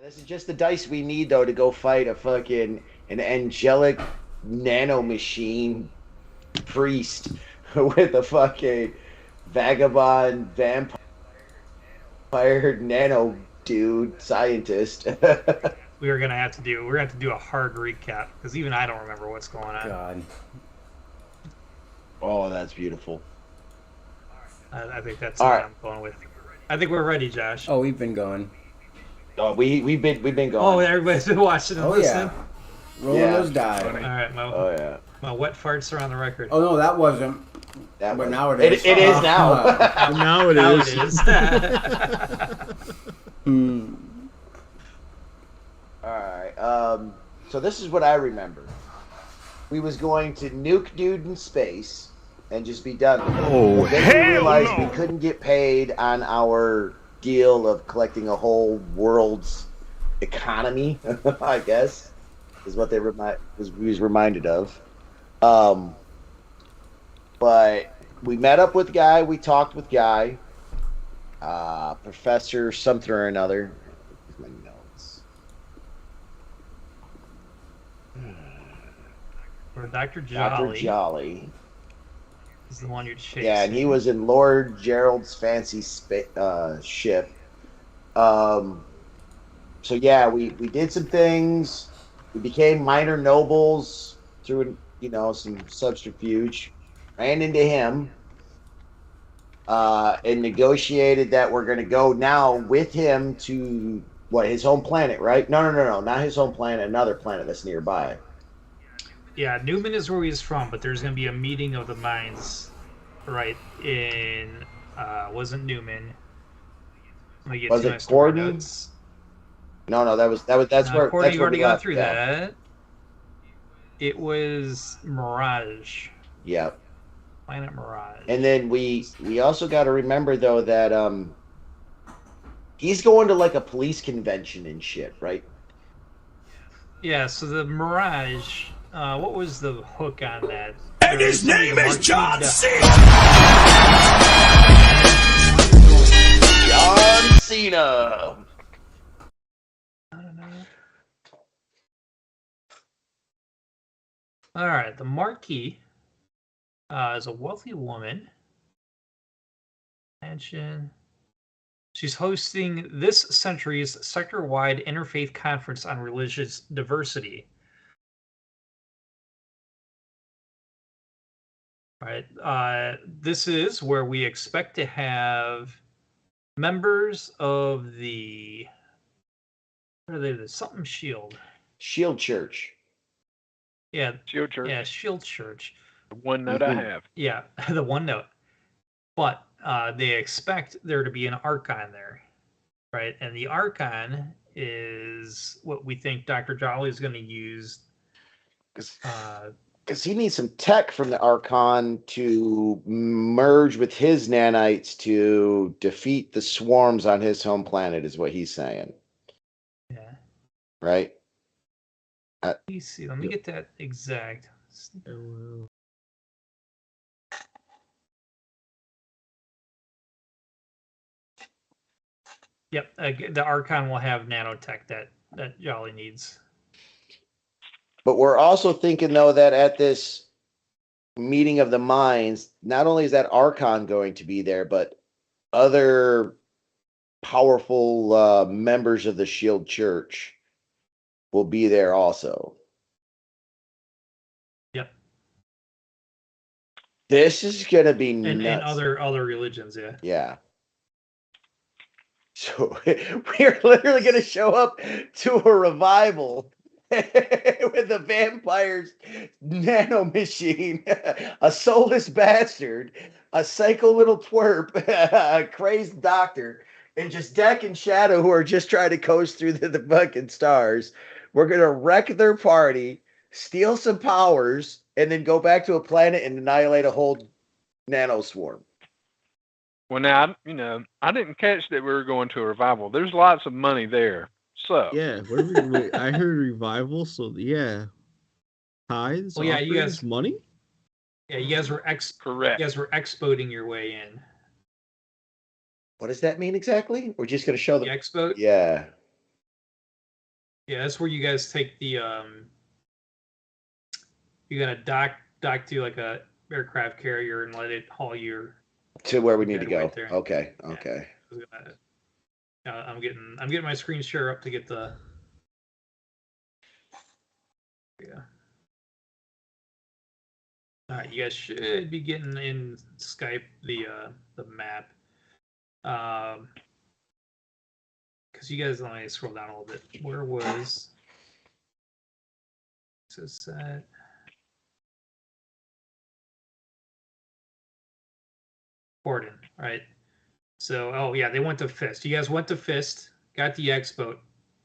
This is just the dice we need though to go fight an angelic nanomachine priest with a fucking vagabond vampire nano dude scientist. We're gonna have to do a hard recap because even I don't remember what's going on. God. Oh, that's beautiful. I think that's All what right. I'm going with. I think we're ready, Josh. Oh, we've been going. Oh, we've been going. Oh, everybody's been watching and Oh listening. yeah. Rolling Yeah. those dice. All right, Oh yeah. my wet farts are on the record. Oh no, that wasn't. That But was, now it is. It is now. Now it Now is. it is. Hmm. All right. So this is what I remember. We was going to nuke dude in space and just be done with it. Oh, But then we realized we couldn't get paid on our deal of collecting a whole world's economy, I guess, is what we was reminded of. But we met up with Guy. We talked with Guy, Professor something or another. Here's my notes. Or Dr. Dr. Jali Jolly. is the one you're chasing. Yeah, and he was in Lord Gerald's fancy ship. So yeah, we did some things. We became minor nobles through some subterfuge. Ran into him and negotiated that we're going to go now with him to his home planet, right? No, not his home planet, another planet that's nearby. Yeah, Newman is where he's from, but there's going to be a meeting of the minds, right? In wasn't Newman? Was it Gordon? No, that's where That's where you've already we gone left, through yeah. that. It was Mirage, Yep. Planet Mirage. And then we also got to remember though that he's going to like a police convention and shit, right? Yeah, so the Mirage, what was the hook on that? And his name is John Cena! John Cena. I don't know. All right, the Marquis is a wealthy woman. Mansion. She's hosting this century's sector-wide interfaith conference on religious diversity. All right, this is where we expect to have members of the what are they? The something Shield. Shield Church. Yeah, Shield Church. yeah, Shield Church. The one note I have. Yeah, the one note. But they expect there to be an Archon there, right? And the Archon is what we think Dr. Jolly is going to use. Because he needs some tech from the Archon to merge with his nanites to defeat the swarms on his home planet, is what he's saying. Yeah. Right? Let me see. Let me get that exact. Yep, the Archon will have nanotech that Jolly needs. But we're also thinking, though, that at this meeting of the minds, not only is that Archon going to be there, but other powerful members of the Shield Church will be there also. Yep. This is going to be nuts. And other religions, yeah. Yeah. So we're literally going to show up to a revival with a vampire's nano machine, a soulless bastard, a psycho little twerp, a crazed doctor, and just Deck and Shadow who are just trying to coast through the fucking stars. We're going to wreck their party, steal some powers, and then go back to a planet and annihilate a whole nano swarm. Well, now, I didn't catch that we were going to a revival. There's lots of money there. So, Yeah, I heard revival, so yeah. Tithes, Well, yeah, you offerings, guys- money? Yeah, you guys were correct. expoting your way in. What does that mean exactly? We're just going to show The them. expo? Yeah. Yeah, that's where you guys take the you're gonna dock to like a aircraft carrier and let it haul your To where we need to bed away go. there. Okay. Yeah. Okay. I'm getting my screen share up to get the. Yeah. All right, you guys should be getting in Skype the map. Because you guys, let me scroll down a little bit. Where was set? Gordon, right? So, oh yeah, they went to Fist. You guys went to Fist, got the X boat,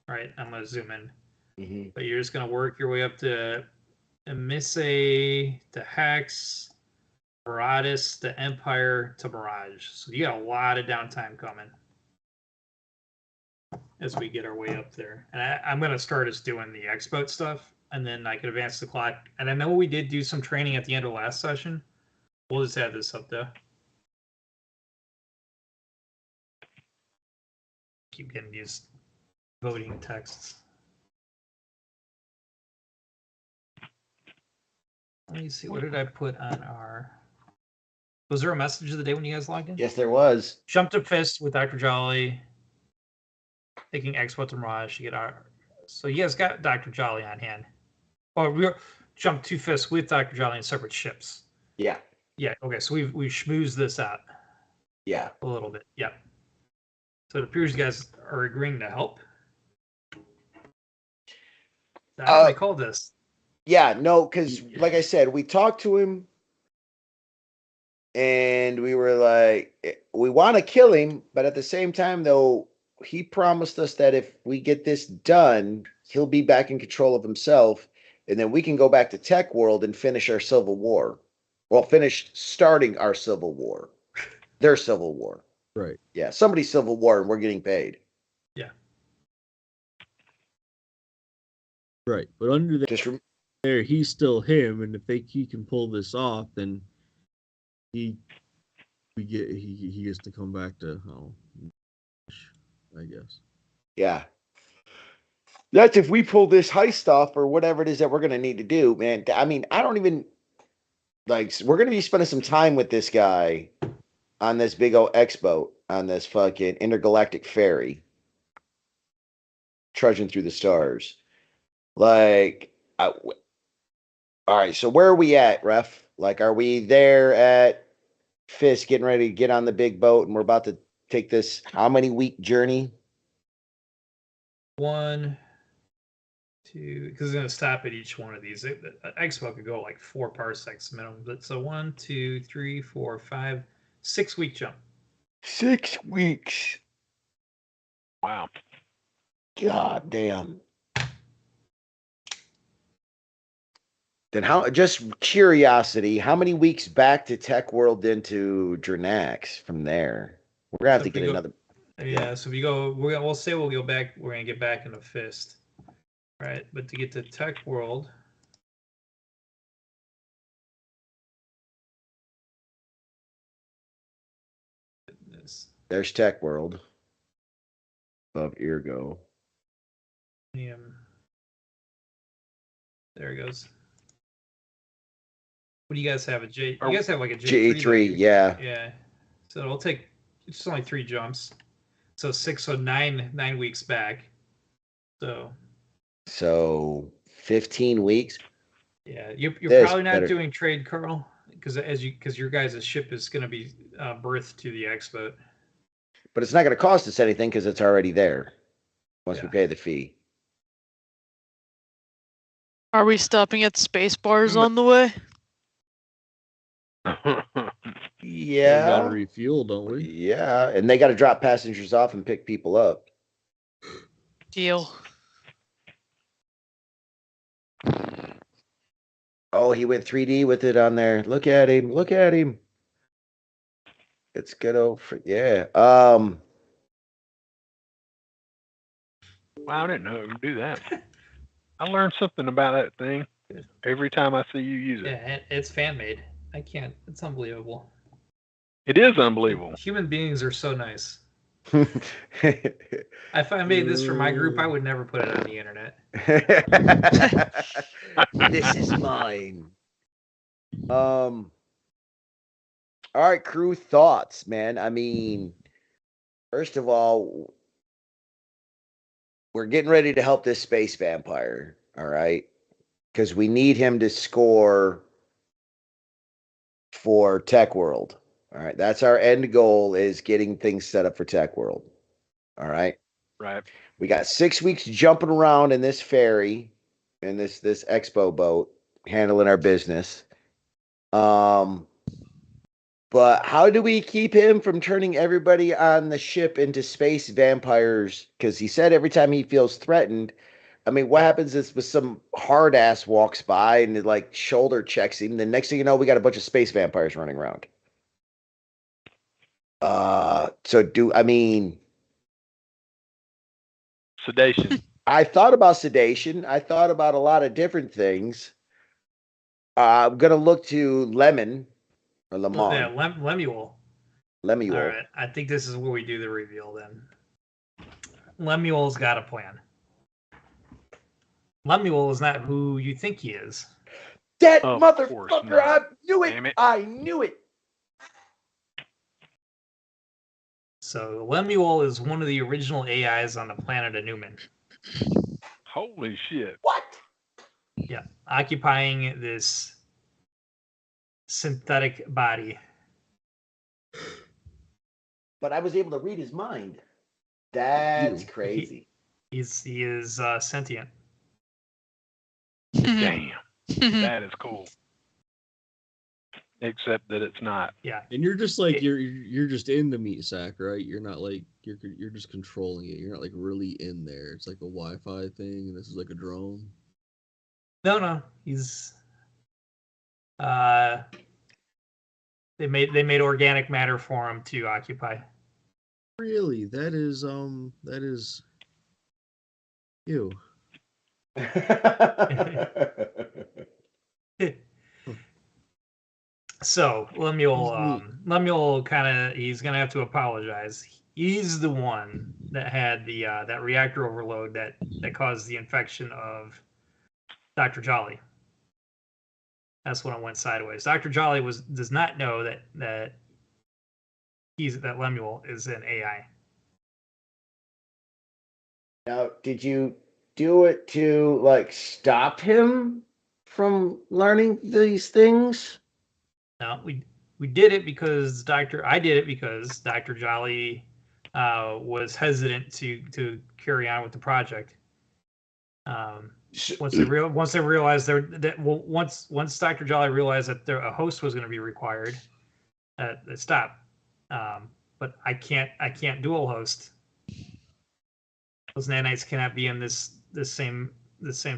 right? I'm gonna zoom in, but you're just gonna work your way up to Emise, to Hex, Veratus, to Empire, to Mirage. So you got a lot of downtime coming as we get our way up there. And I'm gonna start us doing the X boat stuff, and then I can advance the clock. And I know we did do some training at the end of last session. We'll just add this up though. Keep getting these voting texts. Let me see. What did I put on our? Was there a message of the day when you guys logged in? Yes, there was. Jump to Fist with Dr. Jali. Taking Expo to Mirage to get our. So you guys got Dr. Jali on hand. Oh, we jumped to Fist with Dr. Jali in separate ships. Yeah. Yeah. Okay. So we've schmoozed this out. Yeah. A little bit. Yep. So it appears you guys are agreeing to help. That's what I call this. Yeah, no, because like I said, we talked to him and we were like, we want to kill him, but at the same time, though, he promised us that if we get this done, he'll be back in control of himself, and then we can go back to Tech World and finish our civil war. Well, finish starting our civil war, their civil war. Right. Yeah, somebody's civil war, and we're getting paid. Yeah. Right, but under that, Just there, he's still him, and if he can pull this off, then he gets to come back to I guess. yeah. That's if we pull this heist off or whatever it is that we're going to need to do, man. I mean, I don't even like. We're going to be spending some time with this guy on this big old X boat on this fucking intergalactic ferry, trudging through the stars. Like, all right. So where are we at, Ref? Like, are we there at Fisk, getting ready to get on the big boat, and we're about to take this how many week journey? 1, 2, because it's going to stop at each one of these. Expo could go like 4 parsecs minimum. But so 1, 2, 3, 4, 5, 6 week jump. 6 weeks. Wow. God damn. Then how? Just curiosity. How many weeks back to Tech World into Drinax from there? We're gonna have to get another. Yeah. So if you go, we'll say we'll go back. We're gonna get back into Fist, right? But to get to Tech World, goodness. There's Tech World. Above Ergo. There it goes. What do you guys have? You guys have like a J3, yeah. Yeah. So it'll take. It's only 3 jumps. So 6, so 9 weeks back. So 15 weeks. Yeah, you're This probably not better. doing trade, Carl, because your guys' ship is going to be berthed to the X boat. But it's not going to cost us anything because it's already there. Once we Yeah. pay the fee. Are we stopping at space bars on the way? We gotta Yeah. refuel, don't we? Yeah. And they got to drop passengers off and pick people up. Deal. Oh, he went 3D with it on there. Look at him. Look at him. It's good over. Yeah. Wow, I didn't know it would do that. I learned something about that thing every time I see you use it. Yeah, it's fan made. I can't. It's unbelievable. It is unbelievable. Human beings are so nice. If I made this for my group, I would never put it on the internet. This is mine. All right, crew, thoughts, man. I mean, first of all, we're getting ready to help this space vampire, all right? Because we need him to score for Tech World. All right. That's our end goal, is getting things set up for Tech World. All right. Right. We got 6 weeks jumping around in this ferry, in this expo boat, handling our business. But how do we keep him from turning everybody on the ship into space vampires? Because he said every time he feels threatened, I mean, what happens is with some hard ass walks by and it, like, shoulder checks him. The next thing you know, we got a bunch of space vampires running around. Sedation. I thought about sedation. I thought about a lot of different things. I'm gonna look to Lemon or Lemon. Yeah, Lemuel. Lemuel. All right, I think this is where we do the reveal then. Lemuel's got a plan. Lemuel is not who you think he is. That Of motherfucker! course not. I knew it. Damn it. I knew it. So Lemuel is one of the original AIs on the planet of Newman. Holy shit. What? Yeah, occupying this synthetic body. But I was able to read his mind. That's crazy. He is sentient. Damn. That is cool. Except that it's not. Yeah. And you're just like you're just in the meat sack, right? You're not like you're just controlling it. You're not like really in there. It's like a Wi-Fi thing, and this is like a drone. No. He's they made organic matter for him to occupy. Really? That is ew. So Lemuel he's gonna have to apologize. He's the one that had the that reactor overload that caused the infection of Dr. Jali. That's when it went sideways. Dr. Jali does not know that Lemuel is an AI. Now, did you do it to, like, stop him from learning these things? No, we did it because I did it because Dr. Jali was hesitant to carry on with the project. Once they realized once Dr. Jali realized that a host was going to be required, it stopped. But I can't dual host. Those nanites cannot be in this same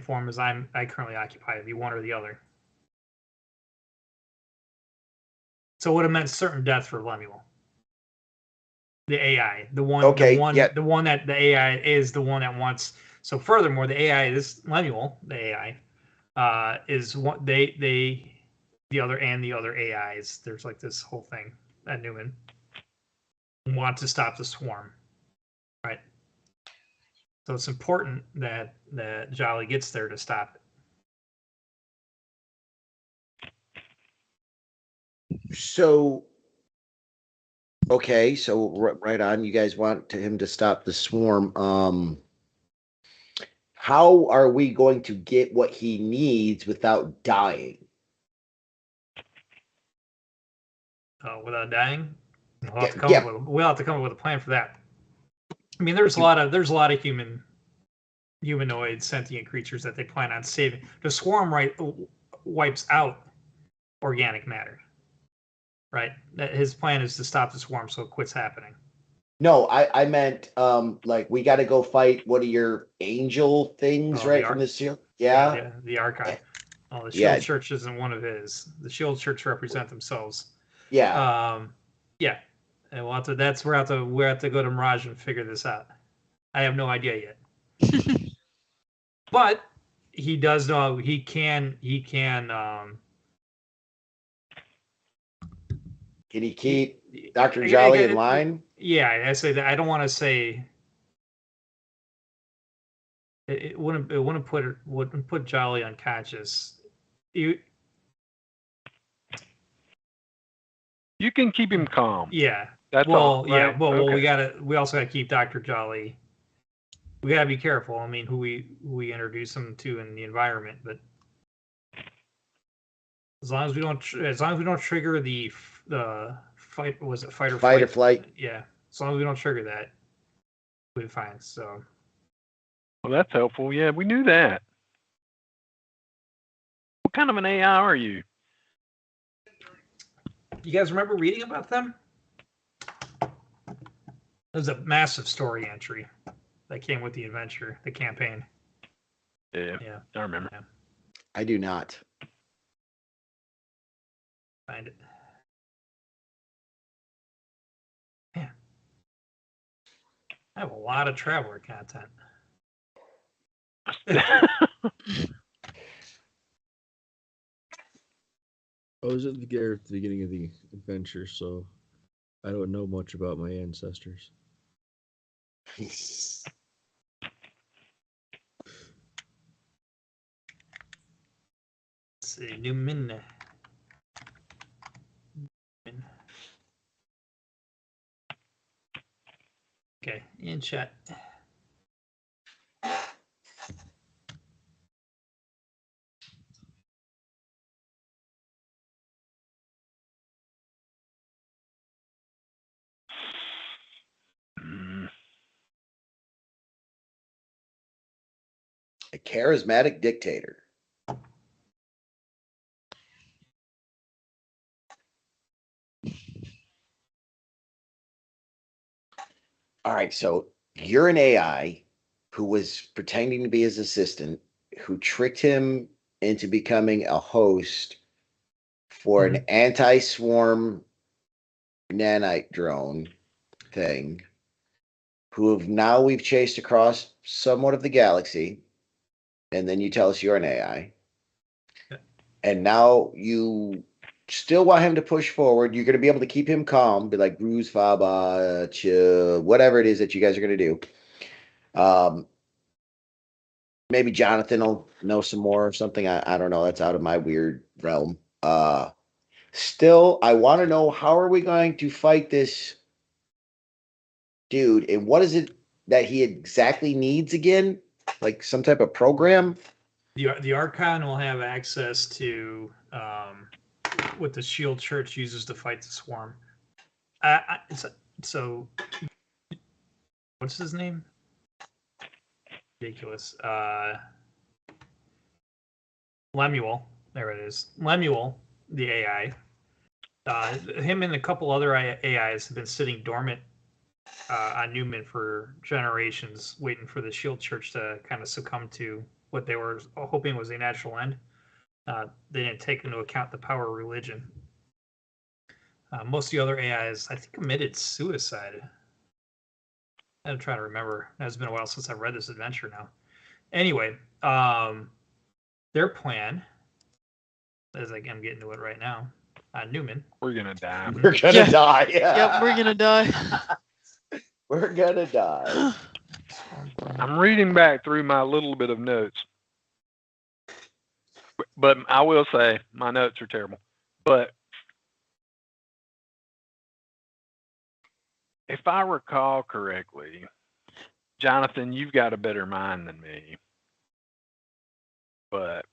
form as I currently occupy. It'd be one or the other. So it would have meant certain death for Lemuel. The AI, the one that the AI is the one that wants. So furthermore, the AI is Lemuel. The AI is what the other AIs. There's like this whole thing at Newman want to stop the swarm, right? So it's important that Jali gets there to stop it. So, okay, so right on. You guys want him to stop the swarm. How are we going to get what he needs without dying? Without dying, we'll have to come up with a plan for that. I mean, there's a lot of humanoid sentient creatures that they plan on saving. The swarm wipes out organic matter. Right. His plan is to stop the swarm so it quits happening. No, I meant like we got to go fight one of your angel things, right, from the seal. Yeah, the archive. Oh, the Shield Church isn't one of his. The Shield Church represent themselves. Yeah. Yeah. And we're have to go to Mirage and figure this out. I have no idea yet. But he does know Can you keep Dr. Jali in line? Yeah, I say that. I don't want to say it wouldn't put Jolly unconscious. You can keep him calm. Yeah. That's all. Right? Yeah. Well, Okay. we also gotta keep Dr. Jolly. We gotta be careful. I mean, who we introduce him to in the environment, but as long as we don't trigger the fight, was it fight or Fight or flight? Yeah. As long as we don't trigger that, we'll be fine. So. Well, that's helpful. Yeah, we knew that. What kind of an AI are you? You guys remember reading about them? There's a massive story entry that came with the adventure, the campaign. Yeah, I remember. Yeah. I do not. Find it. Man, I have a lot of Traveller content. I was at the beginning of the adventure, so I don't know much about my ancestors. Let's see, Newman. Okay, in chat. A charismatic dictator. All right, so you're an AI who was pretending to be his assistant, who tricked him into becoming a host for an anti-swarm nanite drone thing, we've chased across somewhat of the galaxy, and then you tell us you're an AI. Yeah. And now you still want him to push forward. You're going to be able to keep him calm, be like Bruce Faba, whatever it is that you guys are going to do. Maybe Jonathan will know some more or something. I don't know. That's out of my weird realm. Still, I want to know, how are we going to fight this dude, and what is it that he exactly needs again? Like some type of program? The Archon will have access to what the Shield Church uses to fight the Swarm. So, what's his name? Ridiculous. Lemuel. There it is. Lemuel, the AI. Him and a couple other AIs have been sitting dormant on Newman for generations, waiting for the Shield Church to kind of succumb to what they were hoping was a natural end. They didn't take into account the power of religion. Most of the other AIs, I think, committed suicide. I'm trying to remember. It's been a while since I've read this adventure now. Anyway, their plan, as I'm getting to it right now, Newman. We're gonna die. We're gonna die. Yep, we're gonna die. We're gonna die. I'm reading back through my little bit of notes, but I will say my notes are terrible. But if I recall correctly, Jonathan, you've got a better mind than me. But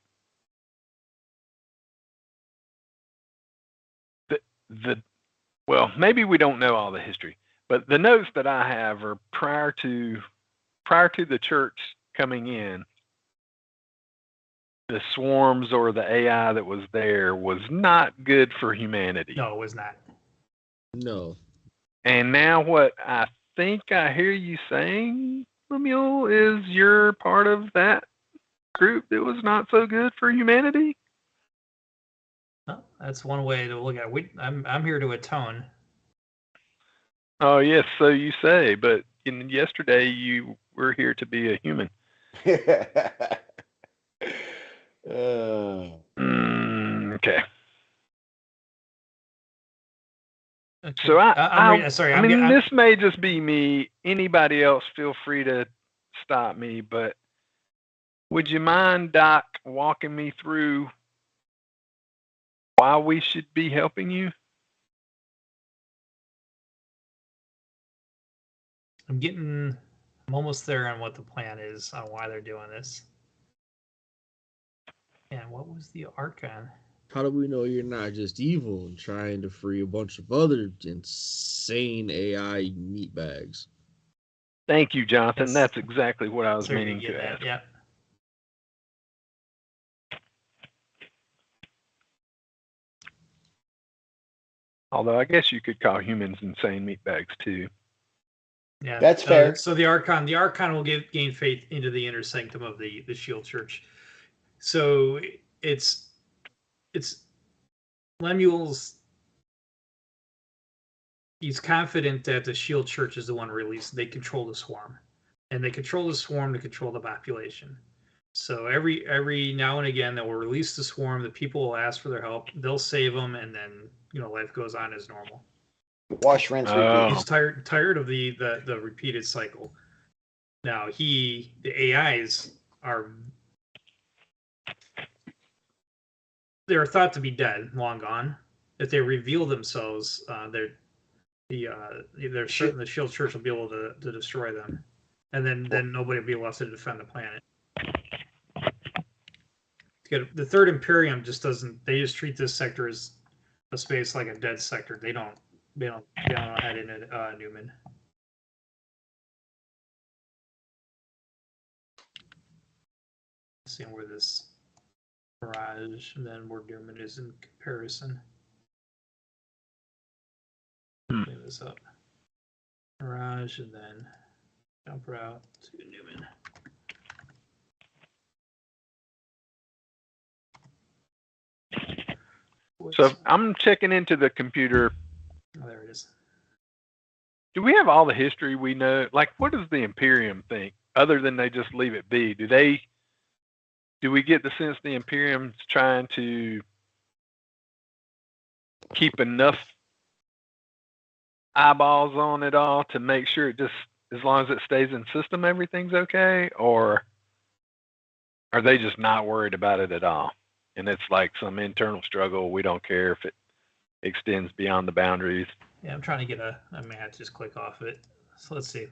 well, maybe we don't know all the history, but the notes that I have are prior to the church coming in. The swarms or the AI that was there was not good for humanity. No, it was not. No. And now what I think I hear you saying, Lemuel, is you're part of that group that was not so good for humanity? Well, that's one way to look at it. I'm here to atone. Oh, yes, so you say, but yesterday you were here to be a human. Okay. Okay. So sorry. I mean, this may just be me. Anybody else, feel free to stop me. But would you mind, Doc, walking me through why we should be helping you? I'm almost there on what the plan is on why they're doing this. And what was the Archon? How do we know you're not just evil and trying to free a bunch of other insane AI meatbags? Thank you, Jonathan. That's- That's exactly what I was So you're meaning getting to that, ask. yeah. Although I guess you could call humans insane meatbags too. Yeah, That's fair. So the Archon will gain faith into the inner sanctum of the Shield Church. So it's Lemuel's. He's confident that the Shield Church is the one released. They control the swarm, and they control the swarm to control the population. So every now and again, they will release the swarm. The people will ask for their help. They'll save them, and then life goes on as normal. Wash, rinse, Oh. repeat. He's tired of the repeated cycle. Now the AIs they're thought to be dead, long gone. If they reveal themselves, they're certain the Shield Church will be able to destroy them, and then nobody will be left to defend the planet. The Third Imperium just doesn't. They just treat this sector as a space like a dead sector. They don't head in it, Newman. Seeing where this Mirage and then where Newman is in comparison. Clean this up. Mirage and then jump route to Newman. So I'm checking into the computer. Oh, there it is. Do we have all the history we know? Like, what does the Imperium think, other than they just leave it be? Do we get the sense the Imperium's trying to keep enough eyeballs on it all to make sure it just, as long as it stays in system, everything's okay? Or are they just not worried about it at all? And it's like some internal struggle. We don't care if it extends beyond the boundaries. Yeah, I'm trying to get a match. Just click off it. So let's see.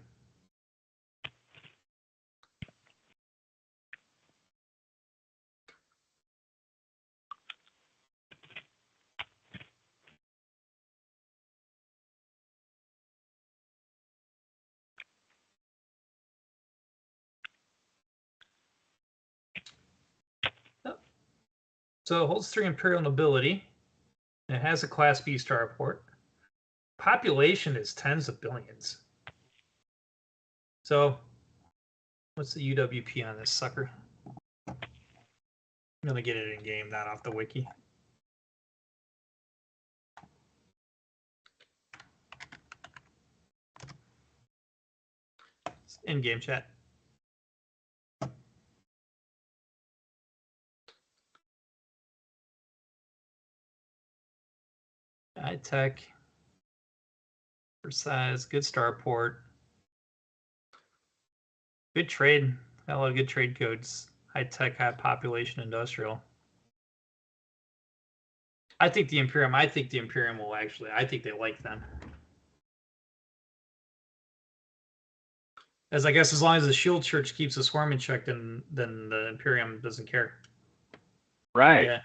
So it holds 3 Imperial nobility. And it has a Class B starport. Population is tens of billions. So, what's the UWP on this sucker? I'm gonna get it in game, not off the wiki. In game chat. High tech, for size, good starport, good trade. Got a lot of good trade codes. High tech, high population, industrial. I think the Imperium will actually. I think they like them. As I guess, as long as the Shield Church keeps the swarm in check, then the Imperium doesn't care. Right. Yeah.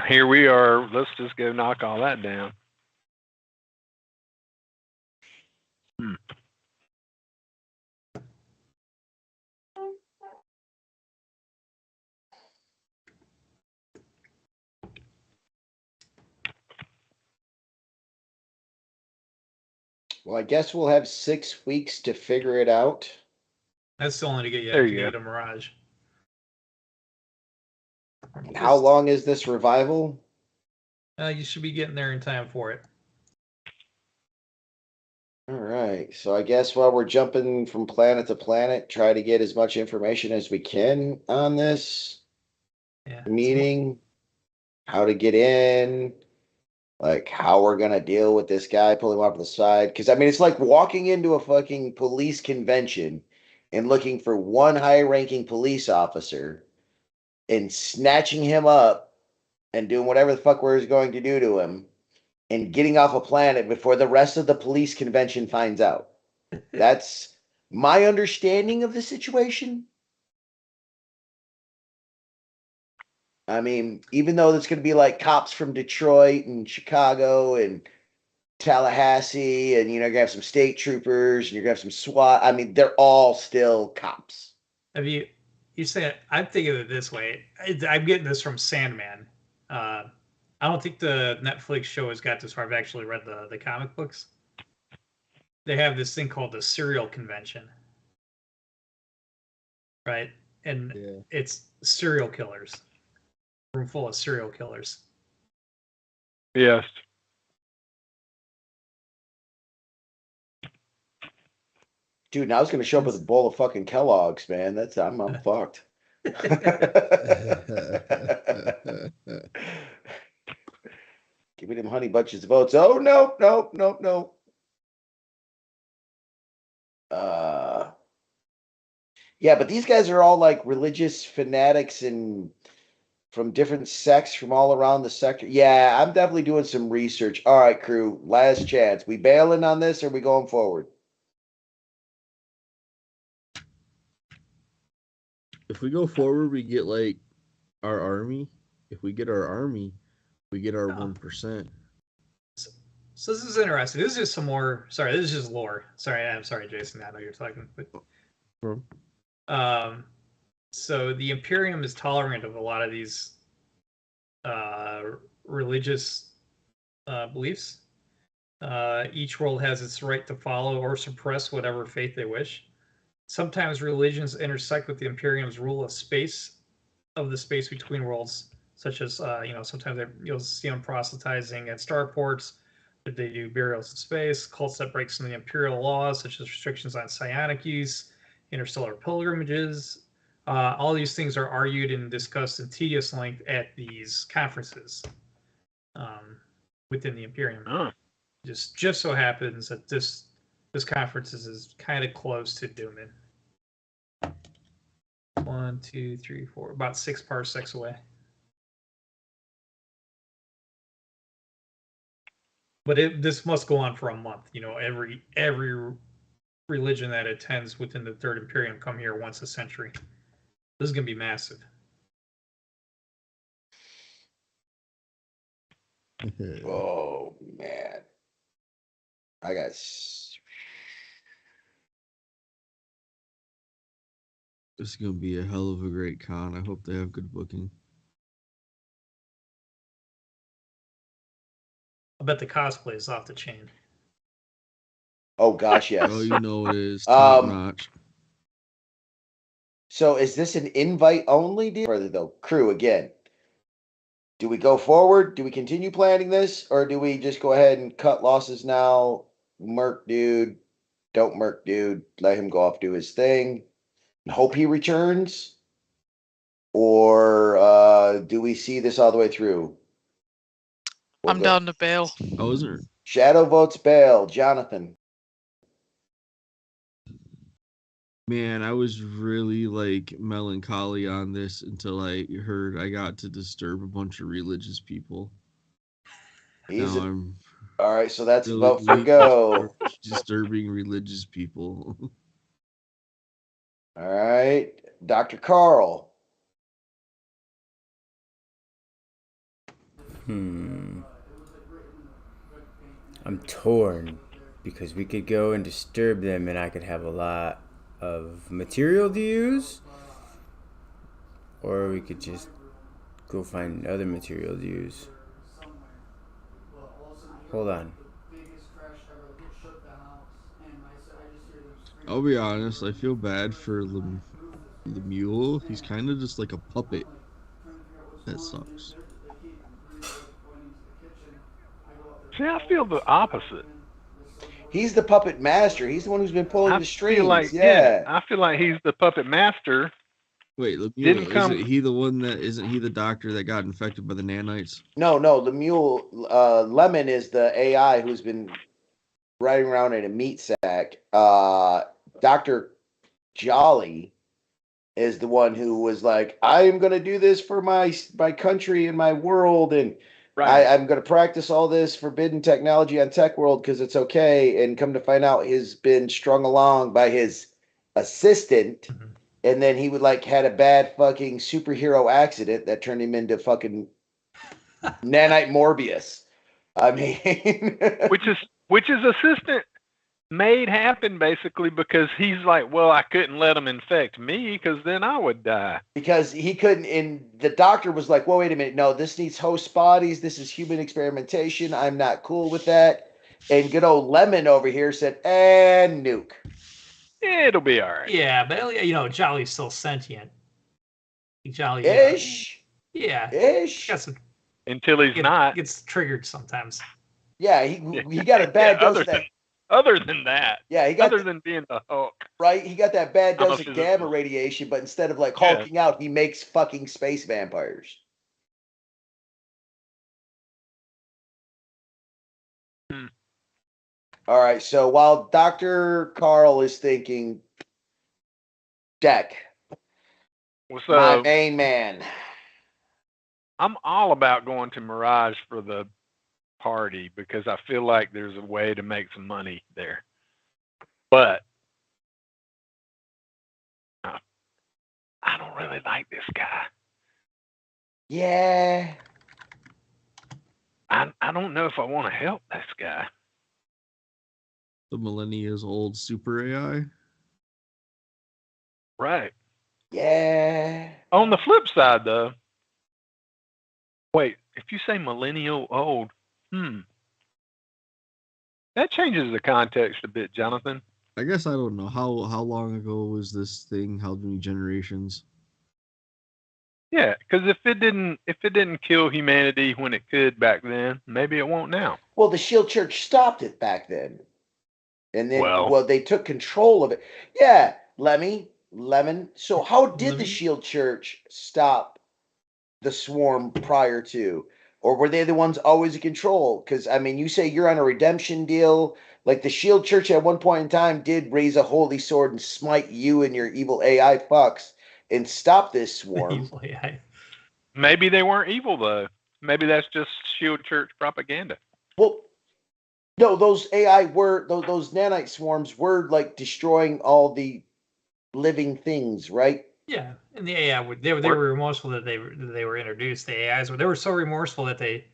Here we are. Let's just go knock all that down. Well, I guess we'll have 6 weeks to figure it out. That's the only to get There you get go. a Mirage. And how long is this revival? You should be getting there in time for it. All right. So I guess while we're jumping from planet to planet, try to get as much information as we can on this Yeah. meeting, how to get in, like how we're gonna deal with this guy pulling him off to the side. Because I mean, it's like walking into a fucking police convention and looking for one high-ranking police officer and snatching him up and doing whatever the fuck we're going to do to him and getting off a planet before the rest of the police convention finds out. That's my understanding of the situation. I mean, even though it's going to be like cops from Detroit and Chicago and Tallahassee, and you're gonna have some state troopers, and you're gonna have some SWAT. I mean, they're all still cops. Have you say I'm thinking of it this way. I'm getting this from Sandman. I don't think the Netflix show has got this far. I've actually read the comic books. They have this thing called the Serial Convention, right? And it's serial killers. Room full of serial killers. Yes. Dude, now I was gonna show up with a bowl of fucking Kellogg's, man. I'm fucked. Give me them honey bunches of oats. Oh no. Yeah, but these guys are all like religious fanatics and from different sects from all around the sector. Yeah, I'm definitely doing some research. All right, crew, last chance. We bailing on this or we going forward? If we go forward, we get like our army. If we get our army, we get our 1%. So this is interesting. This is just some more. Sorry, this is just lore. Sorry, I'm sorry, Jason. I know you're talking, but so the Imperium is tolerant of a lot of these religious beliefs. Each world has its right to follow or suppress whatever faith they wish. Sometimes religions intersect with the Imperium's rule of space, of the space between worlds, such as sometimes you'll see them proselytizing at starports. That they do burials in space, cults that break some of the imperial laws, such as restrictions on psionic use, interstellar pilgrimages. All these things are argued and discussed in tedious length at these conferences within the Imperium. Oh. Just so happens that this conference is kind of close to Doomin. 1, 2, 3, 4, about 6 parsecs away. But this must go on for a month. Every religion that attends within the Third Imperium come here once a century. This is going to be massive. Oh, man. I got... This is going to be a hell of a great con. I hope they have good booking. I bet the cosplay is off the chain. Oh, gosh, yes. Oh, you know it is. Top notch. So is this an invite-only deal? Further, though, crew, again, do we go forward? Do we continue planning this? Or do we just go ahead and cut losses now? Merc dude, don't merc dude. Let him go off, do his thing. And hope he returns? Or do we see this all the way through? I'm down to bail. I wasn't. Shadow votes bail. Jonathan. Man, I was really like melancholy on this until I heard I got to disturb a bunch of religious people. All right, so that's really vote for go. Disturbing religious people. All right, Dr. Carl. I'm torn because we could go and disturb them and I could have a lot of material to use, or we could just go find other material to use. Hold on. I'll be honest, I feel bad for the mule. He's kind of just like a puppet. That sucks. See, I feel the opposite. He's the puppet master. He's the one who's been pulling the strings. I feel like he's the puppet master, Wait, Didn't Lemuel, come- isn't he the one that isn't he the doctor that got infected by the nanites? No, Lemuel Lemon is the AI who's been riding around in a meat sack. Dr. Jali is the one who was like, I am going to do this for my country and my world, and right. I'm going to practice all this forbidden technology on Tech World because it's okay. And come to find out, he's been strung along by his assistant, Mhm. and then he would like had a bad fucking superhero accident that turned him into fucking nanite Morbius. I mean, which is assistant made happen basically because he's like, well, I couldn't let him infect me because then I would die. because he couldn't. And the doctor was like, well, wait a minute, no, this needs host bodies. This is human experimentation. I'm not cool with that. And good old Lemon over here said, and nuke. It'll be all right. Yeah, but you know, Jolly's still sentient. Jolly, Ish. yeah, Ish. Until he's not. Gets triggered sometimes. Yeah, he got a bad dose of that. Other than that. Yeah, he got other than being the Hulk. right. He got that bad How dose much of is it? gamma radiation, but instead of like hulking out, he makes fucking space vampires. All right, so while Dr. Carl is thinking, Deck, What's my up? main man. I'm all about going to Mirage for the party because I feel like there's a way to make some money there. But I don't really like this guy. Yeah. I don't know if I want to help this guy. The millennia's old super AI. Right. Yeah. On the flip side, though, wait, if you say millennial old, that changes the context a bit, Jonathan. I guess I don't know how long ago was this thing? How many generations? Yeah, because if it didn't kill humanity when it could back then, maybe it won't now. Well, the Shield Church stopped it back then. And then, Well, they took control of it. Yeah, Lemon. So how did the Lemon? Shield Church stop the swarm prior to? Or were they the ones always in control? Because, I mean, you say you're on a redemption deal. Like the Shield Church at one point in time did raise a holy sword and smite you and your evil AI fucks and stop this swarm. Evil AI. maybe they weren't evil, though. Maybe that's just Shield Church propaganda. Well, no, those AI were, those nanite swarms were like destroying all the living things, right? Yeah, and the AI they were remorseful that they were introduced. The AIs were so remorseful that they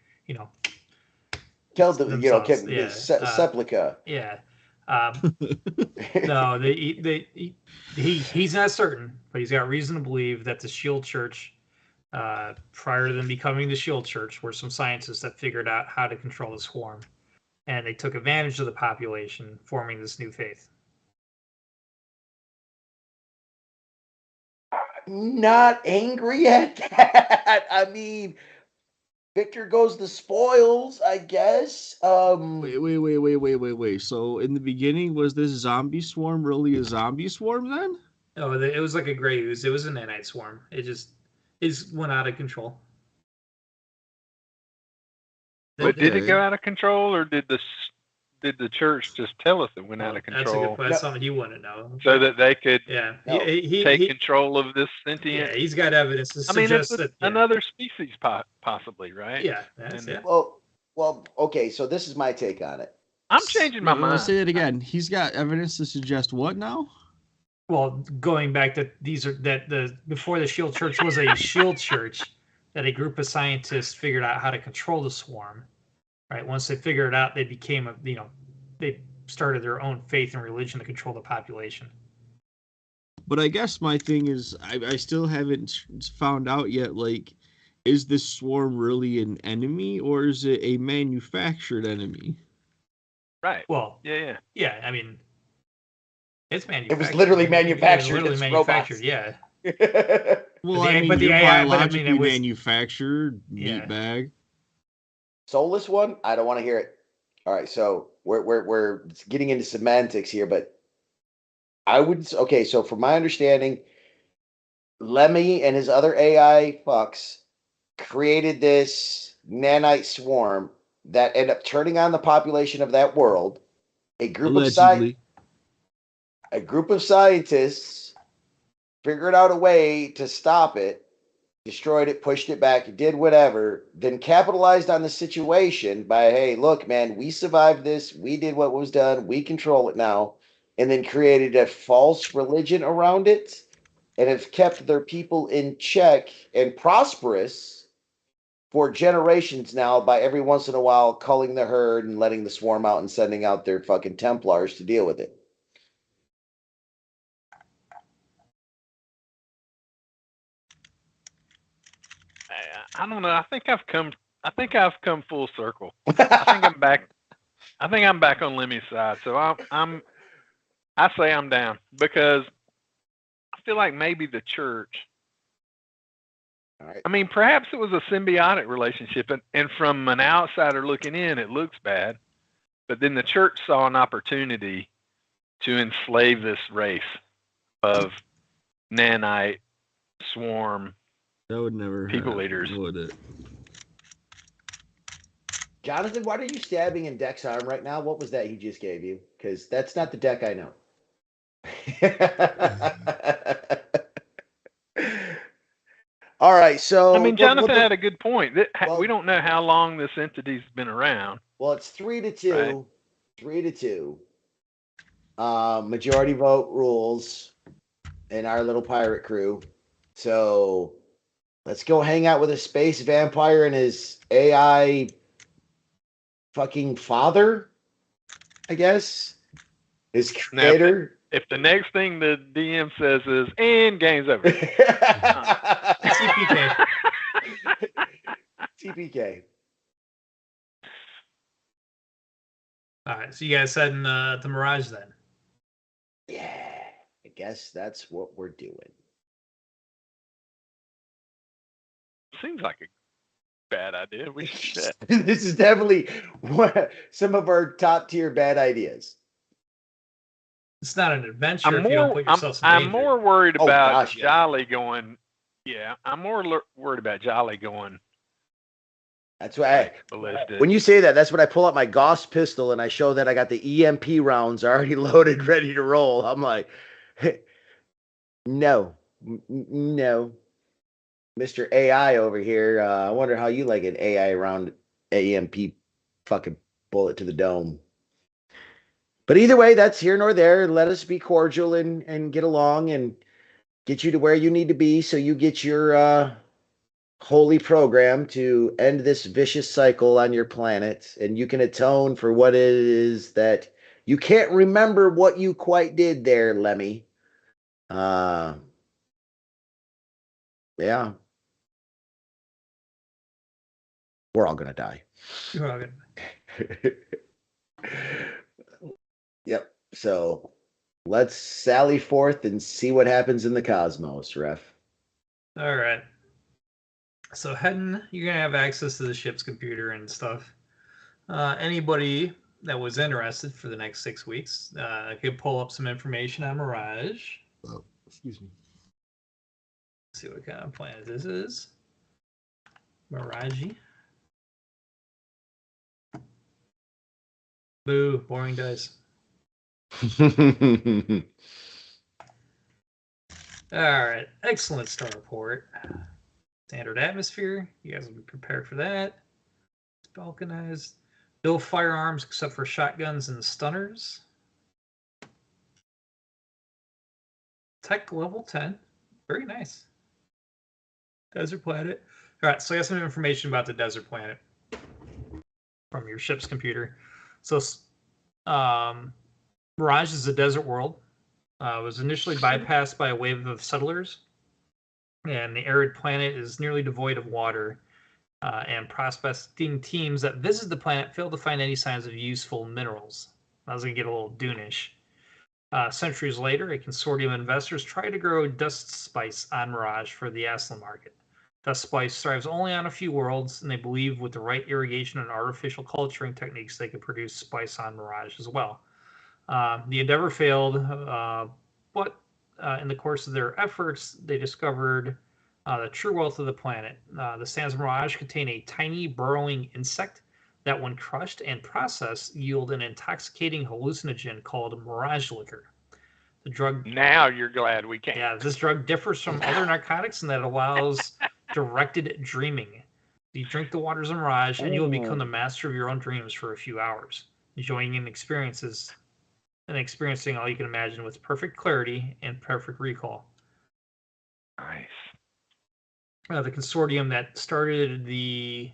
Killed the themselves. the Seplica. Yeah. No, he's not certain, but he's got reason to believe that the Shield Church, prior to them becoming the Shield Church, were some scientists that figured out how to control the swarm, and they took advantage of the population, forming this new faith. Not angry at that. I mean, Victor goes the spoils, I guess. Wait. So in the beginning, was this zombie swarm really a zombie swarm then? Oh, it was like a gray ooze. It was a nanite swarm. It went out of control. But did it go out of control, or did the church just tell us it went out of control? That's a good point. That's something you wouldn't know. So that they could take control of this sentient. Yeah, he's got evidence to suggest that another species, possibly, right? Yeah, that's it. Well, okay. So this is my take on it. I'm changing my mind. Say it again. He's got evidence to suggest what now? Well, going back to before the Shield Church was a Shield Church, that a group of scientists figured out how to control the swarm. Right. Once they figured it out, they became they started their own faith and religion to control the population. But I guess my thing is, I still haven't found out yet. Like, is this swarm really an enemy, or is it a manufactured enemy? Right. Well. Yeah. I mean, it's manufactured. It was literally manufactured. Literally manufactured. Yeah. Well, I mean, biologically manufactured meat bag. Soulless one? I don't want to hear it. All right, so we're getting into semantics here, but I would so from my understanding, Lemmy and his other AI fucks created this nanite swarm that ended up turning on the population of that world. A group Allegedly. of scientists figured out a way to stop it, destroyed it, pushed it back, did whatever, then capitalized on the situation by, hey, look, man, we survived this, we did what was done, we control it now, and then created a false religion around it and have kept their people in check and prosperous for generations now by every once in a while culling the herd and letting the swarm out and sending out their fucking Templars to deal with it. I don't know. I think I've come full circle. I think I'm back. I think I'm back on Lemmy's side. So I say I'm down because I feel like maybe the church. All right. I mean, perhaps it was a symbiotic relationship, and from an outsider looking in, it looks bad. But then the church saw an opportunity to enslave this race of nanite swarm That would never people happen, eaters. would it? Jonathan, what are you stabbing in Deck's arm right now? What was that he just gave you? Because that's not the Deck I know. All right, so I mean, Jonathan what had a good point. We don't know how long this entity's been around. well, it's 3-2. Right. 3-2. Majority vote rules in our little pirate crew. So let's go hang out with a space vampire and his AI fucking father, I guess. His creator. If the next thing the DM says is, and game's over. TPK. TPK. All right, so you guys heading to Mirage then? Yeah, I guess that's what we're doing. Seems like a bad idea. We should do that. This is definitely some of our top tier bad ideas. It's not an adventure if you don't put yourself in danger. I'm more worried Oh, about gosh, yeah. Jali going. Yeah, I'm more worried about Jali going. That's why ballistic. when you say that, that's when I pull out my Gauss pistol and I show that I got the EMP rounds already loaded, ready to roll. I'm like, no, Mr. AI over here. I wonder how you like an AI round EMP fucking bullet to the dome. But either way, that's here nor there. Let us be cordial and get along and get you to where you need to be so you get your holy program to end this vicious cycle on your planet, and you can atone for what it is that you can't remember what you quite did there, Lemmy. Yeah. We're all gonna die. You're all good. Yep. So let's sally forth and see what happens in the cosmos, Ref. All right. So you're gonna have access to the ship's computer and stuff. Anybody that was interested for the next 6 weeks could pull up some information on Mirage. Oh, excuse me. See what kind of planet this is. Mirage. Boo, boring dice. All right, excellent starport. Standard atmosphere. You guys will be prepared for that. It's balkanized. No firearms except for shotguns and stunners. Tech level 10. Very nice. Desert planet. All right, so I got some information about the desert planet from your ship's computer. So, Mirage is a desert world. It was initially bypassed by a wave of settlers, and the arid planet is nearly devoid of water. And prospecting teams that visit the planet fail to find any signs of useful minerals. I was going to get a little Dune-ish. Centuries later, a consortium of investors try to grow dust spice on Mirage for the Aslan market. Dust spice thrives only on a few worlds, and they believe with the right irrigation and artificial culturing techniques, they could produce spice on Mirage as well. The endeavor failed, but in the course of their efforts, they discovered the true wealth of the planet. The sands of Mirage contain a tiny burrowing insect that, when crushed and processed, yield an intoxicating hallucinogen called Mirage liquor. The drug. Now you're glad we came. Yeah, this drug differs from other narcotics in that it allows directed dreaming. You drink the waters of Mirage, and you will become the master of your own dreams for a few hours, enjoying and experiencing all you can imagine with perfect clarity and perfect recall. Nice. The consortium that started the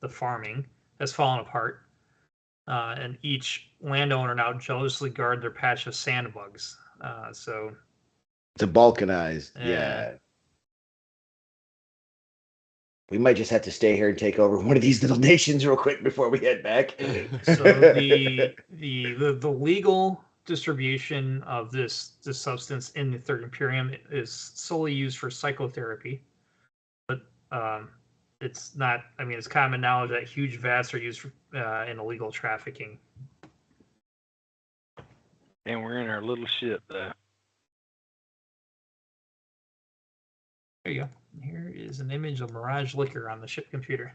farming has fallen apart, and each landowner now jealously guard their patch of sandbugs. So to balkanize, yeah. We might just have to stay here and take over one of these little nations real quick before we head back. So the legal distribution of this substance in the Third Imperium is solely used for psychotherapy, but it's not. I mean, it's common knowledge that huge vats are used in illegal trafficking. And we're in our little ship, though. There you go. Here is an image of Mirage liquor on the ship computer.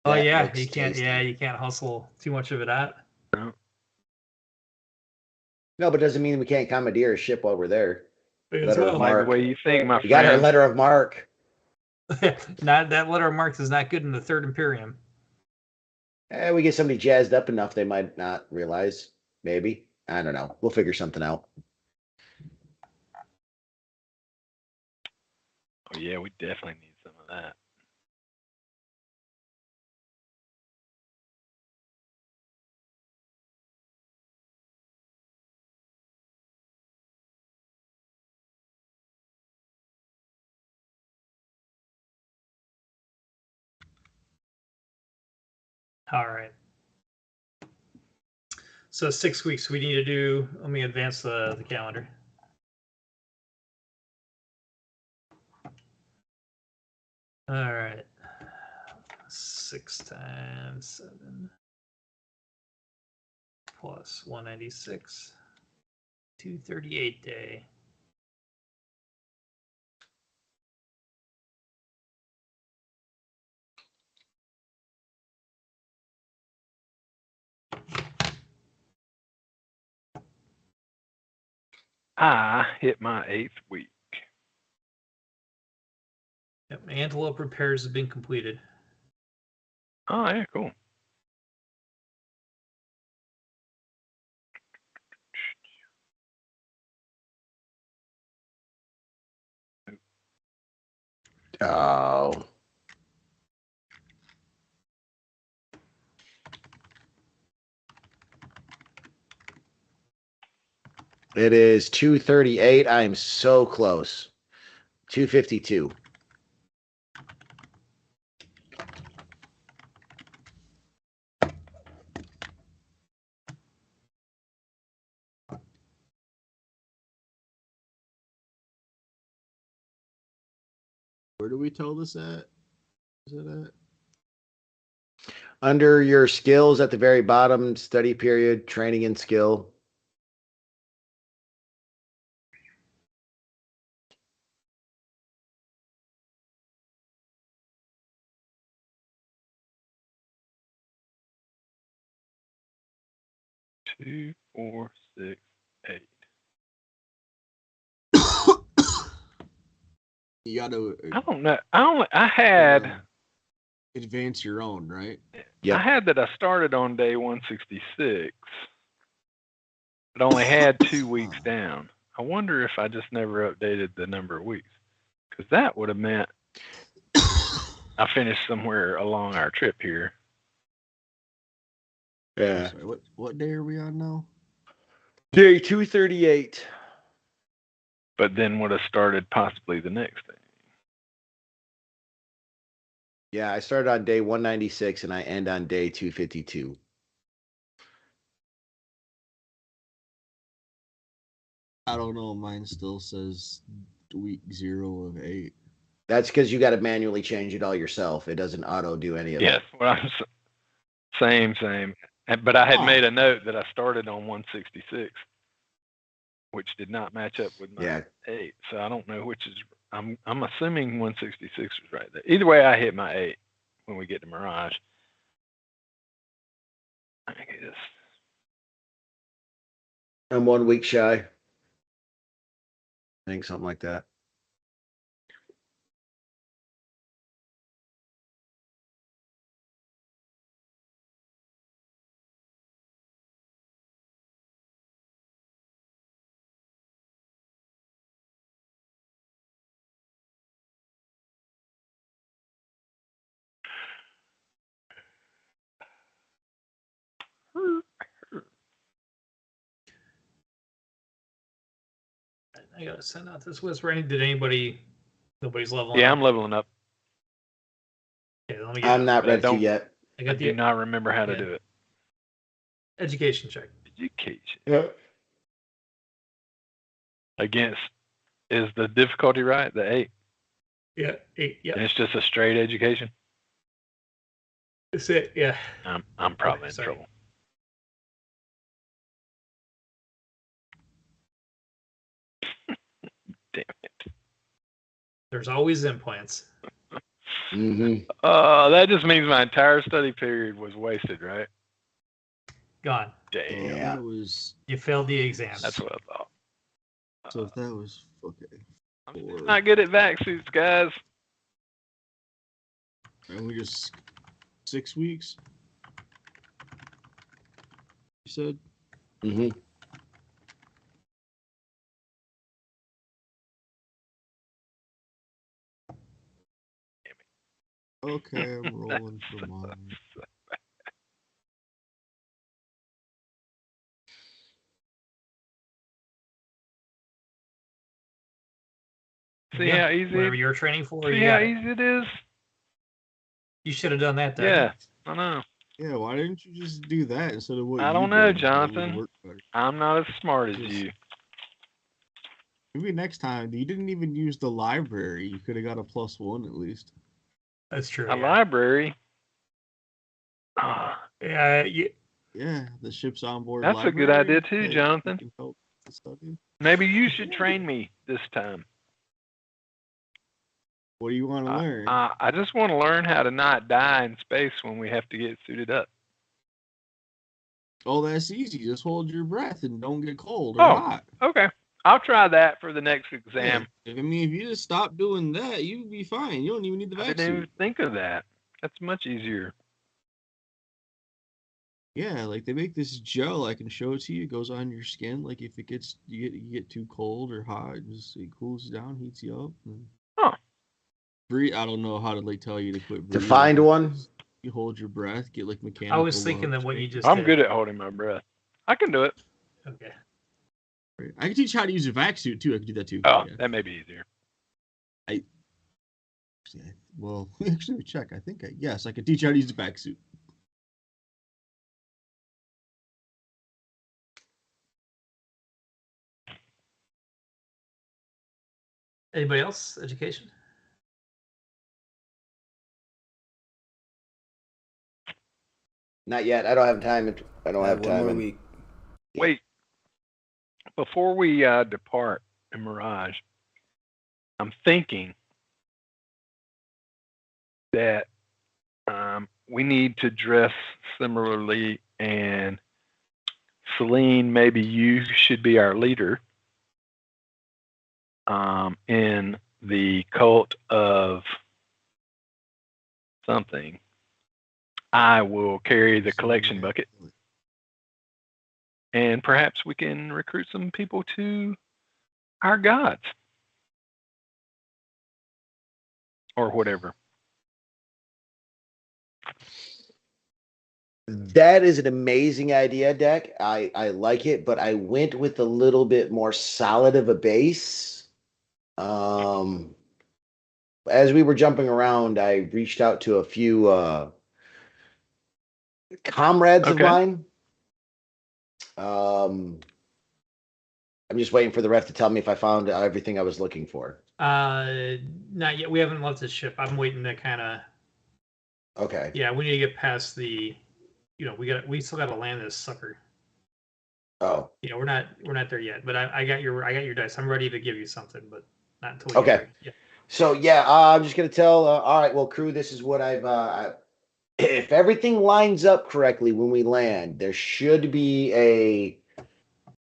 Oh yeah, you can't. Tasty. Yeah, you can't hustle too much of it out. No, but it doesn't mean we can't commandeer a ship while we're there. Letter of marque. Like the way you think, my friend. We got our letter of marque. Not that letter of marque is not good in the Third Imperium. We get somebody jazzed up enough, they might not realize. Maybe. I don't know. We'll figure something out. Oh, yeah, we definitely need some of that. All right. So 6 weeks we need to do. Let me advance the calendar. All right. 6 times 7 plus 196, 238 day. I hit my 8th week. Yep, antelope repairs have been completed. Oh, yeah, cool. Oh. It is 238. I am so close. 252. Where do we tell this at? Is it at? Under your skills at the very bottom, study period, training and skill. Two, 4, 6, 8. You gotta. I don't know. I had advance your own, right? Yeah. I had that I started on day 166, but only had 2 weeks down. I wonder if I just never updated the number of weeks, because that would have meant I finished somewhere along our trip here. Yeah. Sorry, what day are we on now? Day 238. But then would have started possibly the next day. Yeah, I started on day 196 and I end on day 252. I don't know. Mine still says week 0 of 8. That's because you got to manually change it all yourself. It doesn't auto do any of yes, that. Well, same. But I had made a note that I started on 166, which did not match up with my 8. So I don't know which is. I'm assuming 166 was right there. Either way, I hit my 8 when we get to Mirage. I guess. I'm 1 week shy. I think something like that. I gotta send out this list. Did anybody? Nobody's leveling. Yeah, up? I'm leveling up. Okay, let me get I'm not ready to yet. I do not remember how to do it. Education check. Education. Yeah. Against, is the difficulty right? The 8. Yeah, 8. Yeah. And it's just a straight education. That's it. Yeah. I'm probably in trouble. Damn it. There's always implants. That just means my entire study period was wasted, right? Gone. Damn. Yeah. That was. You failed the exam. That's what I thought. So if that was okay. I'm still not good at vac suits, guys. And we just 6 weeks. You said. Okay, I'm rolling for mine. See how easy. Whatever you're training for. See how easy it is. You should have done that. Then. Yeah, I know. Yeah, why didn't you just do that instead of what? I don't know, Jonathan. I'm not as smart as you. Maybe next time you didn't even use the library. You could have got a +1 at least. That's true. A library. Yeah. Yeah, the ship's onboard. That's library. a good idea too, Jonathan. Help the study. Maybe you should train me this time. What do you want to learn? I just want to learn how to not die in space when we have to get suited up. Oh, that's easy. Just hold your breath and don't get cold or hot. Okay. I'll try that for the next exam. Yeah. I mean, if you just stop doing that, you'd be fine. You don't even need the vaccine. I didn't even think of that. That's much easier. Yeah, like they make this gel. I can show it to you. It goes on your skin. Like if it gets you get too cold or hot, it cools you down, heats you up. Breathe. I don't know how to tell you to quit breathing. To find one. You hold your breath. Get like mechanical. I was thinking that what you just. I'm good at holding my breath. I can do it. Okay. I can teach you how to use a vac suit too. I can do that too. Oh, yeah. That may be easier. Well, actually, check. I think yes, I can teach you how to use a vac suit. Anybody else? Education? Not yet. I don't have time. I don't have time. One more week. Wait. Before we depart in Mirage, I'm thinking that we need to dress similarly, and Celine, maybe you should be our leader in the cult of something. I will carry the collection bucket. And perhaps we can recruit some people to our gods. Or whatever. That is an amazing idea, Deck. I like it, but I went with a little bit more solid of a base. As we were jumping around, I reached out to a few comrades of mine. I'm just waiting for the ref to tell me if I found everything I was looking for. Not yet. We haven't left the ship. I'm waiting to kind of. Okay. Yeah, we need to get past the we still gotta land this sucker. Oh, We're not there yet. But I got your dice. I'm ready to give you something, but not until we okay. get there. Yeah. So yeah, I'm just gonna tell. All right, well, crew, this is what if everything lines up correctly when we land, there should be a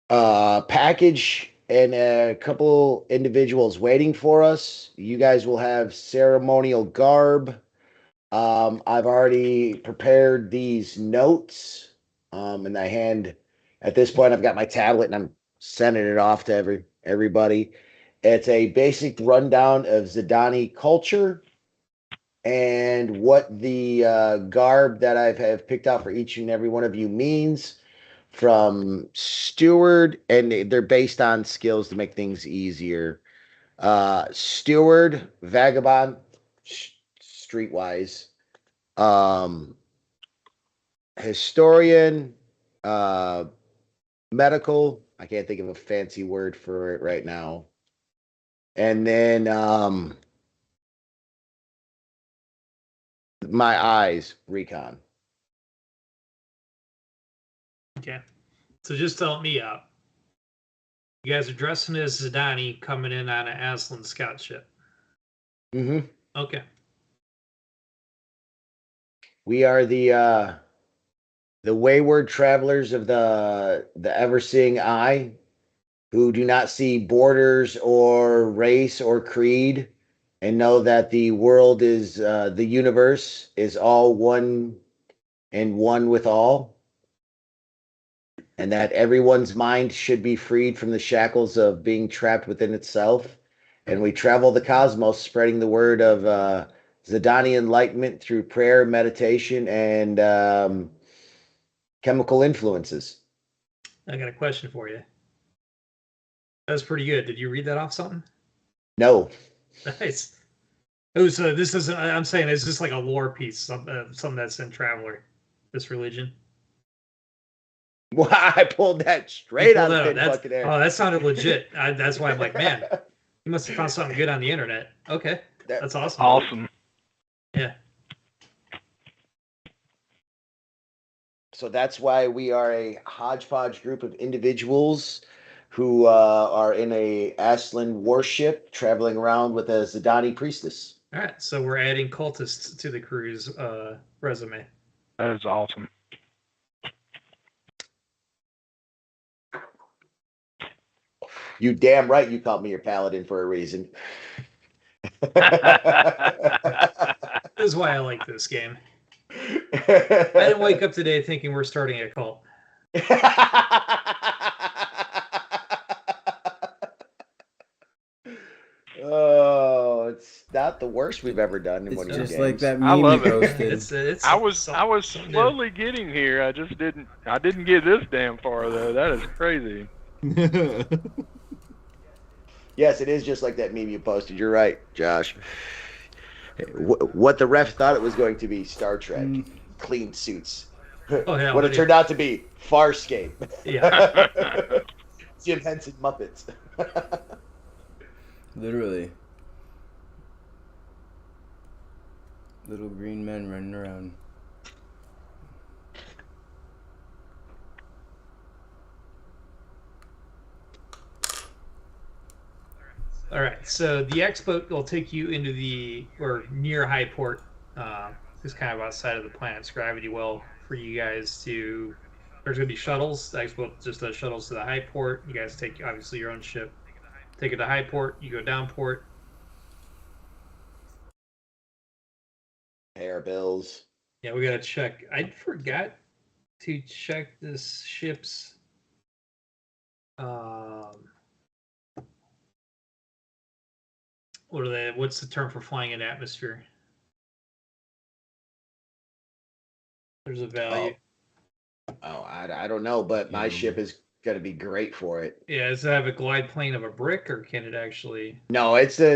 package and a couple individuals waiting for us. You guys will have ceremonial garb. I've already prepared these notes. And at this point, I've got my tablet and I'm sending it off to everybody. It's a basic rundown of Zidani culture and what the garb that have picked out for each and every one of you means from steward, and they're based on skills to make things easier. Steward, vagabond, streetwise, um, historian, medical. I can't think of a fancy word for it right now. And then my eyes, recon. Okay. So just to help me out, you guys are dressing as Zidani coming in on an Aslan scout ship. Mm-hmm. Okay. We are the wayward travelers of the ever-seeing eye, who do not see borders or race or creed, and know that the world is the universe is all one and one with all, and that everyone's mind should be freed from the shackles of being trapped within itself. And we travel the cosmos spreading the word of Zidani enlightenment through prayer, meditation, and chemical influences. I got a question for you. That was pretty good. Did you read that off something? No. Nice. Oh, so this isn't. I'm saying it's just like a lore piece, something that's in Traveller, this religion. Well, I pulled that straight out of thin fucking air. Oh, that sounded legit. That's why I'm like, man, you must have found something good on the internet. Okay, that's awesome. Awesome. Yeah. So that's why we are a hodgepodge group of individuals who are in a Aslan warship traveling around with a Zidani priestess. All right, so we're adding cultists to the crew's resume. That is awesome. You damn right you called me your paladin for a reason. This is why I like this game. I didn't wake up today thinking we're starting a cult. Oh, it's not the worst we've ever done in It's one of your just games. like that I meme love you it. posted. I was slowly getting here. I didn't get this damn far though. That is crazy. Yes, it is just like that meme you posted. You're right, Josh. What the ref thought it was going to be, Star Trek, clean suits. Oh, yeah, what it turned out to be, Farscape. Yeah. Jim Henson Muppets. Literally. Little green men running around. All right, so the X-boat will take you into near Highport, just kind of outside of the planet's gravity well for you guys to. There's going to be shuttles. The X-boat just does shuttles to the Highport. You guys take, obviously, your own ship. Take it to Highport. You go down port. Air bills. Yeah, we got to check. I forgot to check this ship's. What's the term for flying in atmosphere? There's a value. I don't know, but my ship is going to be great for it. Yeah, does it have a glide plane of a brick, or can it actually? No, it's that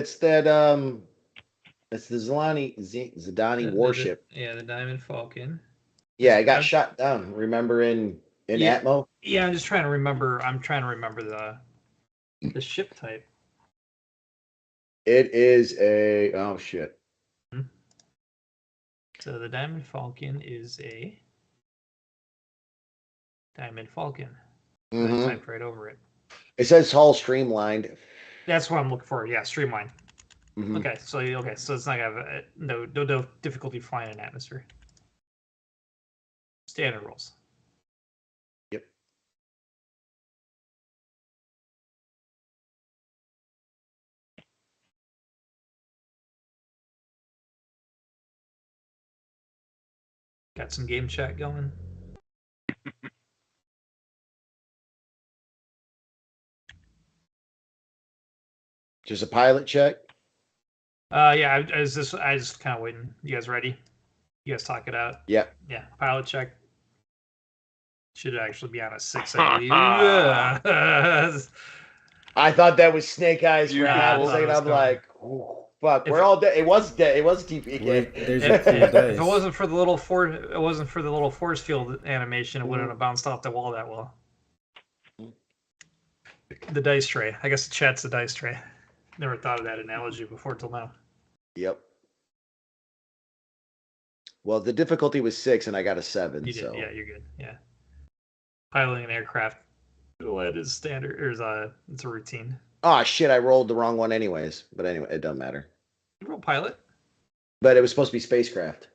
it's the Zidani warship. The Diamond Falcon. Yeah, it got shot down. Remember in Atmo? Yeah, I'm just trying to remember. I'm trying to remember the ship type. It is a shit. So the Diamond Falcon is a Diamond Falcon. Mhm. I typed right over it. It says hull streamlined. That's what I'm looking for. Yeah, streamline. Mhm. Okay, so it's not gonna have no difficulty flying in atmosphere. Standard rules. Yep. Got some game chat going. Just a pilot check. Yeah, I was just kind of waiting. You guys ready? You guys talk it out. Yep. Yeah, pilot check. Should actually be on a 6, I believe. Yeah. I thought that was Snake Eyes for a half a Beautiful. second. I'm like, fuck, If we're all dead. It was dead. It was TPK. There's if, a cool if dice. it wasn't for the little force field animation, it wouldn't have bounced off the wall that well. The dice tray. I guess the chat's the dice tray. Never thought of that analogy before till now. Yep. Well, the difficulty was 6, and I got a 7. You did, so yeah, you're good. Yeah. Piloting an aircraft, it is standard. It's a routine. Oh shit! I rolled the wrong one, anyways. But anyway, it doesn't matter. You roll pilot. But it was supposed to be spacecraft.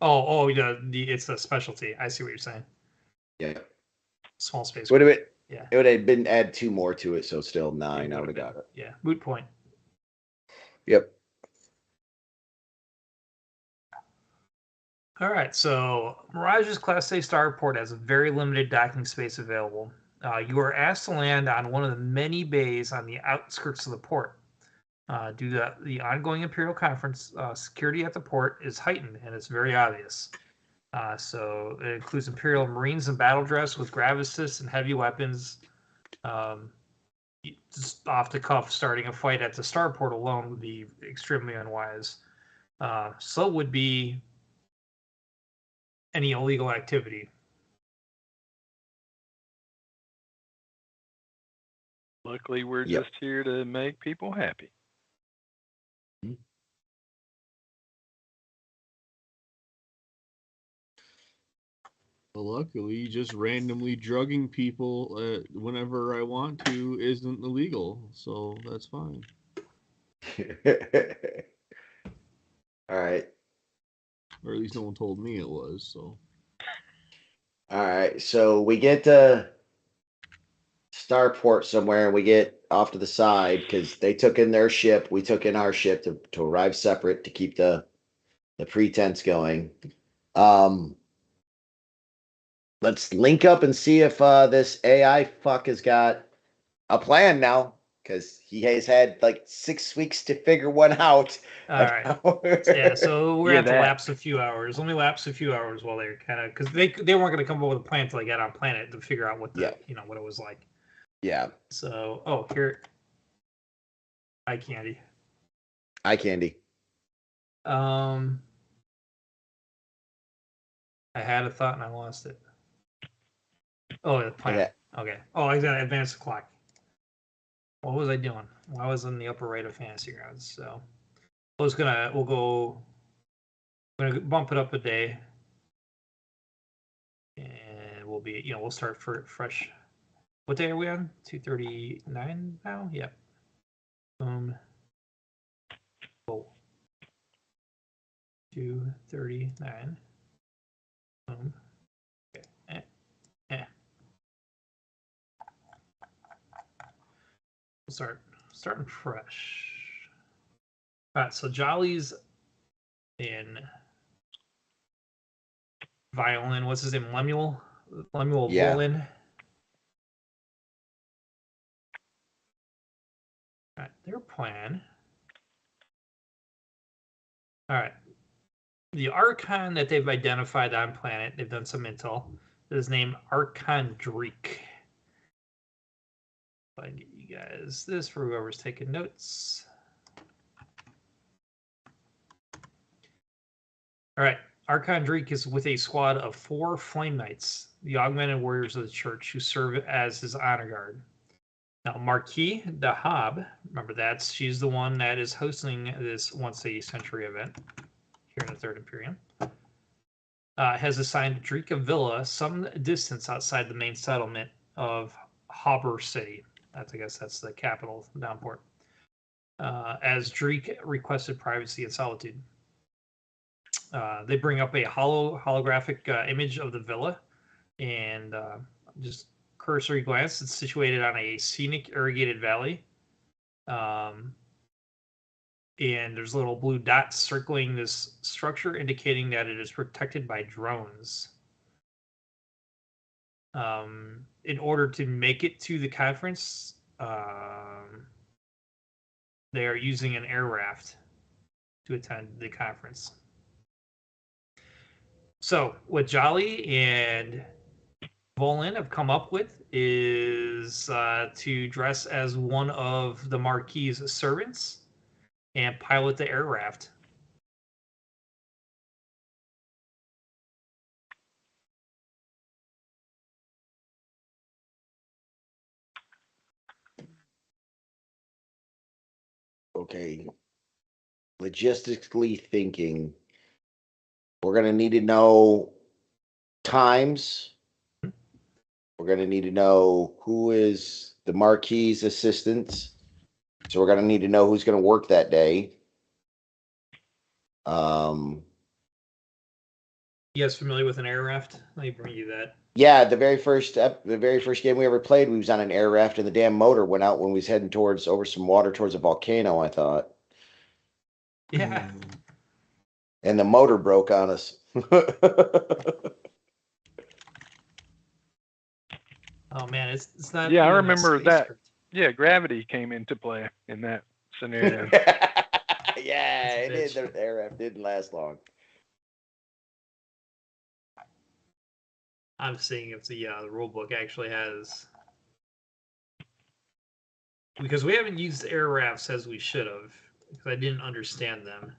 It's a specialty. I see what you're saying. Yeah. Small space. Would have Yeah. It would have been add 2 more to it, so still 9. I would have got it. Yeah. Moot point. Yep. All right, so Mirage's Class A starport has a very limited docking space available. You are asked to land on one of the many bays on the outskirts of the port. Due to the ongoing Imperial Conference, security at the port is heightened, and it's very obvious. So it includes Imperial Marines in battle dress with grav assists and heavy weapons. Just off the cuff, starting a fight at the starport alone would be extremely unwise. So would be any illegal activity. Luckily, we're Yep. just here to make people happy. Well, luckily, just randomly drugging people whenever I want to isn't illegal, so that's fine. All right. Or at least no one told me it was, so. All right. So we get to starport somewhere, and we get off to the side because they took in their ship. We took in our ship to arrive separate to keep the pretense going. Let's link up and see if this AI fuck has got a plan now, because he has had like 6 weeks to figure one out. All right. Yeah, so we're gonna have to lapse a few hours. Let me lapse a few hours while they're kind of, because they weren't gonna come up with a plan until they got on planet to figure out what what it was like. Yeah. So here. Hi, Candy. Hi, Candy. I had a thought and I lost it. Oh, the plan. Okay. Oh, I gotta advance the clock. What was I doing? Well, I was in the upper right of Fantasy Grounds, so we're gonna bump it up a day, and we'll start fresh. What day are we on? 2:39 now. Yep. Boom. Oh. 2:39. Boom. Okay. We'll starting fresh. All right, so Jali's in violin. What's his name? Lemuel violin. All right, their plan. All right. The Archon that they've identified on planet, they've done some intel, is named Archon Drake. I can get you guys this for whoever's taking notes. All right. Archon Drake is with a squad of 4 Flame Knights, the augmented warriors of the church, who serve as his honor guard. Now, Marquis the Hob, remember she's the one that is hosting this once a century event here in the Third Imperium. has assigned Drika Villa some distance outside the main settlement of Harbor City. I guess that's the capital downport. As Dreek requested privacy and solitude. They bring up a holographic image of the villa, and just cursory glance. It's situated on a scenic irrigated valley. And there's little blue dots circling this structure, indicating that it is protected by drones. In order to make it to the conference, they are using an air raft to attend the conference. So, what Jali and Volin have come up with is to dress as one of the Marquis's servants and pilot the air raft. Okay. Logistically thinking, we're going to need to know times. We're going to need to know who is the Marquis's assistants. So we're going to need to know who's going to work that day. You guys familiar with an air raft? Let me bring you that. Yeah, the very first game we ever played, we was on an air raft, and the damn motor went out when we was heading over some water towards a volcano, I thought. Yeah. And the motor broke on us. Oh man, it's not. Yeah, I remember that. Yeah, gravity came into play in that scenario. Yeah, it did. The air raft didn't last long. I'm seeing if the rule book actually has, because we haven't used air rafts as we should have, because I didn't understand them.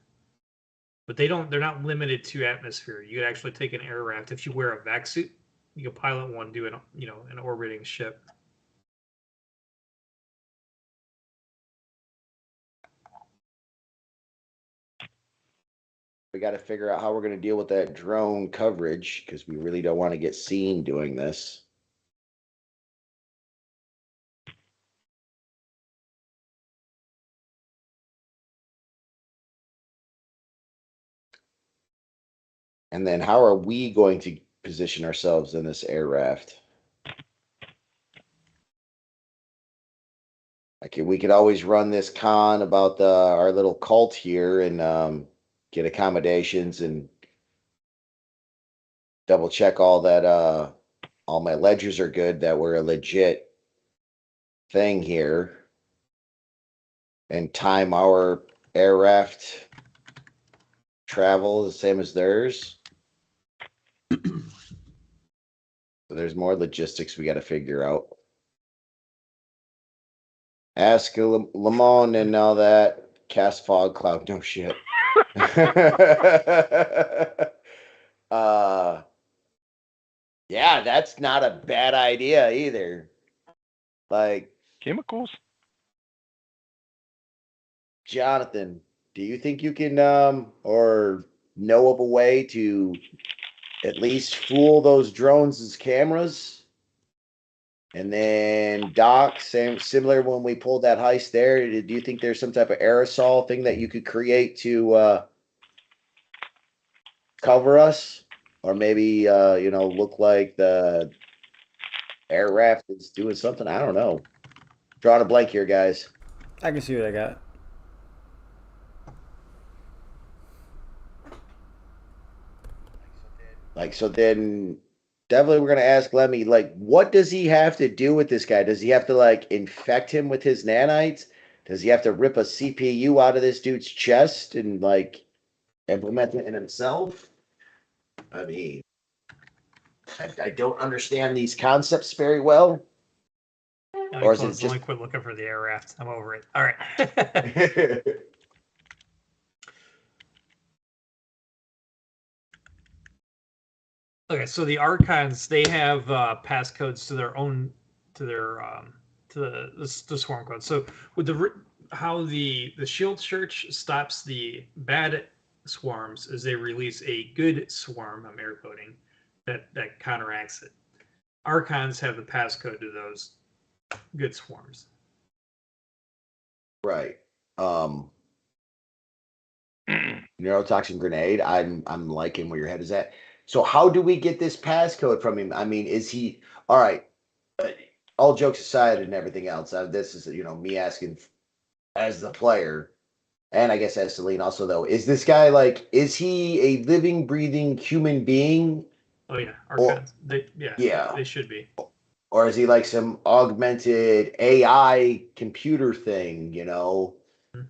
But they're not limited to atmosphere. You could actually take an air raft if you wear a vac suit. You can pilot one, do an orbiting ship. We got to figure out how we're going to deal with that drone coverage, because we really don't want to get seen doing this. And then how are we going to position ourselves in this air raft? Like, we could always run this con about our little cult here and get accommodations and double check all that all my ledgers are good, that we're a legit thing here, and time our air raft travel the same as theirs. So there's more logistics we got to figure out. Ask Lamont and all that. Cast fog cloud. No shit. Yeah, that's not a bad idea either. Like, chemicals. Jonathan, do you think you can or know of a way to at least fool those drones as cameras? And then Doc, similar when we pulled that heist there, do you think there's some type of aerosol thing that you could create to cover us? Or maybe look like the air raft is doing something? I don't know. Drawing a blank here, guys. I can see what I got. Like, so then definitely we're going to ask Lemmy, like, what does he have to do with this guy? Does he have to, like, infect him with his nanites? Does he have to rip a CPU out of this dude's chest and, like, implement it in himself? I mean, I don't understand these concepts very well. Or is it just... Only quit looking for the air raft. I'm over it. All right. Okay, so the Archons, they have passcodes to their own, to the swarm code. So with how the Shield Church stops the bad swarms is they release a good swarm, I'm air quoting, that counteracts it. Archons have the passcode to those good swarms. Right. Neurotoxin grenade. I'm liking where your head is at. So how do we get this passcode from him? I mean, is he all right? All jokes aside and everything else, this is me asking as the player, and I guess as Celine also though. Is this guy is he a living, breathing human being? Oh yeah, Archons. Yeah. They should be. Or is he like some augmented AI computer thing?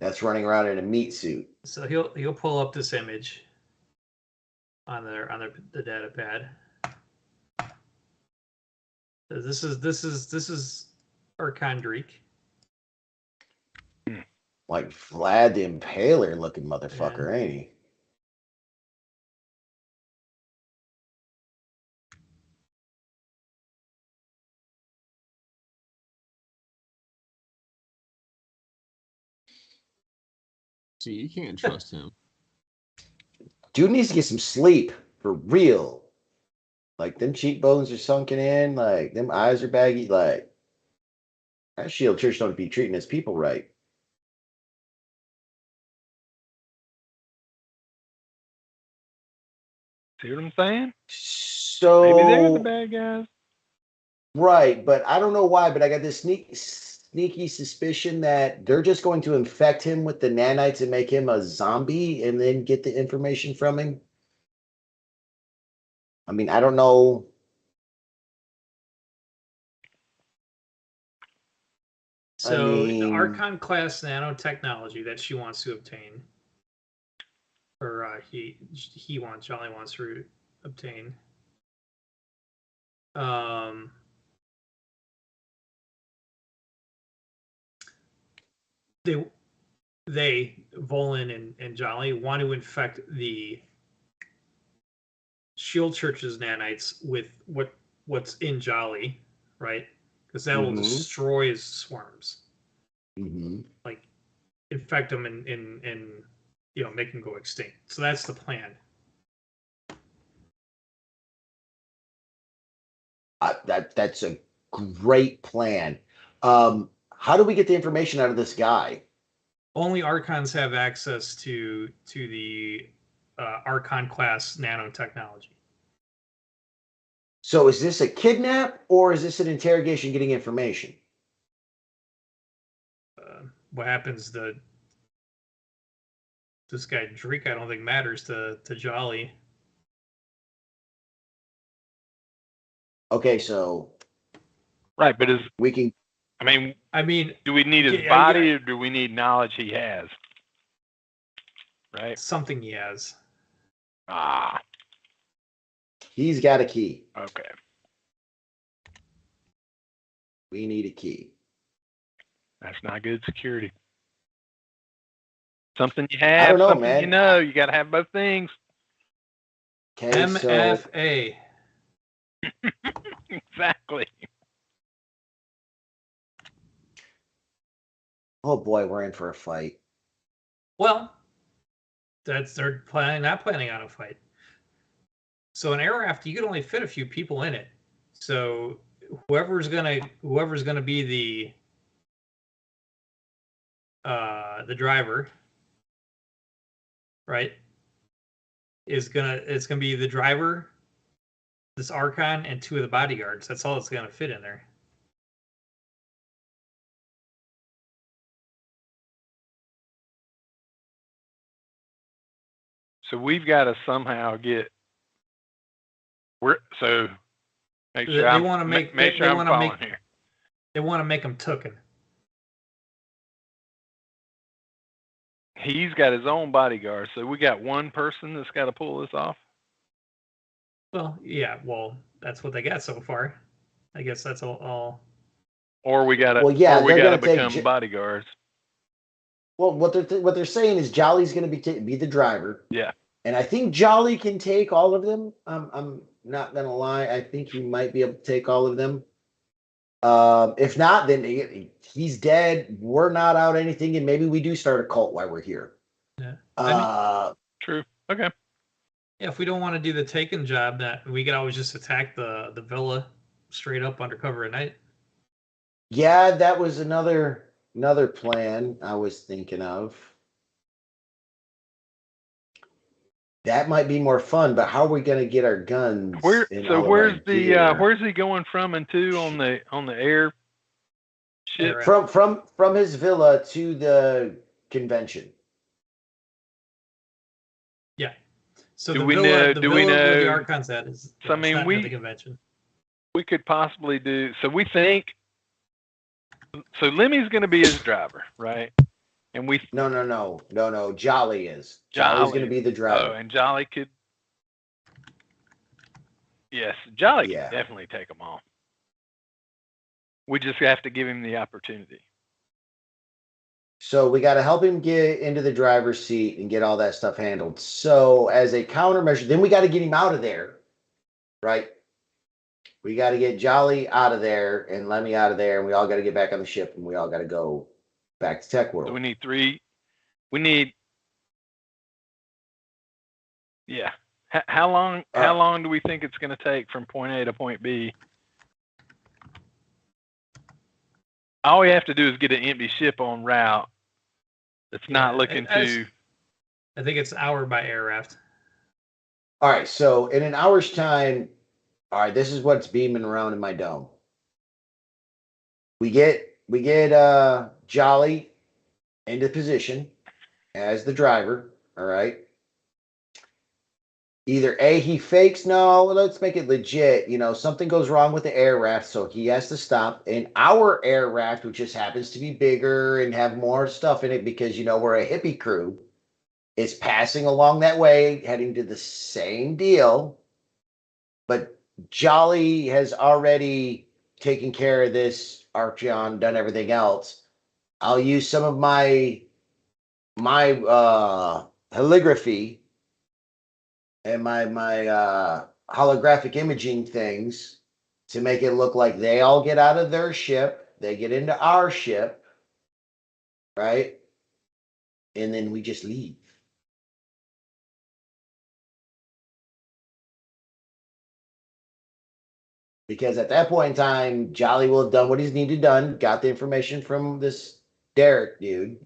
That's running around in a meat suit. So he'll pull up this image on the data pad. This is Archon Dreek. Like Vlad the Impaler looking motherfucker, ain't he? See, you can't trust him. Dude needs to get some sleep for real. Like them cheekbones are sunken in, like them eyes are baggy, like that Shield Church don't be treating his people right. See what I'm saying? So maybe they're the bad guys. Right, but I don't know why, but I got this sneaky suspicion that they're just going to infect him with the nanites and make him a zombie and then get the information from him. I mean, I don't know. So the Archon class nanotechnology that she wants to obtain, or Jali wants to obtain. They Volin and Jali want to infect the Shield Church's nanites with what's in Jali, right? Because that will destroy his swarms. Like infect them and make them go extinct. So that's the plan. That's a great plan. How do we get the information out of this guy? Only Archons have access to the Archon class nanotechnology. So is this a kidnap or is this an interrogation getting information? What happens to this guy Dreek, I don't think matters to Jali. Okay, so right, but we can. I mean, do we need his body or do we need knowledge he has? Right, something he has. He's got a key. Okay. We need a key. That's not good security. Something you have, I don't know, something man. you know. You got to have both things. Okay, MFA. Exactly. Oh boy, we're in for a fight. Well, they're not planning on a fight. So an aircraft, you can only fit a few people in it. So whoever's gonna be the driver, right? It's gonna be the driver, this Archon, and 2 of the bodyguards. That's all that's gonna fit in there. So we've got to somehow get. Make sure they I'm want to make here. They want to make him tooken. He's got his own bodyguard, so we got one person that's got to pull this off. Well, yeah. Well, that's what they got so far. I guess that's all. Or we got to. Well, yeah, or we got to gonna become bodyguards. Well, what they're saying is Jolly's going to be the driver. Yeah. And I think Jolly can take all of them. I'm not going to lie. I think he might be able to take all of them. If not, then he's dead. We're not out anything, and maybe we do start a cult while we're here. Yeah. True. Okay. Yeah, if we don't want to do the taken job, that we could always just attack the villa straight up under cover of night. Yeah, that was another plan I was thinking of. That might be more fun, but how are we going to get our guns? Where's gear? where's he going from and to on the air ship? From his villa to the convention. Yeah. So Do the we villa, know- the do we villa where the know- Archon's at is. So, I mean, it's not near the convention. We could possibly do. So we think. So Lemmy's going to be his driver, right? And we. No. Jali is. Jali's going to be the driver. Oh, and Jali could. Yes, Jali could definitely take them all. We just have to give him the opportunity. So we got to help him get into the driver's seat and get all that stuff handled. So as a countermeasure, then we got to get him out of there, right? We got to get Jali out of there and Lemmy out of there, and we all got to get back on the ship, and we all got to go back to Tech World. So we need 3. We need. Yeah. How long? How long do we think it's going to take from point A to point B? All we have to do is get an empty ship on route. It's not looking too. I think it's hour by air raft. All right, so in an hour's time, all right, this is what's beaming around in my dome. We get Jali into position as the driver. All right. Either A, he fakes. No, let's make it legit. Something goes wrong with the air raft, so he has to stop. And our air raft, which just happens to be bigger and have more stuff in it because, we're a hippie crew, is passing along that way, heading to the same deal. But Jali has already taken care of this, Archeon, done everything else. I'll use some of my calligraphy and my holographic imaging things to make it look like they all get out of their ship, they get into our ship, right? And then we just leave. Because at that point in time, Jali will have done what he's needed done, got the information from this Derek dude.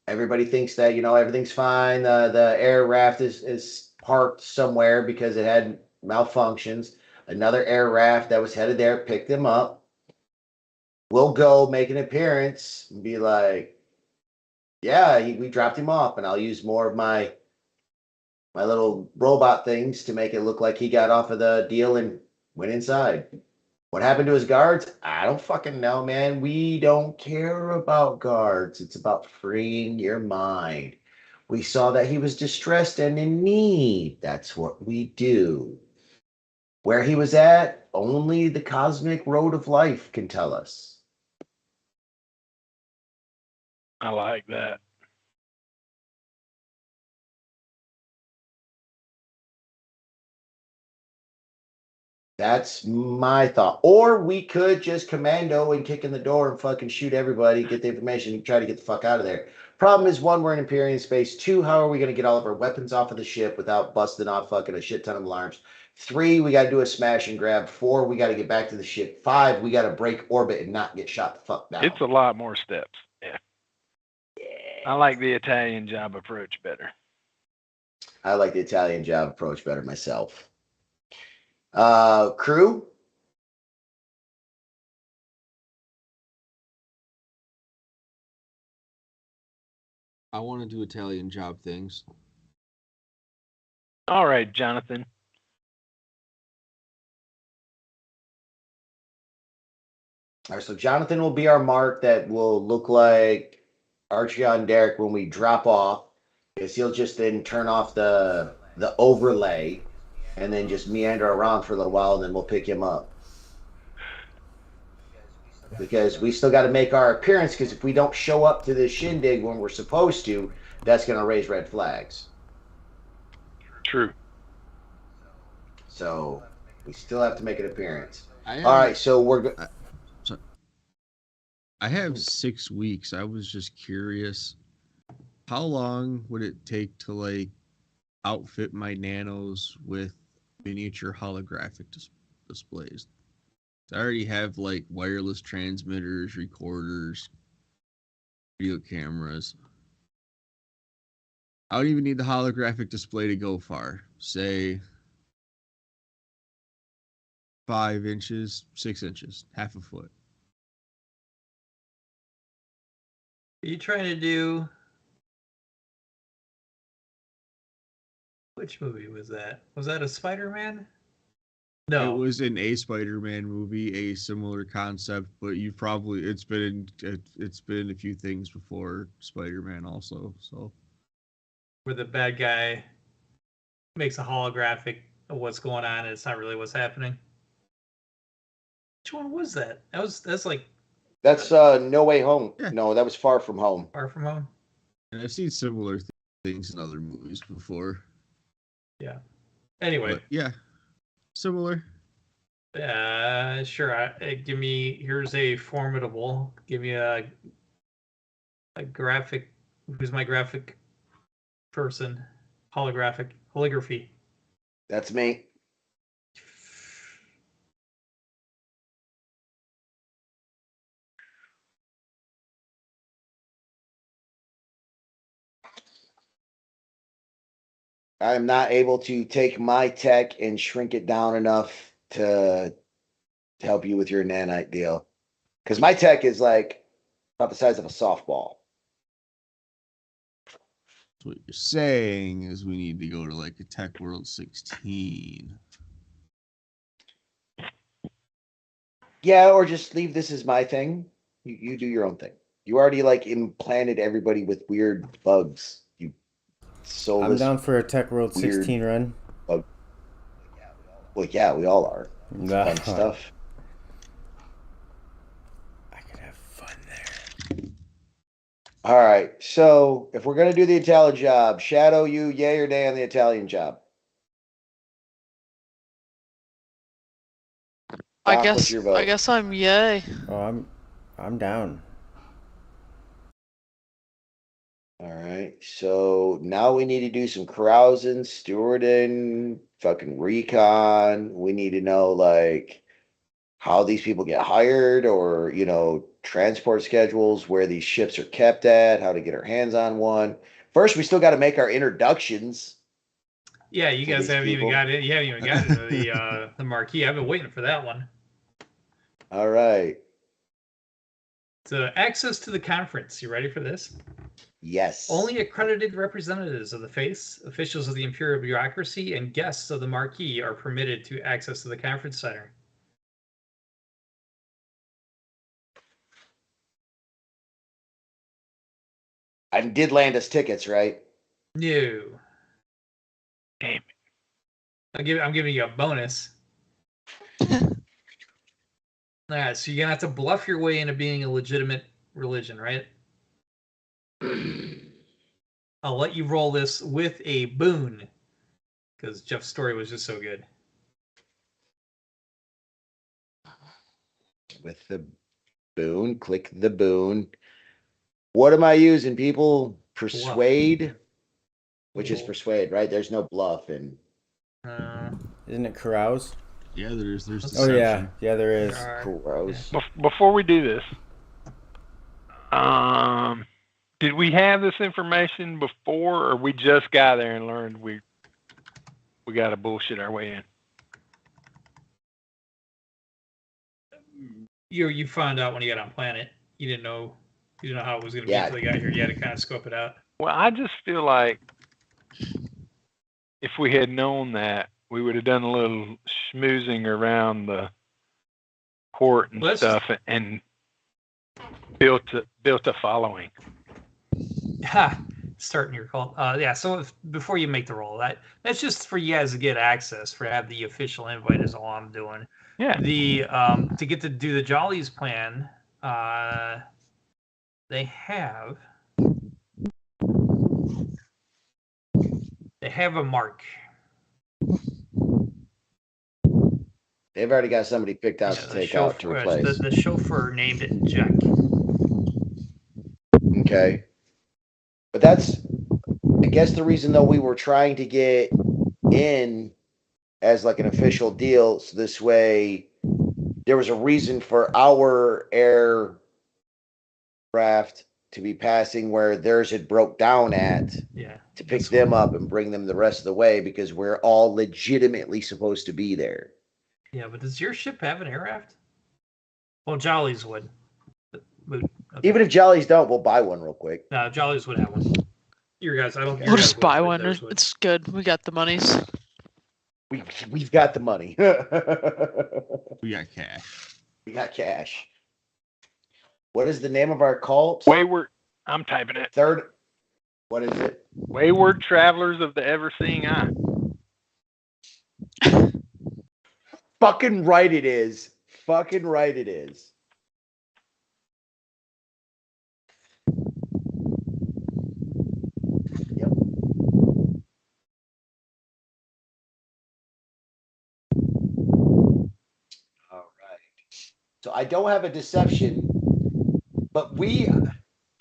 Everybody thinks that, everything's fine. The air raft is parked somewhere because it had malfunctions. Another air raft that was headed there picked them up. We'll go make an appearance and be like, yeah, we dropped him off, and I'll use more of my little robot things to make it look like he got off of the deal and went inside. What happened to his guards? I don't fucking know, man. We don't care about guards. It's about freeing your mind. We saw that he was distressed and in need. That's what we do. Where he was at, only the cosmic road of life can tell us. I like that. That's my thought. Or we could just commando and kick in the door and fucking shoot everybody, get the information, and try to get the fuck out of there. Problem is, 1, we're in Empyrean space. 2, how are we going to get all of our weapons off of the ship without busting off fucking a shit ton of alarms? 3, we got to do a smash and grab. 4, we got to get back to the ship. 5, we got to break orbit and not get shot the fuck down. It's a lot more steps. Yeah. I like the Italian job approach better. I like the Italian job approach better myself. Crew? I want to do Italian job things. All right, Jonathan. All right, so Jonathan will be our mark that will look like Archeon Derek when we drop off, because he'll just then turn off the overlay and then just meander around for a little while, and then we'll pick him up. Because we still got to make our appearance, because if we don't show up to this shindig when we're supposed to, that's going to raise red flags. True. So we still have to make an appearance. All right, so we're I have 6 weeks. I was just curious How long would it take to like outfit my nanos with miniature holographic displays? I already have like wireless transmitters, recorders, video cameras. I don't even need the holographic display to go far. Say 5 inches, 6 inches, half a foot. Are you trying to do? Which movie was that? Was that a Spider-Man? No. It was in a Spider-Man movie, a similar concept, but you probably it's been a few things before Spider-Man also. So where the bad guy makes a holographic of what's going on and it's not really what's happening. Which one was that? That's like That's No Way Home. Yeah. No, that was Far From Home. Far From Home. and I've seen similar things in other movies before. Yeah. Anyway. But yeah, similar. Sure. Give me. Here's a formidable. Give me a graphic. Who's my graphic person? Holography. That's me. I'm not able to take my tech and shrink it down enough to help you with your nanite deal. Because my tech is like about the size of a softball. So what you're saying is we need to go to like a Tech World 16. Yeah, or just leave this as my thing. You do your own thing. You already like implanted everybody with weird bugs. You soulless. I'm down for a Tech World weird 16 run. bug. Well, yeah, we all are. Nah. Fun stuff. I could have fun there. All right. So if we're gonna do the Italian job, Shadow, you yay or nay on the Italian job? Doc, what's your vote? I guess I'm yay. Oh, I'm down. All right. So now we need to do some carousing, stewarding, fucking recon. We need to know like how these people get hired or, transport schedules, where these ships are kept at, how to get our hands on one. First, we still got to make our introductions. Yeah, you guys haven't even got it. You haven't even got into the marquee. I've been waiting for that one. All right. So access to the conference. You ready for this? Yes. Only accredited representatives of the faith, officials of the imperial bureaucracy, and guests of the marquee are permitted to access to the conference center. I did land us tickets, right? No. Damn. I'm giving you a bonus. All right, so you're gonna have to bluff your way into being a legitimate religion, right? I'll let you roll this with a boon, because Jeff's story was just so good. With the boon, click the boon. What am I using, people? Persuade, which is persuade, right? There's no bluff in. Isn't it carouse? Yeah, there's Oh yeah, there is. Carouse. Before we do this, did we have this information before, or we just got there and learned we got to bullshit our way in? You found out when you got on planet. You didn't know how it was going to be until you got here. You had to kind of scope it out. Well, I just feel like if we had known that, we would have done a little schmoozing around the port and stuff and built a following. Starting your call. Yeah, so before you make the roll, that's just for you guys to get access, for have the official invite is all I'm doing. Yeah. The to get to do the Jolly's plan, they have a mark. They've already got somebody picked out to take out to replace. The chauffeur named Jack. Okay. But that's, I guess, the reason though we were trying to get in as like an official deal. So this way, there was a reason for our aircraft to be passing where theirs had broke down at. Yeah. To pick them up and bring them the rest of the way because we're all legitimately supposed to be there. Yeah, but does your ship have an air raft? Well, Jolly's would. Okay. Even if Jollies don't, we'll buy one real quick. No, Jolly's would have one. Your guys, I don't. We'll just buy one. It's good. We got the monies. We've got the money. We got cash. We got cash. What is the name of our cult? Wayward. I'm typing it. Third. What is it? Wayward Travelers of the Ever-Seeing Eye. Fucking right it is. Fucking right it is. Yep. All right. So I don't have a deception, but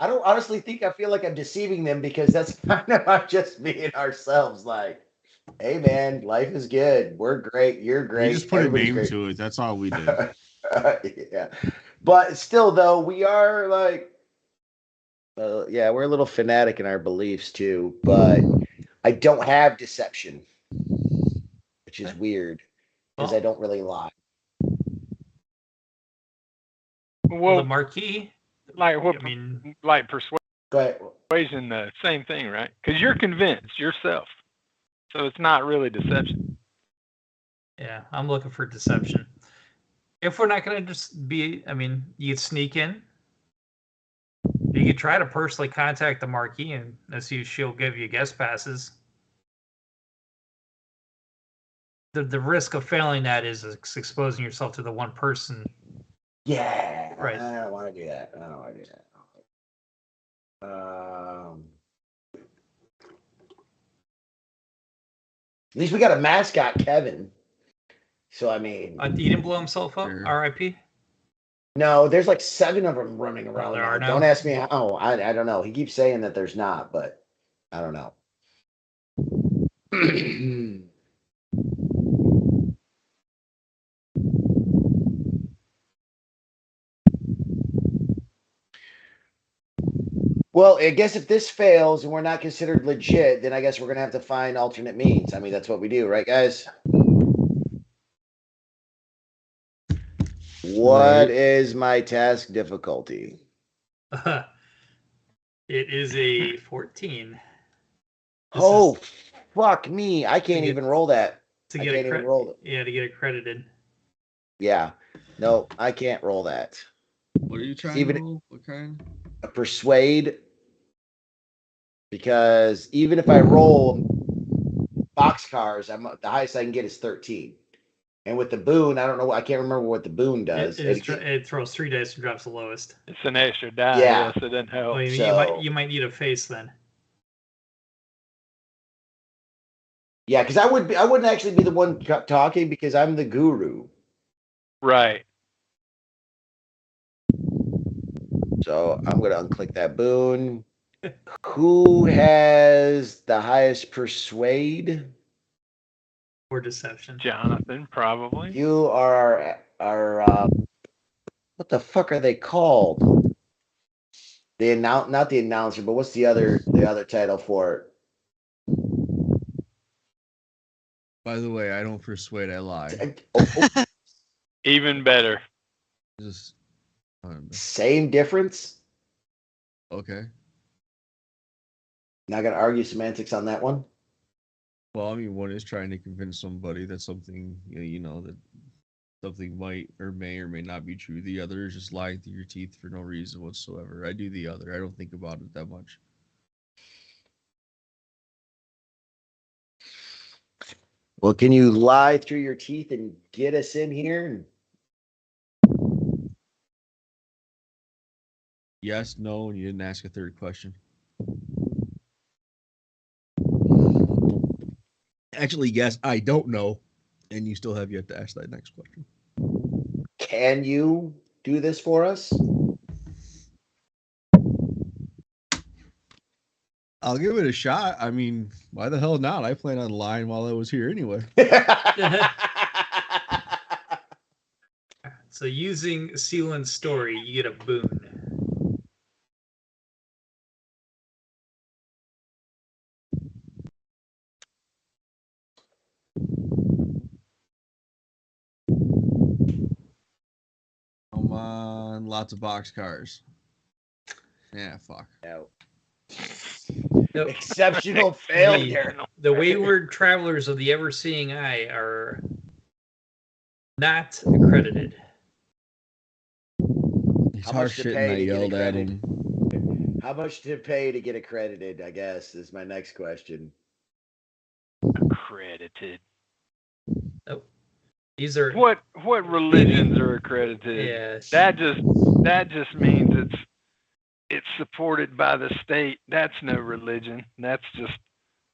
I don't honestly think I feel like I'm deceiving them because that's kind of just being ourselves. Like, hey man, life is good. We're great. You're great. We just put a name great. to it. That's all we did. Yeah, but still, though, we are like, yeah, we're a little fanatic in our beliefs too. But I don't have deception, which is weird because I don't really lie. Well, the marquee. Like what? I mean, like Go ahead. persuasion, the same thing, right? Because you're convinced yourself, so it's not really deception. Yeah, I'm looking for deception. If we're not going to just be, I mean, you could sneak in. You could try to personally contact the marquee and see if she'll give you guest passes. The risk of failing that is exposing yourself to the one person. Yeah, right. I don't want to do that. I don't want to do that. At least we got a mascot, Kevin. So I mean, he didn't blow himself up. Sure. R.I.P. No, there's like 7 of them running around. There are now. Don't ask me how. I don't know. He keeps saying that there's not, but I don't know. Well, I guess if this fails and we're not considered legit, then I guess we're going to have to find alternate means. I mean, that's what we do, right, guys? What is my task difficulty? It is a 14. Fuck me. I can't even roll that. To get Yeah, to get accredited. Yeah. No, I can't roll that. What are you trying to roll? What kind? A persuade. Because even if I roll boxcars, the highest I can get is 13. And with the boon, I don't know. I can't remember what the boon does. It throws 3 dice and drops the lowest. It's an extra die. Yeah, so it doesn't help. Well, you might need a face then. Yeah, because I wouldn't actually be the one talking because I'm the guru. Right. So I'm going to unclick that boon. Who has the highest persuade? Or deception? Jonathan, probably. You are what the fuck are they called? Not the announcer, but what's the other title for it? By the way, I don't persuade, I lie. Even better. Just same difference. Okay. Not gonna argue semantics on that one. Well, I mean, one is trying to convince somebody that something, that something might or may not be true. The other is just lying through your teeth for no reason whatsoever. I do the other. I don't think about it that much. Well, can you lie through your teeth and get us in here? Yes, no, and you didn't ask a third question. Actually, yes, I don't know, and you still have yet to ask that next question. Can you do this for us? I'll give it a shot. I mean, why the hell not? I plan on lying while I was here anyway. So using Sealand's story, you get a boon. Come on, lots of boxcars. Yeah, fuck. No. Nope. Exceptional failure. The wayward travelers of the ever-seeing eye are not accredited. He's How harsh much to shit, pay and I to get yelled at accredited? him. How much to pay to get accredited, I guess, is my next question. Accredited. Oh, these are What religions are accredited? Yeah. That just means it's supported by the state. That's no religion. That's just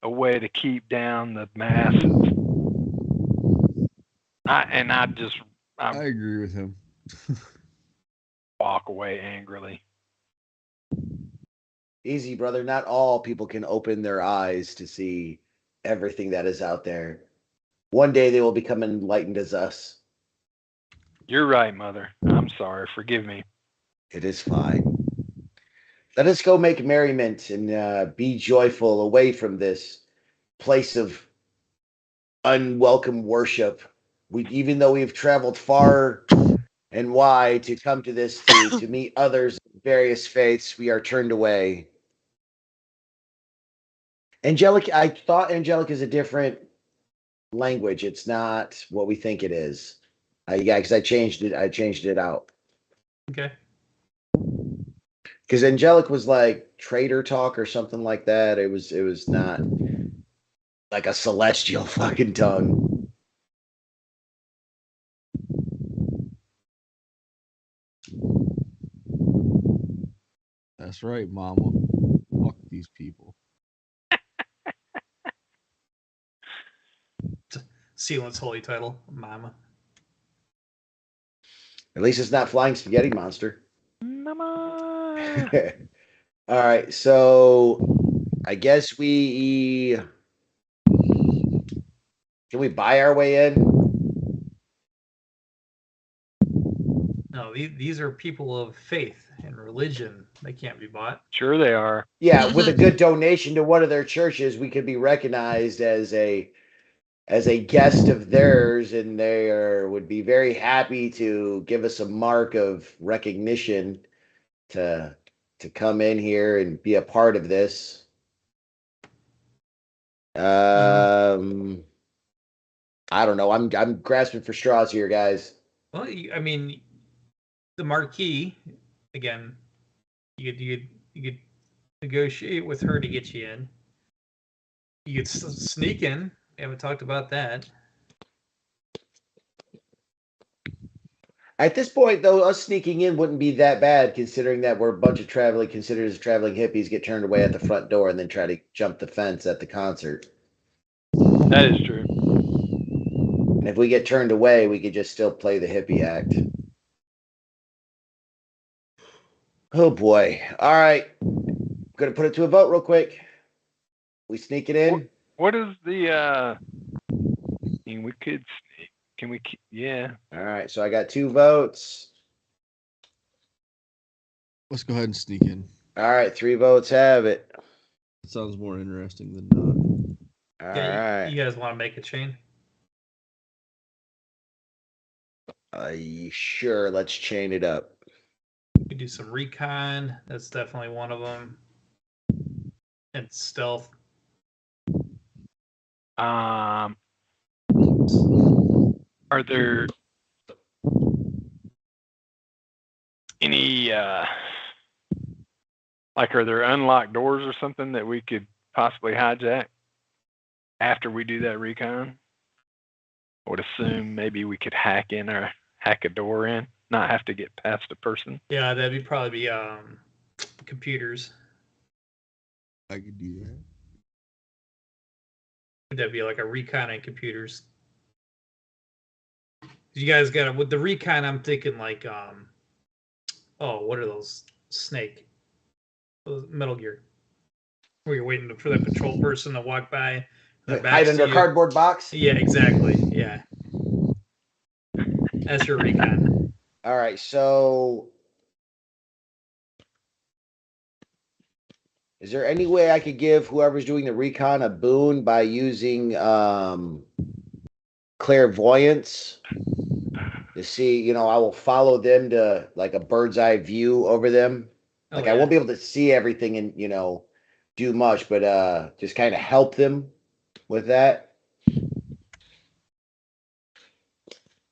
a way to keep down the masses. I agree with him. Walk away angrily. Easy, brother. Not all people can open their eyes to see everything that is out there. One day they will become enlightened as us. You're right, Mother. I'm sorry. Forgive me. It is fine. Let us go make merriment and be joyful away from this place of unwelcome worship. Even though we've traveled far and wide to come to this to meet others of various faiths, we are turned away. Angelic, I thought angelic is a different language. It's not what we think it is. Yeah, because I changed it. I changed it out. Okay. Because angelic was like trader talk or something like that. It was not like a celestial fucking tongue. That's right, Mama. Fuck these people. Sealand's holy title, Mama. At least it's not flying spaghetti monster. Mama. All right, so I guess can we buy our way in? No, these are people of faith and religion. They can't be bought. Sure they are. Yeah, with a good donation to one of their churches, we could be recognized as a guest of theirs, and they would be very happy to give us a mark of recognition to come in here and be a part of this. I don't know. I'm grasping for straws here, guys. Well, I mean, the marquee again. You could negotiate with her to get you in. You could sneak in. We haven't talked about that. At this point, though, us sneaking in wouldn't be that bad, considering that we're a bunch of considered as traveling hippies, get turned away at the front door, and then try to jump the fence at the concert. That is true. And if we get turned away, we could just still play the hippie act. Oh boy! All right, I'm gonna put it to a vote real quick. We sneak it in. What is the? I mean, we could sneak. Can we? Yeah. All right, so I got 2 votes. Let's go ahead and sneak in. All right, 3 votes have it. It sounds more interesting than not. All right. You guys want to make a chain? Sure, let's chain it up. We could do some recon. That's definitely one of them. And stealth. Are there any are there unlocked doors or something that we could possibly hijack after we do that recon? I would assume maybe we could hack a door in, not have to get past a person. Yeah, that'd probably be computers. I could do that. That'd be like a recon and computers. You guys got it with the recon. I'm thinking like what are those? Snake. Those Metal Gear. Where you're waiting for that patrol person to walk by. Hide under a cardboard box? Yeah, exactly. Yeah. That's your recon. All right, so is there any way I could give whoever's doing the recon a boon by using clairvoyance to see, I will follow them to like a bird's eye view over them. Like I won't be able to see everything and, do much, but just kind of help them with that.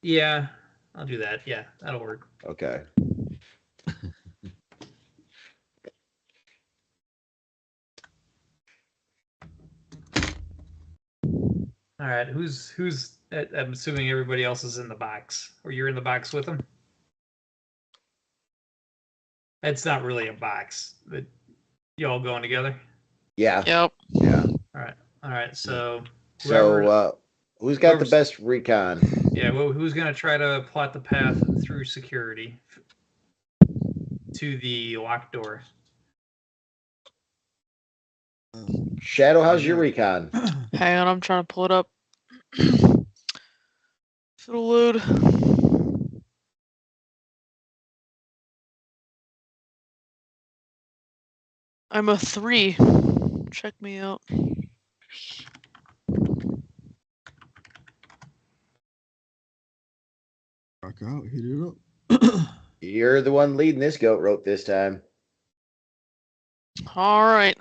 Yeah, I'll do that. Yeah, that'll work. Okay. All right, who's I'm assuming everybody else is in the box, or you're in the box with them. It's not really a box, but you all going together. Yeah. Yep. Yeah. All right. So who's got the best recon? Yeah. Well, who's gonna try to plot the path through security to the locked door? Shadow, how's your recon? Hang on, I'm trying to pull it up. It'll load. I'm a 3. Check me out. Rock out, hit it up. You're the one leading this goat rope this time. All right.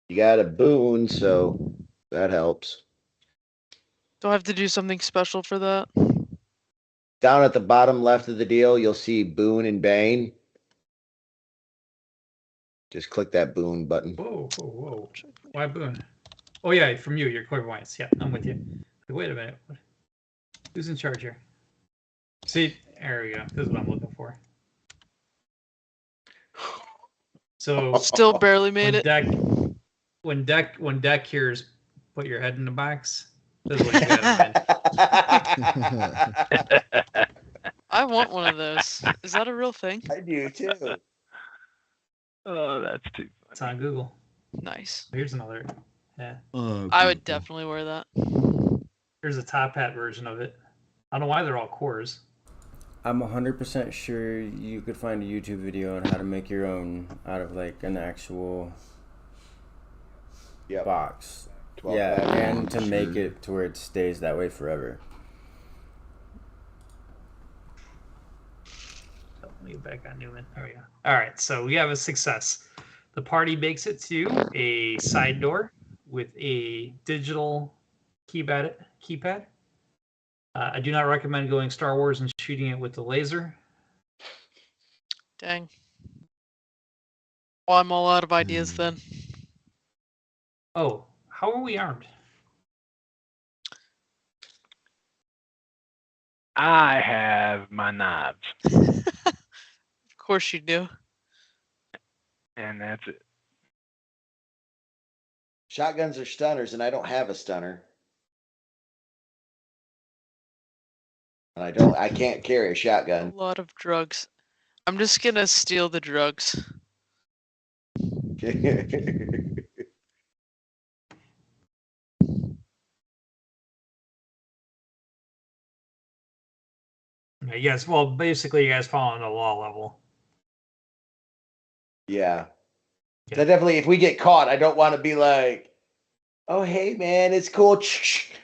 You got a boon, so that helps. Do I have to do something special for that? Down at the bottom left of the deal, you'll see boon and bane. Just click that boon button. Whoa. Why boon? Oh, yeah, from you, your clairvoyance. Yeah, I'm with you. Wait a minute. Who's in charge here? See, there we go. This is what I'm looking for. So still barely made it. When deck hears put your head in the box, this is what you gotta win. I want one of those. Is that a real thing? I do too. Oh, that's too funny. It's on Google. Nice. Here's another. Yeah. I would definitely wear that. Here's a top hat version of it. I don't know why they're all cores. I'm 100% sure you could find a YouTube video on how to make your own out of like an actual box. Yeah, and to make it to where it stays that way forever. Let me get back on Newman. There we go. All right, so we have a success. The party makes it to a side door with a digital keypad. I do not recommend going Star Wars and shooting it with the laser. Dang. Well, I'm all out of ideas then. Oh, how are we armed? I have my knives. Of course you do. And that's it. Shotguns are stunners, and I don't have a stunner. And I can't carry a shotgun. A lot of drugs. I'm just gonna steal the drugs. Yes, well, basically, you guys fall on the law level. Yeah. So definitely, if we get caught, I don't want to be like, oh, hey, man, it's cool.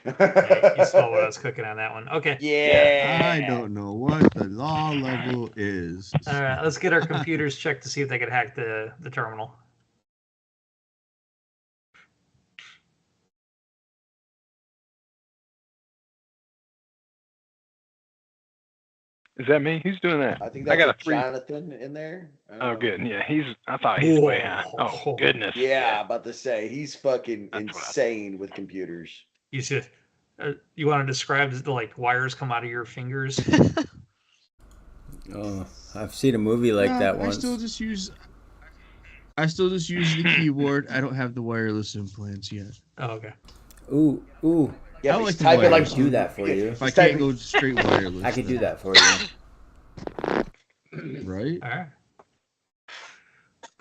Yeah, you saw what I was cooking on that one. Okay. Yeah. I don't know what the law level is. All right, let's get our computers checked to see if they could hack the terminal. Is that me? Who's doing that? I think I that's got a 3. Jonathan in there. Oh, good. Yeah, I thought he's way high. Oh, goodness. Yeah, about to say he's fucking insane with computers. You should. You want to describe the like wires come out of your fingers? Oh, I've seen a movie like that once. I still just use the keyboard. I don't have the wireless implants yet. Oh, okay. Ooh. Yeah, I like type it like do that for you. If I can't go straight wireless, I could do that for you. Right? All right.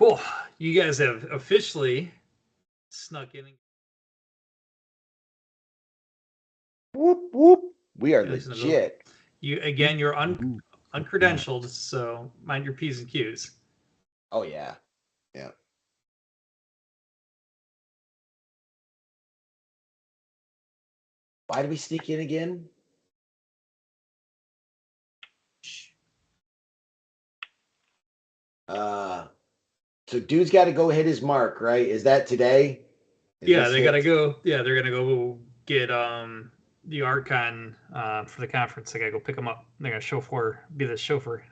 Cool. You guys have officially snuck in. Whoop whoop. We are Guys in the legit. You're uncredentialed, so mind your P's and Q's. Oh yeah. Yeah. Why did we sneak in again? So dude's got to go hit his mark, right? Is that today? Yeah, they gotta go. Yeah, they're gonna go get the Archon for the conference. They gotta go pick them up. They're gonna be the chauffeur.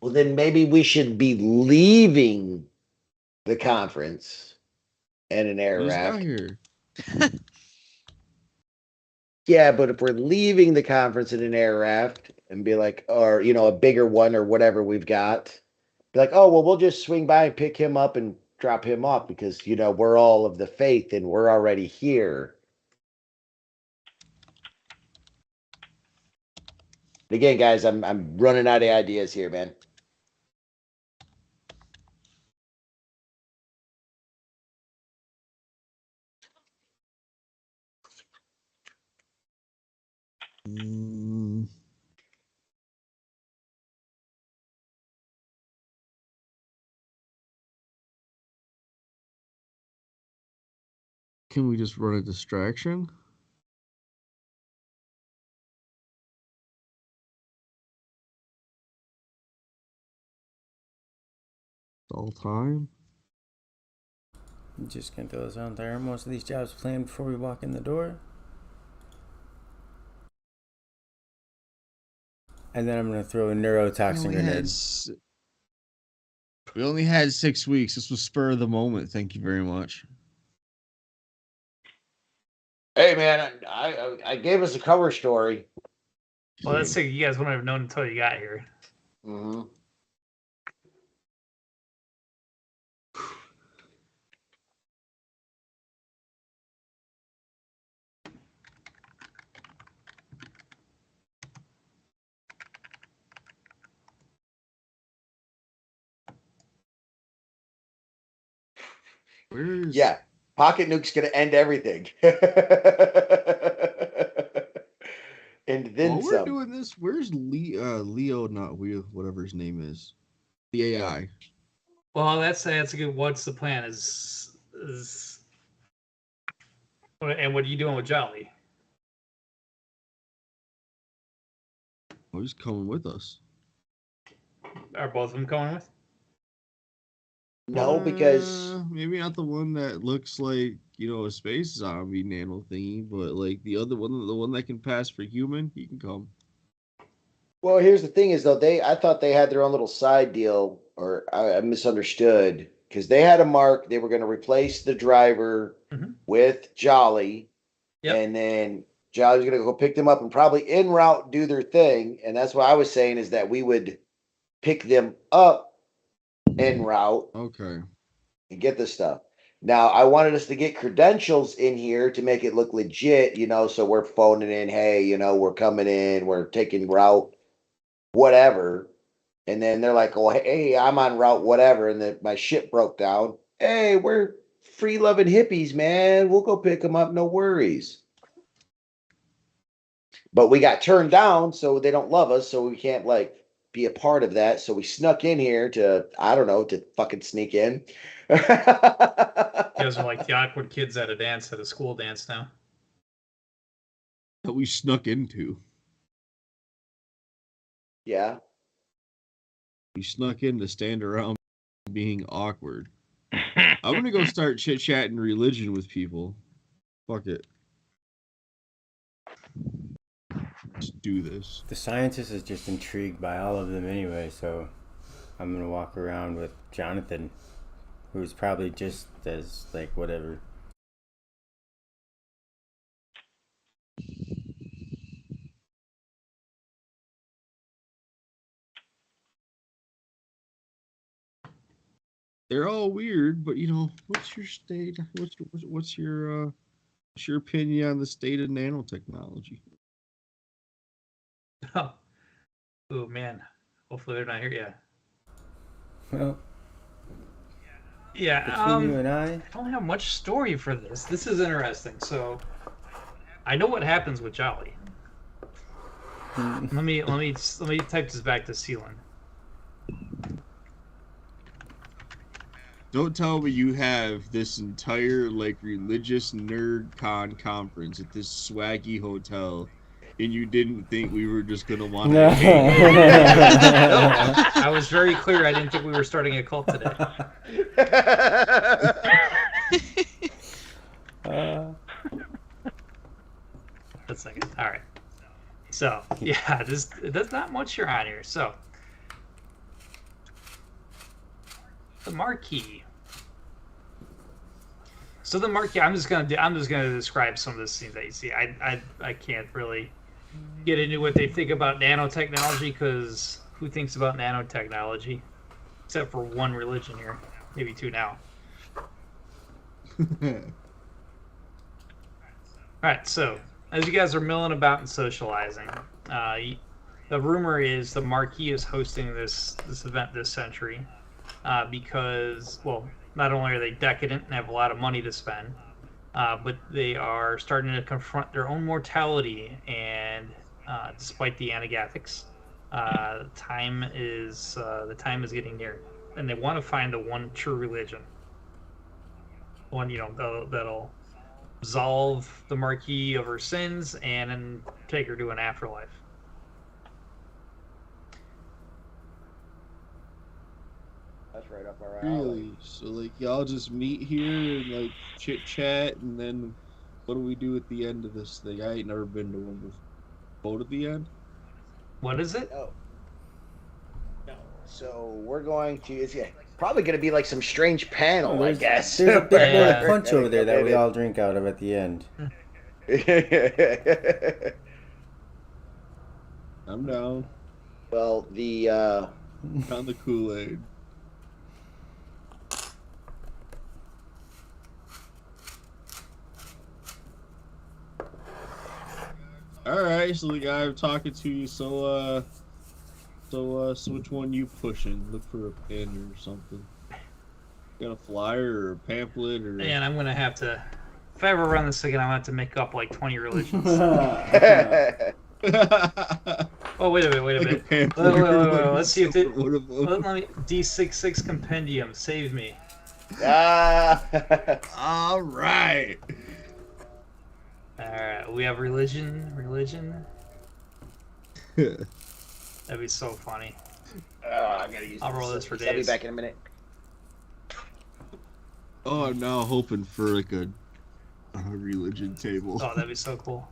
Well, then maybe we should be leaving the conference and an air Just got raft. here. Yeah, but if we're leaving the conference in an air raft and be like, or a bigger one or whatever we've got, be like, oh well, we'll just swing by and pick him up and drop him off because we're all of the faith and we're already here. Again, guys, I'm running out of ideas here, man. Can we just run a distraction? All time? I'm just gonna throw this out there. Most of these jobs planned before we walk in the door. And then I'm gonna throw a neurotoxin grenade. We only had 6 weeks. This was spur of the moment. Thank you very much. Hey, man, I gave us a cover story. Well, let's say you guys wouldn't have known until you got here. Mm-hmm. Yeah, Pocket Nuke's gonna end everything. And then While we're some. doing this, where's Leo, not Leo, whatever his name is? The AI. Well, that's a good. What's the plan? And what are you doing with Jali? Oh, he's coming with us. Are both of them coming with? No, because maybe not the one that looks like a space zombie nano thingy, but like the other one, the one that can pass for human, he can come. well, here's the thing: is though I thought they had their own little side deal, or I misunderstood because they had a mark. They were going to replace the driver with Jolly, and then Jolly's going to go pick them up and probably en route do their thing. And that's what I was saying is that we would pick them up en route, okay, and get the stuff. Now, I wanted us to get credentials in here to make it look legit, so we're phoning in, hey, we're coming in, we're taking route whatever. And then they're like, oh, hey, I'm on route whatever. And then my ship broke down. Hey, we're free loving hippies, man. We'll go pick them up. No worries. But we got turned down, so they don't love us. So we can't be a part of that. So we snuck in here to, I don't know, to fucking sneak in. You guys are like the awkward kids at a school dance now. That we snuck into. Yeah. We snuck in to stand around being awkward. I'm gonna go start chit-chatting religion with people. Fuck it. Let's do this. The scientist is just intrigued by all of them anyway, so I'm gonna walk around with Jonathan, who's probably just as whatever. They're all weird, but what's your state? What's your opinion on the state of nanotechnology? Oh man, hopefully they're not here yet. Well, Yeah, between you and I don't have much story for this. This is interesting. So, I know what happens with Jali. Let me type this back to Sealand. Don't tell me you have this entire like religious nerd conference at this swaggy hotel, and you didn't think we were just gonna want to hang out. No, I was very clear. I didn't think we were starting a cult today. That's second. All right. So yeah, there's not much here on here. So the marquee. So the marquee. I'm just gonna describe some of the scenes that you see. I can't really get into what they think about nanotechnology, because who thinks about nanotechnology? Except for one religion here, maybe two now. Alright, so as you guys are milling about and socializing, the rumor is the Marquis is hosting this event this century because, well, not only are they decadent and have a lot of money to spend, but they are starting to confront their own mortality, and despite the Anagathics, the time is getting near, and they want to find the one true religion, one that'll absolve the Marquis of her sins and then take her to an afterlife. That's right up our alley. Really? So like y'all just meet here and like chit chat, and then what do we do at the end of this thing? I ain't never been to one before. Vote at the end? What is it? No. So we're going to. It's probably going to be like some strange panel, I guess. There's a big boy Yeah. punch over there that we all drink out of at the end. I'm down. Well, the Found the Kool-Aid. Alright, so the guy I'm talking to you, so which one you pushing? Look for a pen or something. Got a flyer or a pamphlet or... And I'm gonna have to, if I ever run this again, I'm gonna have to make up like 20 religions. Oh, wait a minute. Like Wait. Let's see if it. Let me D66 compendium save me. All right. We have religion. That'd be so funny. I gotta use I'll roll this for days. I'll be days. back in a minute. Oh, I'm now hoping for like a religion table. Oh, that'd be so cool.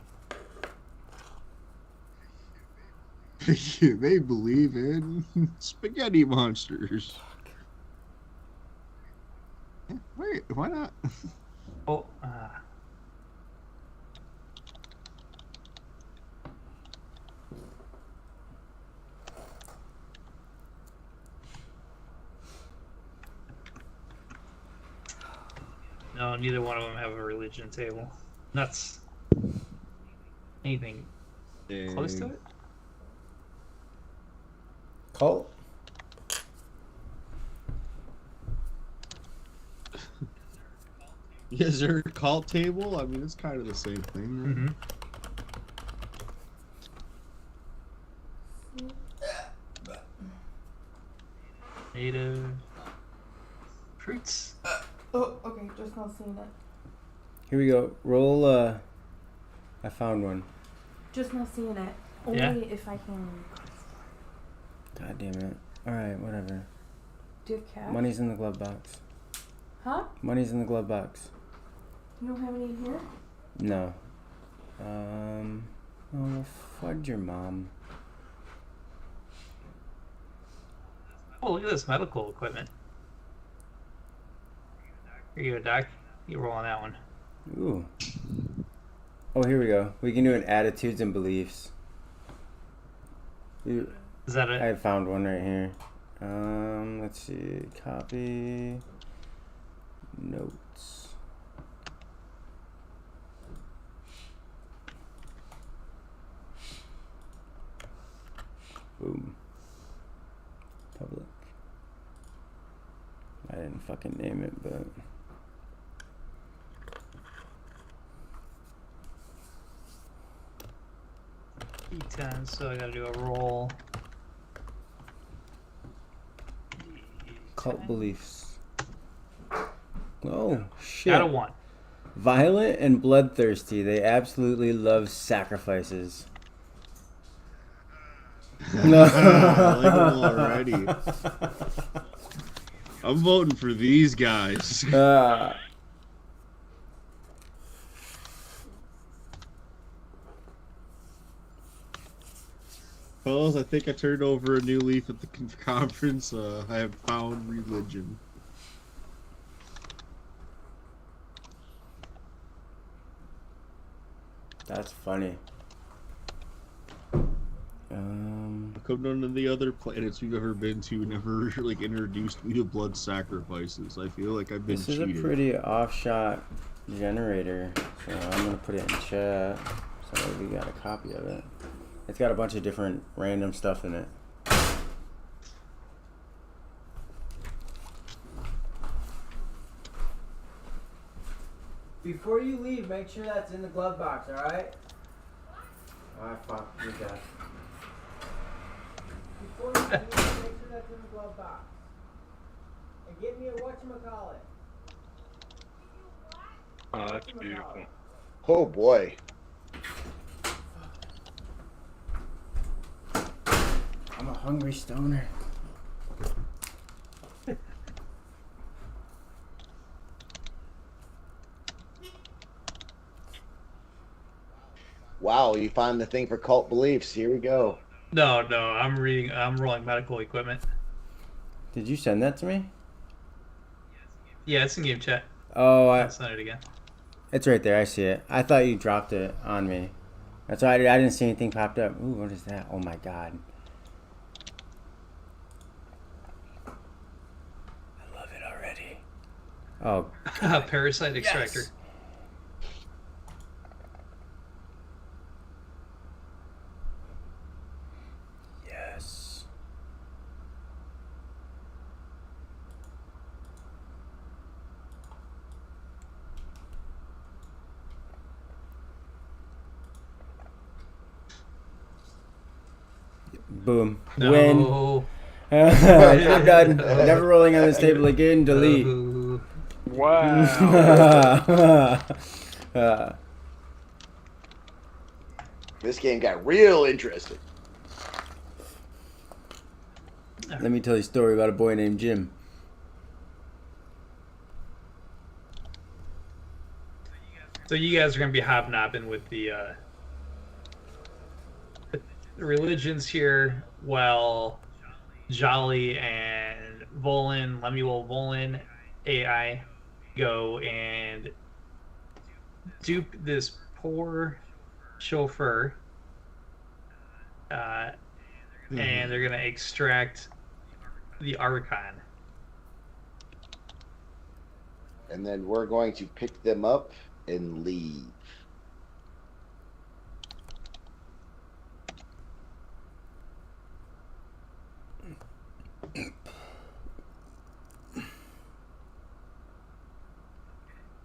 They believe in spaghetti monsters. Wait, why not? Oh, no, neither one of them have a religion table. Nuts. Anything close to it? Cult? Yeah, is there a cult table? I mean, it's kind of the same thing, right? Mm-hmm. Native fruits. Oh, okay, just not seeing it. Here we go. Roll, I found one. Just not seeing it. Only Yeah. if I can. God damn it. Alright, whatever. Do you have cash? Money's in the glove box. Huh? Money's in the glove box. You don't have any here? No. Oh, fudge your mom. Oh, look at this medical equipment. Here you go, Doc. You roll on that one. Ooh. Oh, here we go. We can do an attitudes and beliefs. Is that it? I found one right here. Let's see. Copy. Notes. Boom. Public. didn't fucking name it, but D10, so I gotta do a roll. cult beliefs. Oh shit! Got a 1. Violent and bloodthirsty. They absolutely love sacrifices. No, I like them already. I'm voting for these guys. Fellas, I think I turned over a new leaf at the conference. I have found religion. That's funny. Come none of the other planets we've ever been to never like introduced me to blood sacrifices. I feel like I've been This is cheated. a pretty off-shot generator, so I'm gonna put it in chat so we got a copy of it. It's got a bunch of different random stuff in it. Before you leave, make sure that's in the glove box, alright? Alright, fuck, you got it. Before you leave, make sure that's in the glove box. And give me a whatchamacallit. Oh, that's beautiful. Oh boy. I'm a hungry stoner. Wow, you found the thing for cult beliefs. Here we go. No, I'm rolling medical equipment. Did you send that to me? Yeah, it's in game chat. Oh, I'll send it again. It's right there. I see it. I thought you dropped it on me. That's why I didn't see anything popped up. Ooh, what is that? Oh my god. I love it already. Oh. Parasite extractor. Yes. Yes. Boom. No. Win. I'm done. Never rolling on this table again. Delete. Wow. This game got real interesting. Let me tell you a story about a boy named Jim. So you guys are going to be hobnobbing with the religions here, while Jali and Lemuel Volin AI go and dupe this poor chauffeur, and they're going to extract the Archon. And then we're going to pick them up and leave.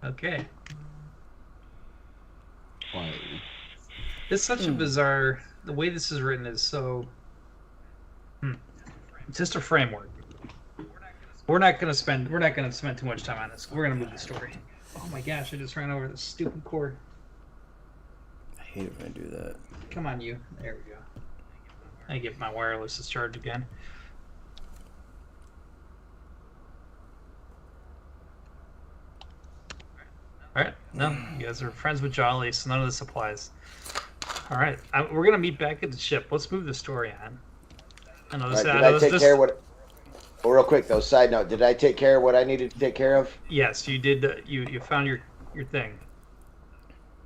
Okay. Quietly. It's such a bizarre. The way this is written is so. It's just a framework. We're not gonna spend too much time on this. We're gonna move the story. Oh my gosh! I just ran over this stupid cord. I hate it when I do that. Come on, you. There we go. I get my wireless to charge again. Alright, no, you guys are friends with Jali, so none of this applies. Alright, we're gonna meet back at the ship. Let's move the story on. I know this. Did I take care of what? Oh, real quick though, side note: did I take care of what I needed to take care of? Yes, you did. You found your thing.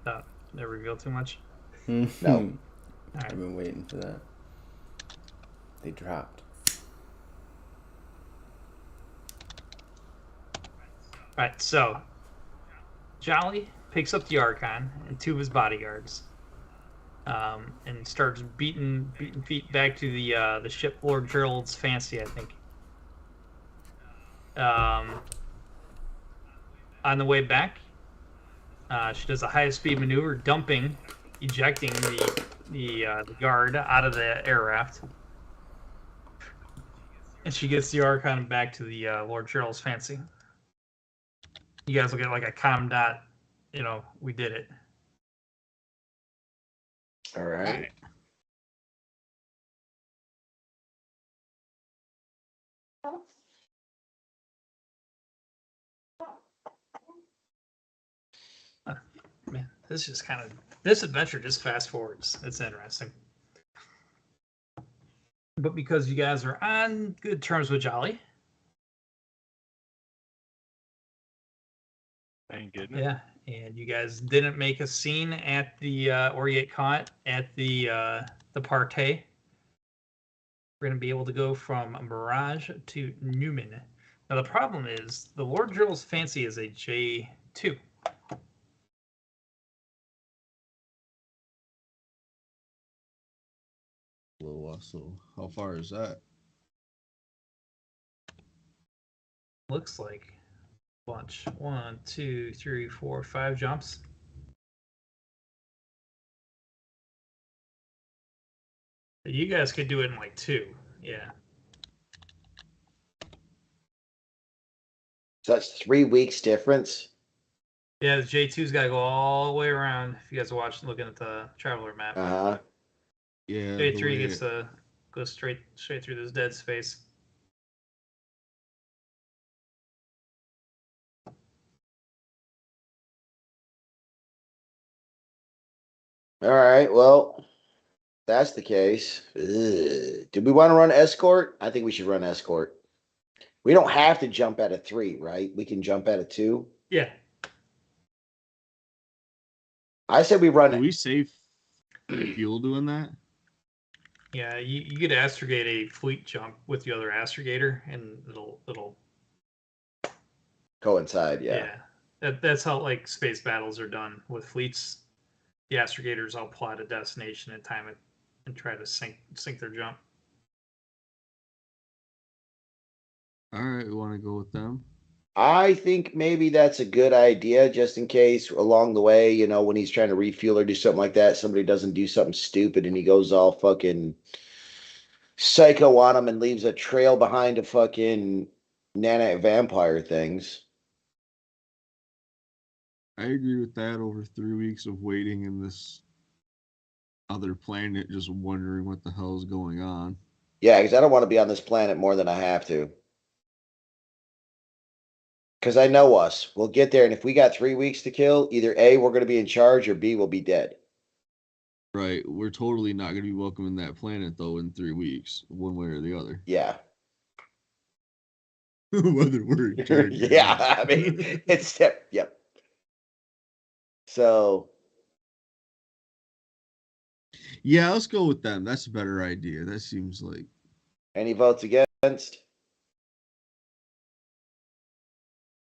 Did I reveal too much? No. I've been waiting for that. They dropped. Alright, so Jali picks up the Archon and two of his bodyguards, and starts beating feet back to the ship Lord Gerald's fancy, I think. On the way back, she does a high-speed maneuver, ejecting the guard out of the air raft. And she gets the Archon back to the Lord Gerald's Fancy. You guys will get like a com dot, we did it. All right. Man, this adventure just fast forwards. It's interesting. But because you guys are on good terms with Jali. Thank goodness. Yeah, and you guys didn't make a scene at the or get caught at the partay. We're going to be able to go from Mirage to Newman. Now the problem is the Lord Gerald's Fancy is a J2. So how far is that? Looks like a bunch. 1, 2, 3, 4, 5 jumps. You guys could do it in like 2. Yeah. So that's 3 weeks difference. Yeah, the J2's got to go all the way around. If you guys are looking at the Traveller map. Yeah. J3 gets to go straight through this dead space. All right. Well, that's the case. Ugh. Do we want to run escort? I think we should run escort. We don't have to jump at a 3, right? We can jump at a 2. Yeah. I said we run. Do we save fuel doing that? Yeah, you could astrogate a fleet jump with the other astrogator, and it'll coincide. Yeah. That's how like space battles are done with fleets. The astrogators all plot a destination and time it, and try to sink their jump. All right, we want to go with them. I think maybe that's a good idea, just in case along the way, when he's trying to refuel or do something like that, somebody doesn't do something stupid and he goes all fucking psycho on him and leaves a trail behind of fucking nano vampire things. I agree with that. Over 3 weeks of waiting in this other planet, just wondering what the hell is going on. Yeah, because I don't want to be on this planet more than I have to. Because I know us. We'll get there, and if we got 3 weeks to kill, either A, we're going to be in charge, or B, we'll be dead. Right. We're totally not going to be welcome in that planet, though, in 3 weeks, one way or the other. Yeah. Whether we're in charge. Yeah, I mean, it's... Yep. So... Yeah, let's go with them. That's a better idea. That seems like... Any votes against?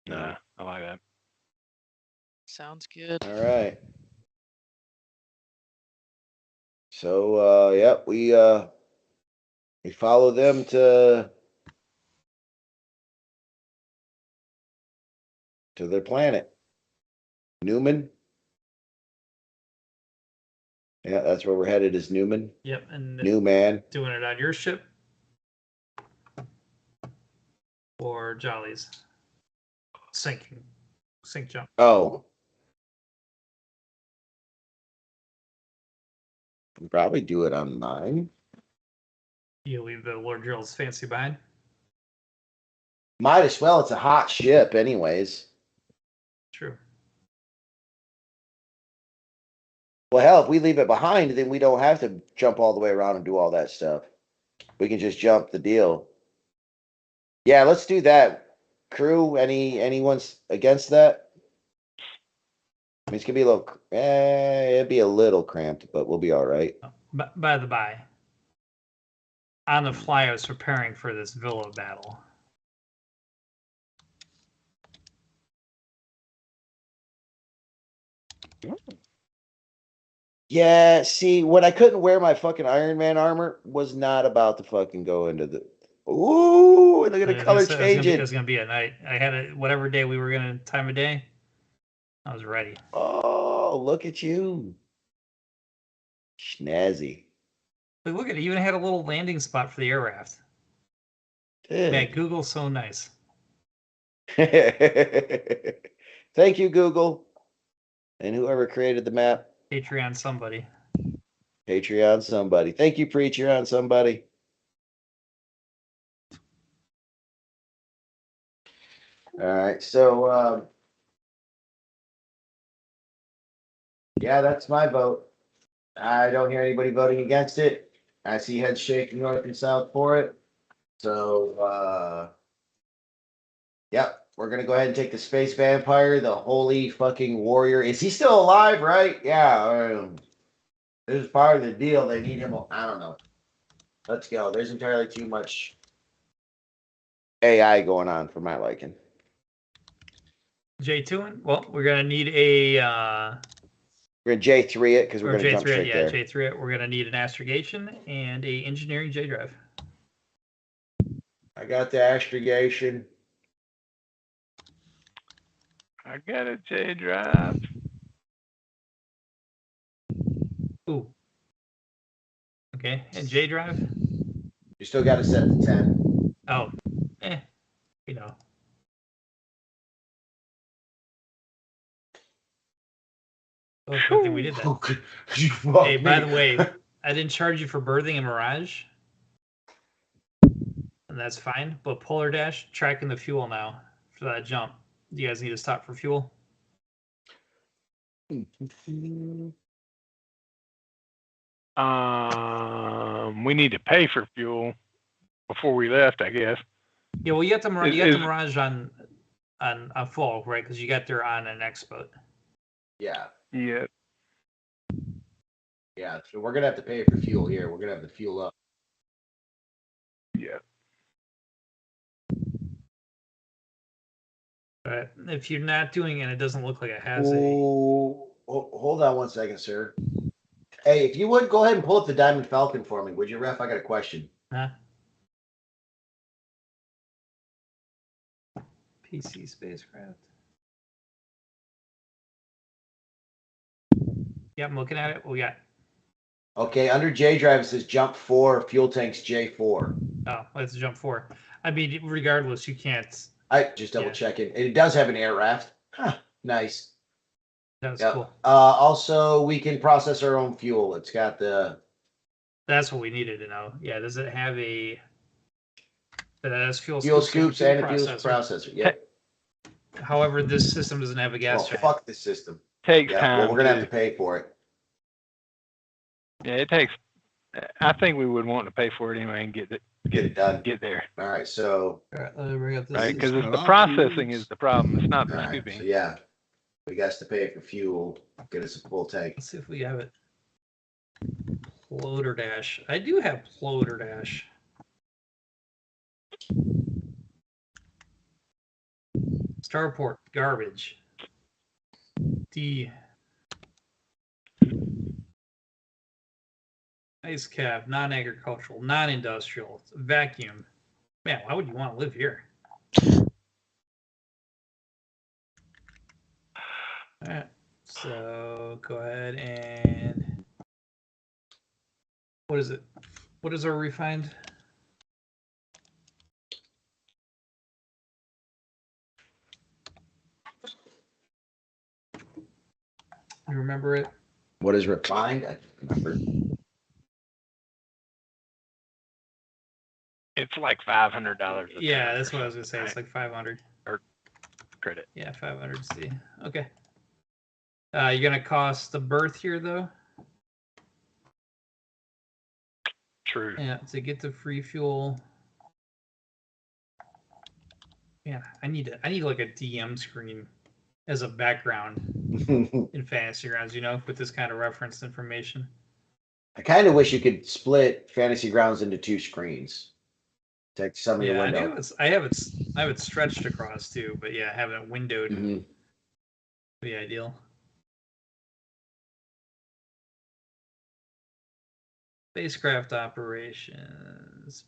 Nah, I like that. Sounds good. All right. So, yep, we follow them to their planet. Newman. Yeah, that's where we're headed, is Newman. Yep, and Newman. Doing it on your ship or Jolly's sink jump. Oh. We'll probably do it on mine. You leave the Lord Gerald's Fancy behind? Might as well. It's a hot ship anyways. True. Well, hell, if we leave it behind, then we don't have to jump all the way around and do all that stuff. We can just jump the deal. Yeah, let's do that. Crew, anyone's against that? I mean, it's gonna be a little. It'd be a little cramped, but we'll be all right. By the by, on the fly, I was preparing for this villa battle. Yeah, see, when I couldn't wear my fucking Iron Man armor was not about to fucking go into the Ooh, look at the color It changing. was gonna be at night. I had it whatever day we were gonna time of day. I was ready. Oh, look at you. Snazzy. But look at it, even had a little landing spot for the air raft. Man, Google's so nice. Thank you, Google. And whoever created the map. Patreon somebody. Patreon somebody. Thank you, Preacher on somebody. All right, so yeah, that's my vote. I don't hear anybody voting against it. I see heads shaking north and south for it. So yep, we're gonna go ahead and take the space vampire, the holy fucking warrior. Is he still alive, right? Yeah. This is part of the deal. They need him. I don't know. Let's go. There's entirely too much AI going on for my liking. J2, well, we're gonna need a We're gonna J3 it because we're gonna J3 jump straight there. J3 it. We're gonna need an astrogation and a engineering J drive. I got the astrogation. I got a J drive. Ooh. Okay, and J drive? You still got to set the 10. Oh, you know. Oh, good thing we did that. Hey, by the way, I didn't charge you for birthing in Mirage. And that's fine. But Polar Dash, tracking the fuel now for that jump. Do you guys need to stop for fuel? We need to pay for fuel before we left, I guess. Yeah, well, you got the Mirage on full, right? Because you got there on an X-boat. Yeah. Yeah. Yeah, so we're gonna have to pay for fuel here. We're gonna have to fuel up. Yeah. But if you're not doing it, it doesn't look like it has hold on one second, sir. Hey, if you would go ahead and pull up the Diamond Falcon for me, would you, Ref? I got a question. Huh? PC spacecraft. Yeah, I'm looking at it. We got. Okay, under J drive it says jump 4, fuel tanks J4. Oh, let's jump 4. I mean, regardless, you can't. I just double checking. It does have an air raft. Huh, nice. That's cool. Also, we can process our own fuel. It's got the. That's what we needed to know. Yeah, does it have a? That has fuel scoops and a fuel processor. Yep. However, this system doesn't have a gas tank. Fuck this system. Takes time. Well, we're gonna have to pay for it. Yeah, it takes. I think we would want to pay for it anyway and get it done. Get there. All right, so. All right, let me bring up this. Right, because the processing is the problem. It's not the scooping. So yeah, we got to pay for fuel. Get us a full tank. Let's see if we have it. Plotter Dash. I do have Plotter Dash. Starport, garbage. D. Ice cap, non-agricultural, non-industrial, vacuum. Man, why would you want to live here? All right, so go ahead and what is it? What is our refined? You remember it? What is refined? I don't remember. It's like $500. Yeah, that's what I was gonna say. It's like 500 or credit. Yeah, 500 C. Okay. You're gonna cost the berth here though. True. Yeah, to get the free fuel. Yeah, I need like a DM screen as a background in Fantasy Grounds, with this kind of reference information. I kind of wish you could split Fantasy Grounds into 2 screens. Take some of your window. I have it stretched across too, but yeah, having it windowed would be ideal. Spacecraft operations.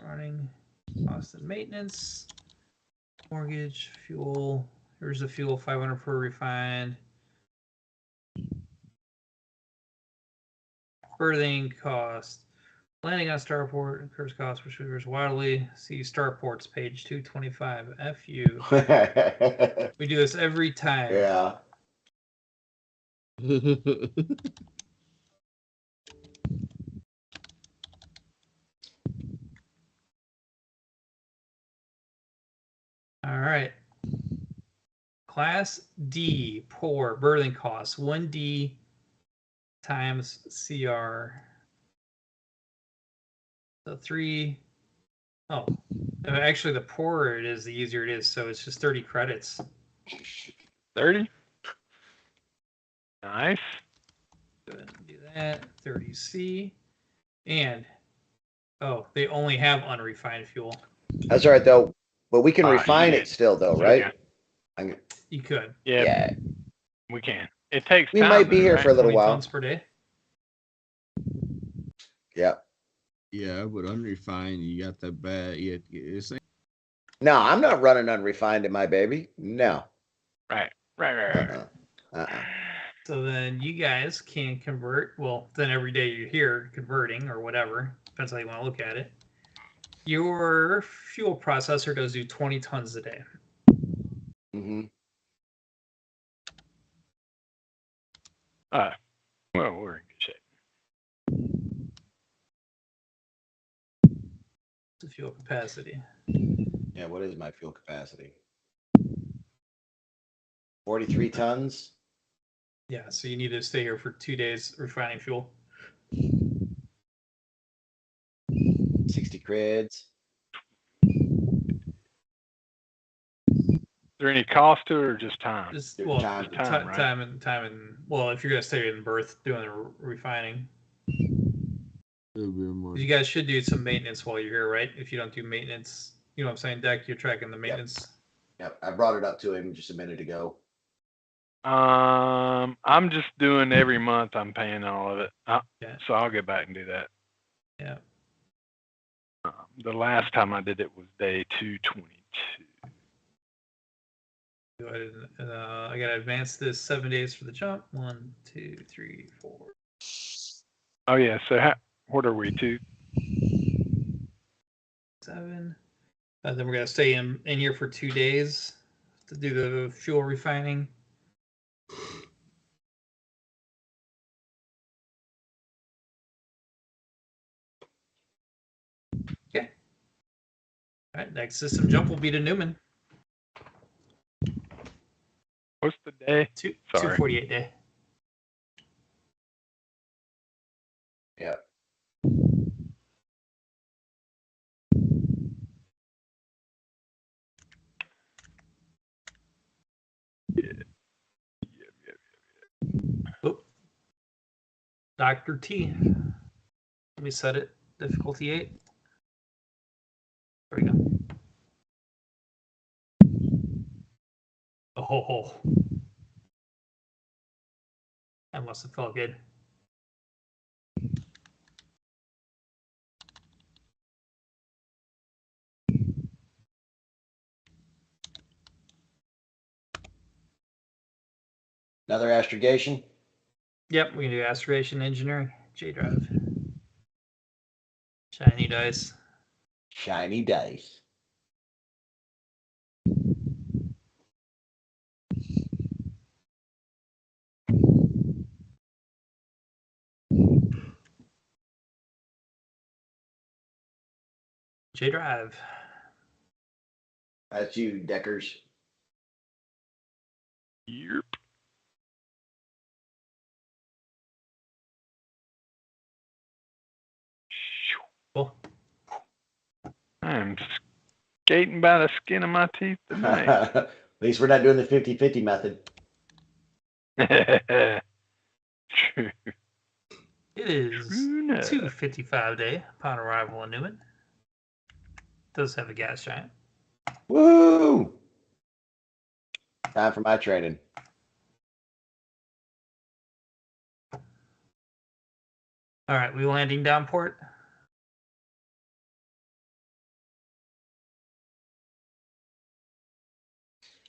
running, cost and maintenance, mortgage, fuel. Here's the fuel, 500 per refined. Berthing cost. Landing on starport incurs cost, which differs wildly. See starports, page 225. F you. We do this every time. Yeah. All right. Class D, poor, berthing costs, 1D times CR. So 3. Oh, actually, the poorer it is, the easier it is. So it's just 30 credits. 30? Nice. Go ahead and do that. 30C. And, oh, they only have unrefined fuel. That's all right, though. But we can refine yeah. it still, though, So right? You could. Yeah, we can. It takes We time. might be here right? for a little 20 while. tons per day. Yeah. Yeah, but unrefined, you got that bad. It's like, No, I'm not running unrefined in my baby. No. Right. So then you guys can convert. Well, then every day you're here converting or whatever. Depends how you want to look at it. Your fuel processor does do 20 tons a day. Mm-hmm. Well, we're in good shape. The fuel capacity. Yeah, what is my fuel capacity? 43 tons. Yeah, so you need to stay here for 2 days refining fuel. 60 creds. Is there any cost to it or just time? Just, Just well, time, right? time and well, if you're gonna stay in berth doing the refining, you guys should do some maintenance while you're here, right? If you don't do maintenance, you know what I'm saying, Deck, you're tracking the maintenance. Yep, I brought it up to him just a minute ago. I'm just doing every month. I'm paying all of it. Yeah. So I'll get back and do that. Yeah. The last time I did it was day 222. Go ahead and, I gotta advance this 7 days for the jump. 1, 2, 3, 4. Oh yeah. So what are we to? 7. Then we're gonna stay in here for 2 days to do the fuel refining. Okay. All right. Next system jump will be to Newman. What's the day? 248 day. Yeah. Oh. Dr. T. Let me set it. Difficulty 8. There we go. Oh. That must have felt good. Another astrogation? Yep, we can do aspiration engineering. J drive. Shiny dice. Shiny dice. J drive. That's you, Deckers. Yep. Cool. I'm skating by the skin of my teeth tonight. At least we're not doing the 50-50 method. True. It is 2:55 day upon arrival in Newman. Does have a gas giant. Woo! Time for my training. All right, we landing down port.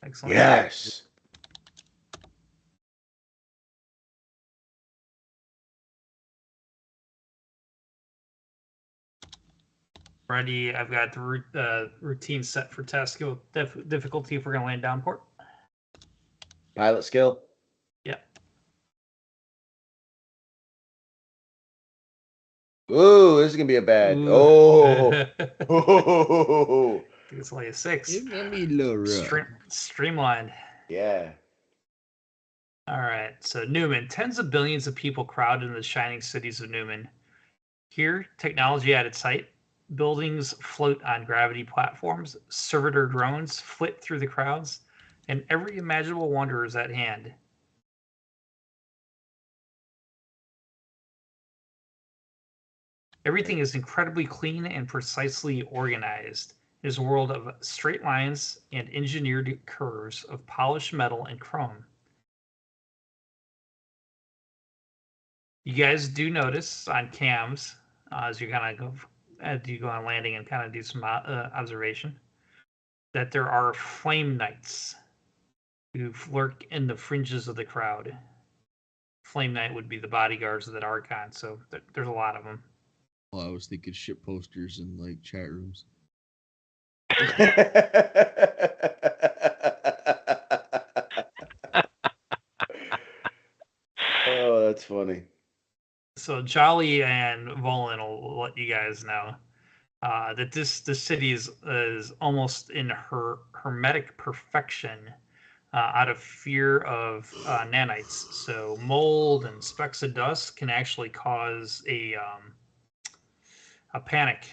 Excellent. Yes. Ready. I've got the routine set for task difficulty if we're going to land down port. Pilot skill. Yeah. Ooh, this is gonna be a bad. Ooh. Oh. Oh. It's only a 6. It's gonna be a little rough. Streamlined. Yeah. All right. So Newman, tens of billions of people crowd into the shining cities of Newman. Here, technology at its height. Buildings float on gravity platforms. Servitor drones flit through the crowds, and every imaginable wonder is at hand. Everything is incredibly clean and precisely organized. It is a world of straight lines and engineered curves of polished metal and chrome. You guys do notice on cams as you kind of go, as you go on landing and kind of do some observation, that there are flame knights who lurk in the fringes of the crowd. Flame knight would be the bodyguards of that Archon, so there's a lot of them. Well, I was thinking ship posters and like chat rooms. Oh, that's funny. So Jali and Volan will let you guys know that this city is almost in hermetic perfection out of fear of nanites. So mold and specks of dust can actually cause a panic.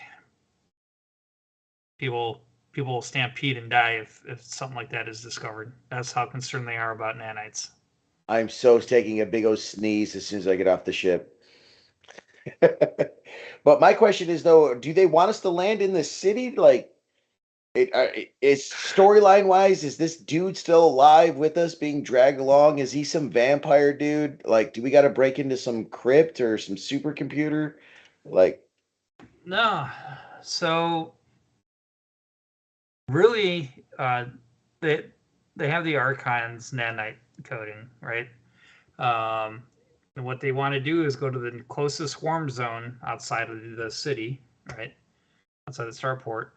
People will stampede and die if something like that is discovered. That's how concerned they are about nanites. I'm so taking a big old sneeze as soon as I get off the ship. But my question is though, do they want us to land in the city? Like, is storyline wise, is this dude still alive with us being dragged along? Is he some vampire dude? Like, do we got to break into some crypt or some supercomputer? Like, no. So really, they have the Archon's nanite coding, right? And what they want to do is go to the closest swarm zone outside of the city, right? Outside the starport.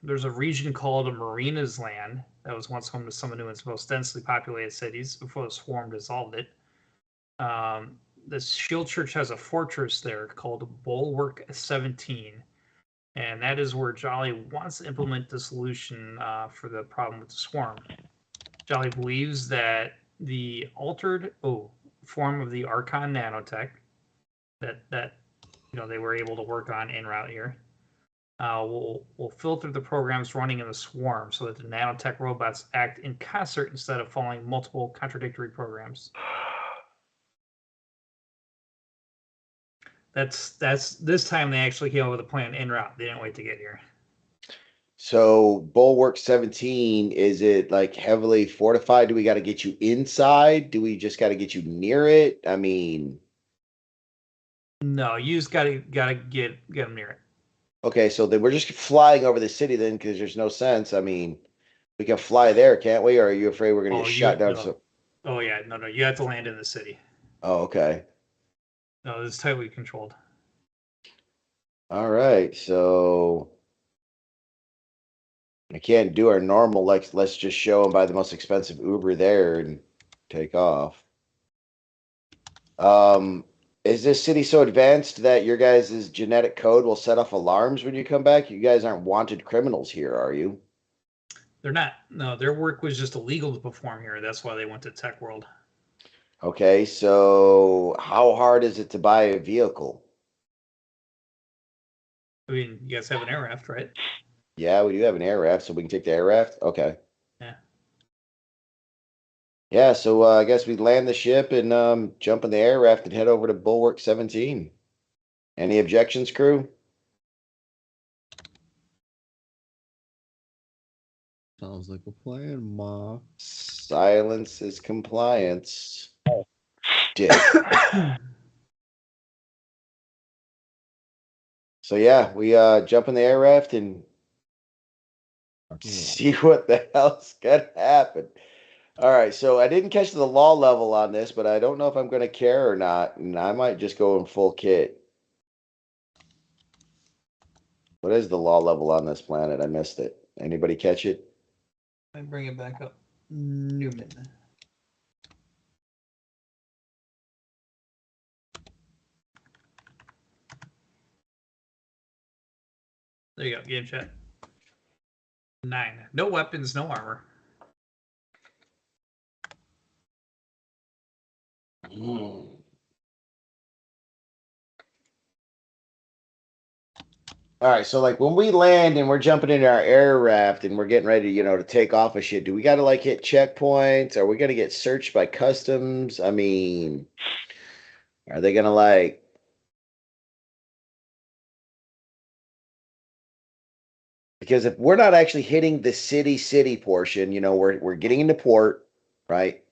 There's a region called Marina's Land that was once home to some of Newman's most densely populated cities before the swarm dissolved it. The Shield Church has a fortress there called Bulwark 17. And that is where Jali wants to implement the solution for the problem with the swarm. Jali believes that the altered form of the Archon nanotech that they were able to work on en route here will filter the programs running in the swarm so that the nanotech robots act in concert instead of following multiple contradictory programs. That's this time they actually came up with a plan en route. They didn't wait to get here. so Bulwark 17, is it like heavily fortified? Do we got to get you inside? Do we just got to get you near it? I mean, no, you just gotta get them near it. okay, so then we're just flying over the city then, because there's no sense. I mean, we can fly there, can't we? Or are you afraid we're gonna get shot down? No. Oh yeah, no, you have to land in the city. Oh, okay. No, it's tightly controlled. All right, so I can't do our normal, like, let's just show them by the most expensive Uber there and take off. Is this city so advanced that your guys' genetic code will set off alarms when you come back? You guys aren't wanted criminals here, are you? They're not. No, their work was just illegal to perform here. That's why they went to Tech World. Okay, so how hard is it to buy a vehicle? I mean, you guys have an air raft, right? Yeah, we do have an air raft, so we can take the air raft? Okay. Yeah. Yeah, so I guess we land the ship and jump in the air raft and head over to Bulwark 17. Any objections, crew? Sounds like a plan, Ma. Silence is compliance. Dick. So yeah, we jump in the air raft and See what the hell's gonna happen. All right, so I didn't catch the law level on this, but I don't know if I'm gonna care or not, and I might just go in full kit. What is the law level on this planet? I missed it. Anybody catch it? Let me bring it back up. Newman. There you go, game chat. 9. No weapons, no armor. All right, so like when we land and we're jumping into our air raft and we're getting ready, to take off of shit, do we got to like hit checkpoints? Are we going to get searched by customs? I mean, are they going to like because if we're not actually hitting the city portion, we're getting into port, right?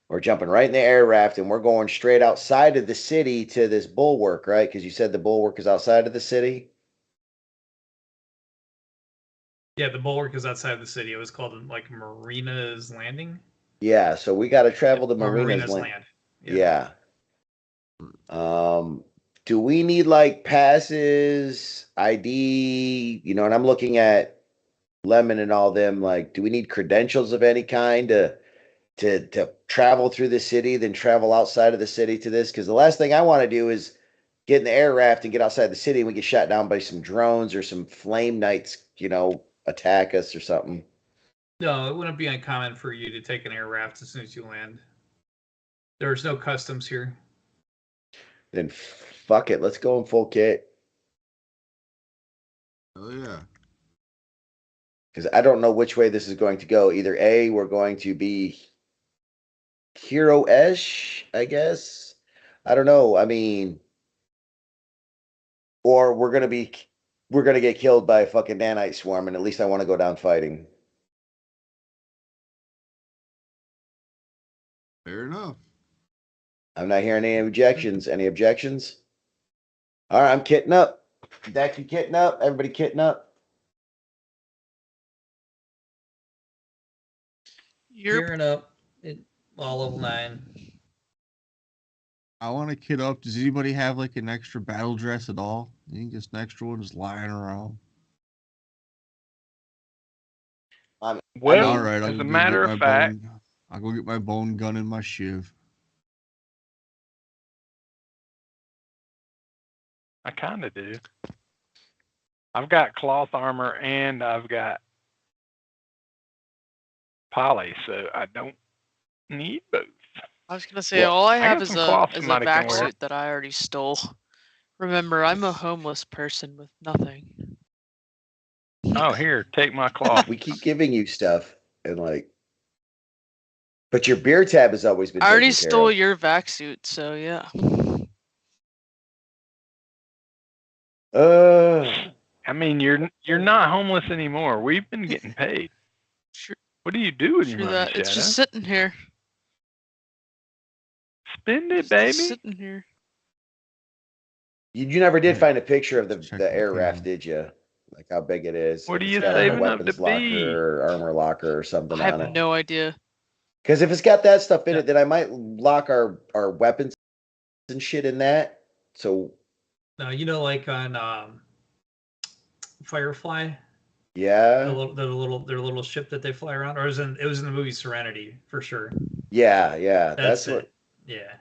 We're jumping right in the air raft and we're going straight outside of the city to this bulwark, right? Because you said the bulwark is outside of the city. Yeah, the bulwark is outside of the city. It was called like Marina's Landing. Yeah, so we got to travel to Or Marina's Land. Yeah. Do we need like passes, ID? And I'm looking at Lemon and all them. Like, do we need credentials of any kind to travel through the city, then travel outside of the city to this? Because the last thing I want to do is get in the air raft and get outside the city and we get shot down by some drones or some flame knights, attack us or something. No, it wouldn't be uncommon for you to take an air raft as soon as you land. There's no customs here. Then fuck it, let's go in full kit. Oh yeah. Because I don't know which way this is going to go. Either A, we're going to be hero-ish, I guess. I don't know. I mean, or we're gonna get killed by a fucking nanite swarm, and at least I want to go down fighting. Fair enough. I'm not hearing any objections. Any objections? All right, I'm kitting up. Dak, you kitting up? Everybody kitting up? You're Gearing up. All level 9. I want to kit up. Does anybody have like an extra battle dress at all? You think just an extra one just lying around? Well, all right. as a matter of fact, I'll go get my bone gun and my shiv. I kind of do. I've got cloth armor and I've got poly, so I don't need both. I was gonna say all I have is a somebody can vac wear. suit that I already stole. Remember, I'm a homeless person with nothing. Oh, here, take my cloth. We keep giving you stuff, and like, but your beer tab has always been. I already taken care stole of. your vac suit, so yeah. I mean, you're not homeless anymore. We've been getting paid. Sure. What do you do with your money, that. Shadow? It's just sitting here. Spend it, It's baby. just sitting here. You never did find a picture of the air raft, did you? Like how big it is. What are If you it's got, like, a saving up to weapons locker be? or armor locker or something I on have it? no idea. Because if it's got that stuff in it, then I might lock our weapons and shit in that. So No, like on Firefly, yeah, their little ship that they fly around, or it was in the movie Serenity for sure. yeah. That's it. what. Yeah.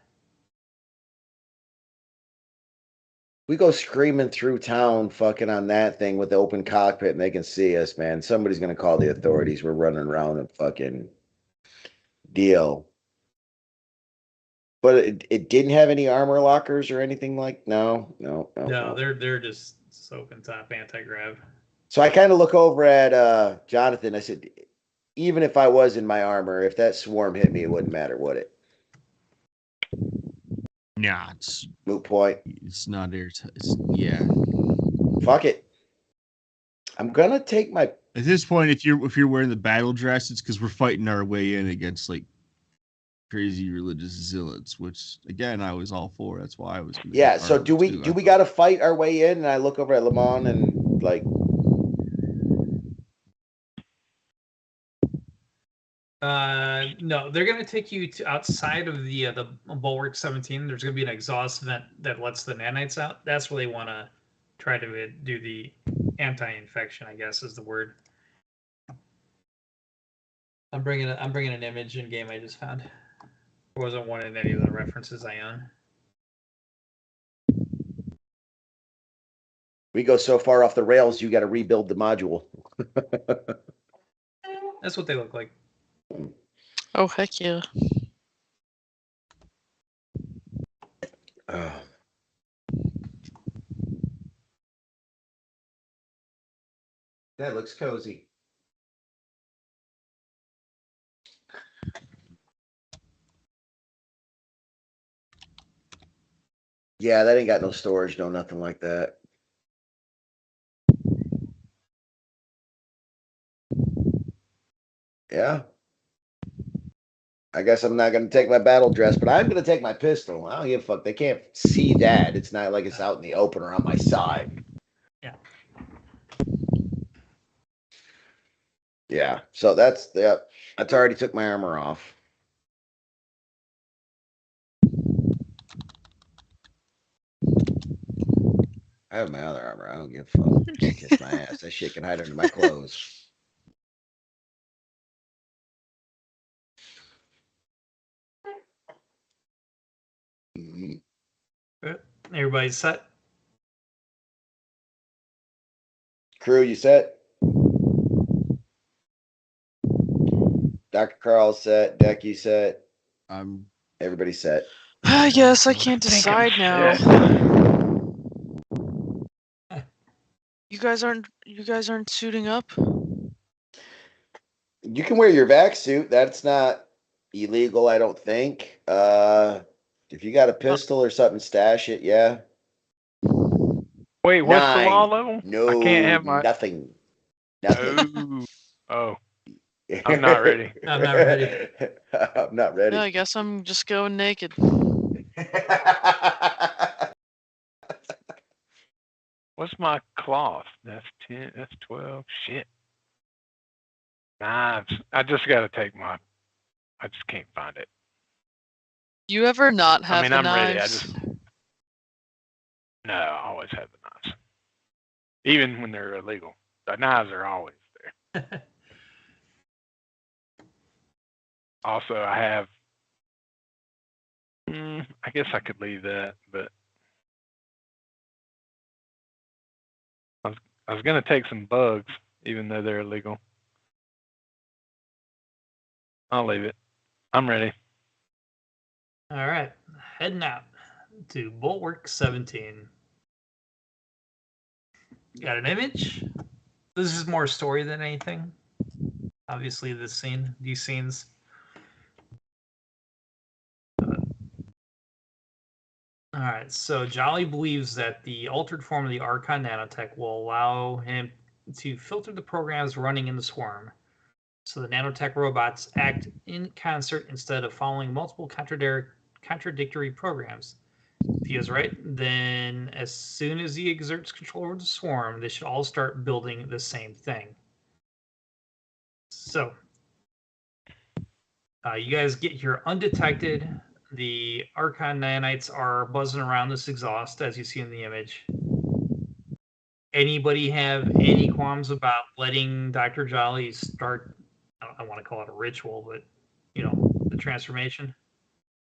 We go screaming through town, fucking on that thing with the open cockpit, and they can see us, man. Somebody's gonna call the authorities. We're running around and fucking deal. But it didn't have any armor lockers or anything like. No. They're just soaking top anti-grav. So I kind of look over at Jonathan. I said, even if I was in my armor, if that swarm hit me, it wouldn't matter, would it? Nah, it's moot point. It's not airtight. Yeah. Fuck it. I'm gonna take my. At this point, if you're wearing the battle dress, it's because we're fighting our way in against like crazy religious zealots, which again I was all for. That's why I was. Yeah. So do we got to fight our way in? And I look over at Lamont and like. No, they're gonna take you to outside of the Bulwark 17. There's gonna be an exhaust vent that lets the nanites out. That's where they want to try to do the anti-infection, I guess is the word. I'm bringing an image in game I just found. There wasn't one in any of the references I own. We go so far off the rails, you got to rebuild the module. That's what they look like. Oh, heck yeah. That looks cozy. Yeah, that ain't got no storage, no nothing like that. Yeah. I guess I'm not going to take my battle dress, but I'm going to take my pistol. I don't give a fuck. They can't see that. It's not like it's out in the open or on my side. Yeah. Yeah. So that's already took my armor off. I have my other armor. I don't give a fuck. Kiss my ass. That shit can hide under my clothes. Everybody's set. Crew, you set? Dr. Carl set. Deck, you set? Everybody set. I guess I can't decide now. You guys aren't suiting up? You can wear your vac suit. That's not illegal, I don't think. If you got a pistol or something, stash it. Yeah. Wait, what's the law 9. level? No, I can't have my nothing. Nothing. Oh, I'm not ready. I'm not ready. I'm not ready. Yeah, I guess I'm just going naked. What's my cloth? That's 10. That's 12. Shit. Knives. I just got to take my. I just can't find it. You ever not have the I'm knives? ready. No, I always have the knives. Even when they're illegal. The knives are always there. Also, I have. I guess I could leave that, but I was gonna take some bugs, even though they're illegal. I'll leave it. I'm ready. All right, heading out to Bulwark 17. Got an image. This is more story than anything. Obviously, these scenes. All right, so Jali believes that the altered form of the Archon nanotech will allow him to filter the programs running in the swarm. So the nanotech robots act in concert instead of following multiple contradictory programs. If he is right, then as soon as he exerts control over the swarm, they should all start building the same thing. So, you guys get here undetected. The Archon nanites are buzzing around this exhaust, as you see in the image. Anybody have any qualms about letting Dr. Jali start? I want to call it a ritual, but the transformation,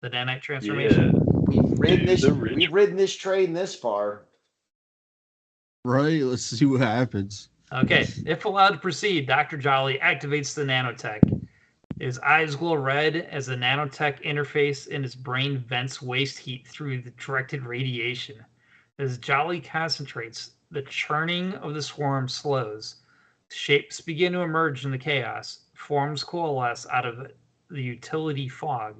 the nanite transformation. Yeah. We've ridden this train this far. Right. Let's see what happens. Okay. If allowed to proceed, Dr. Jali activates the nanotech. His eyes glow red as the nanotech interface in his brain vents waste heat through the directed radiation. As Jali concentrates, the churning of the swarm slows. Shapes begin to emerge in the chaos. Forms coalesce out of the utility fog.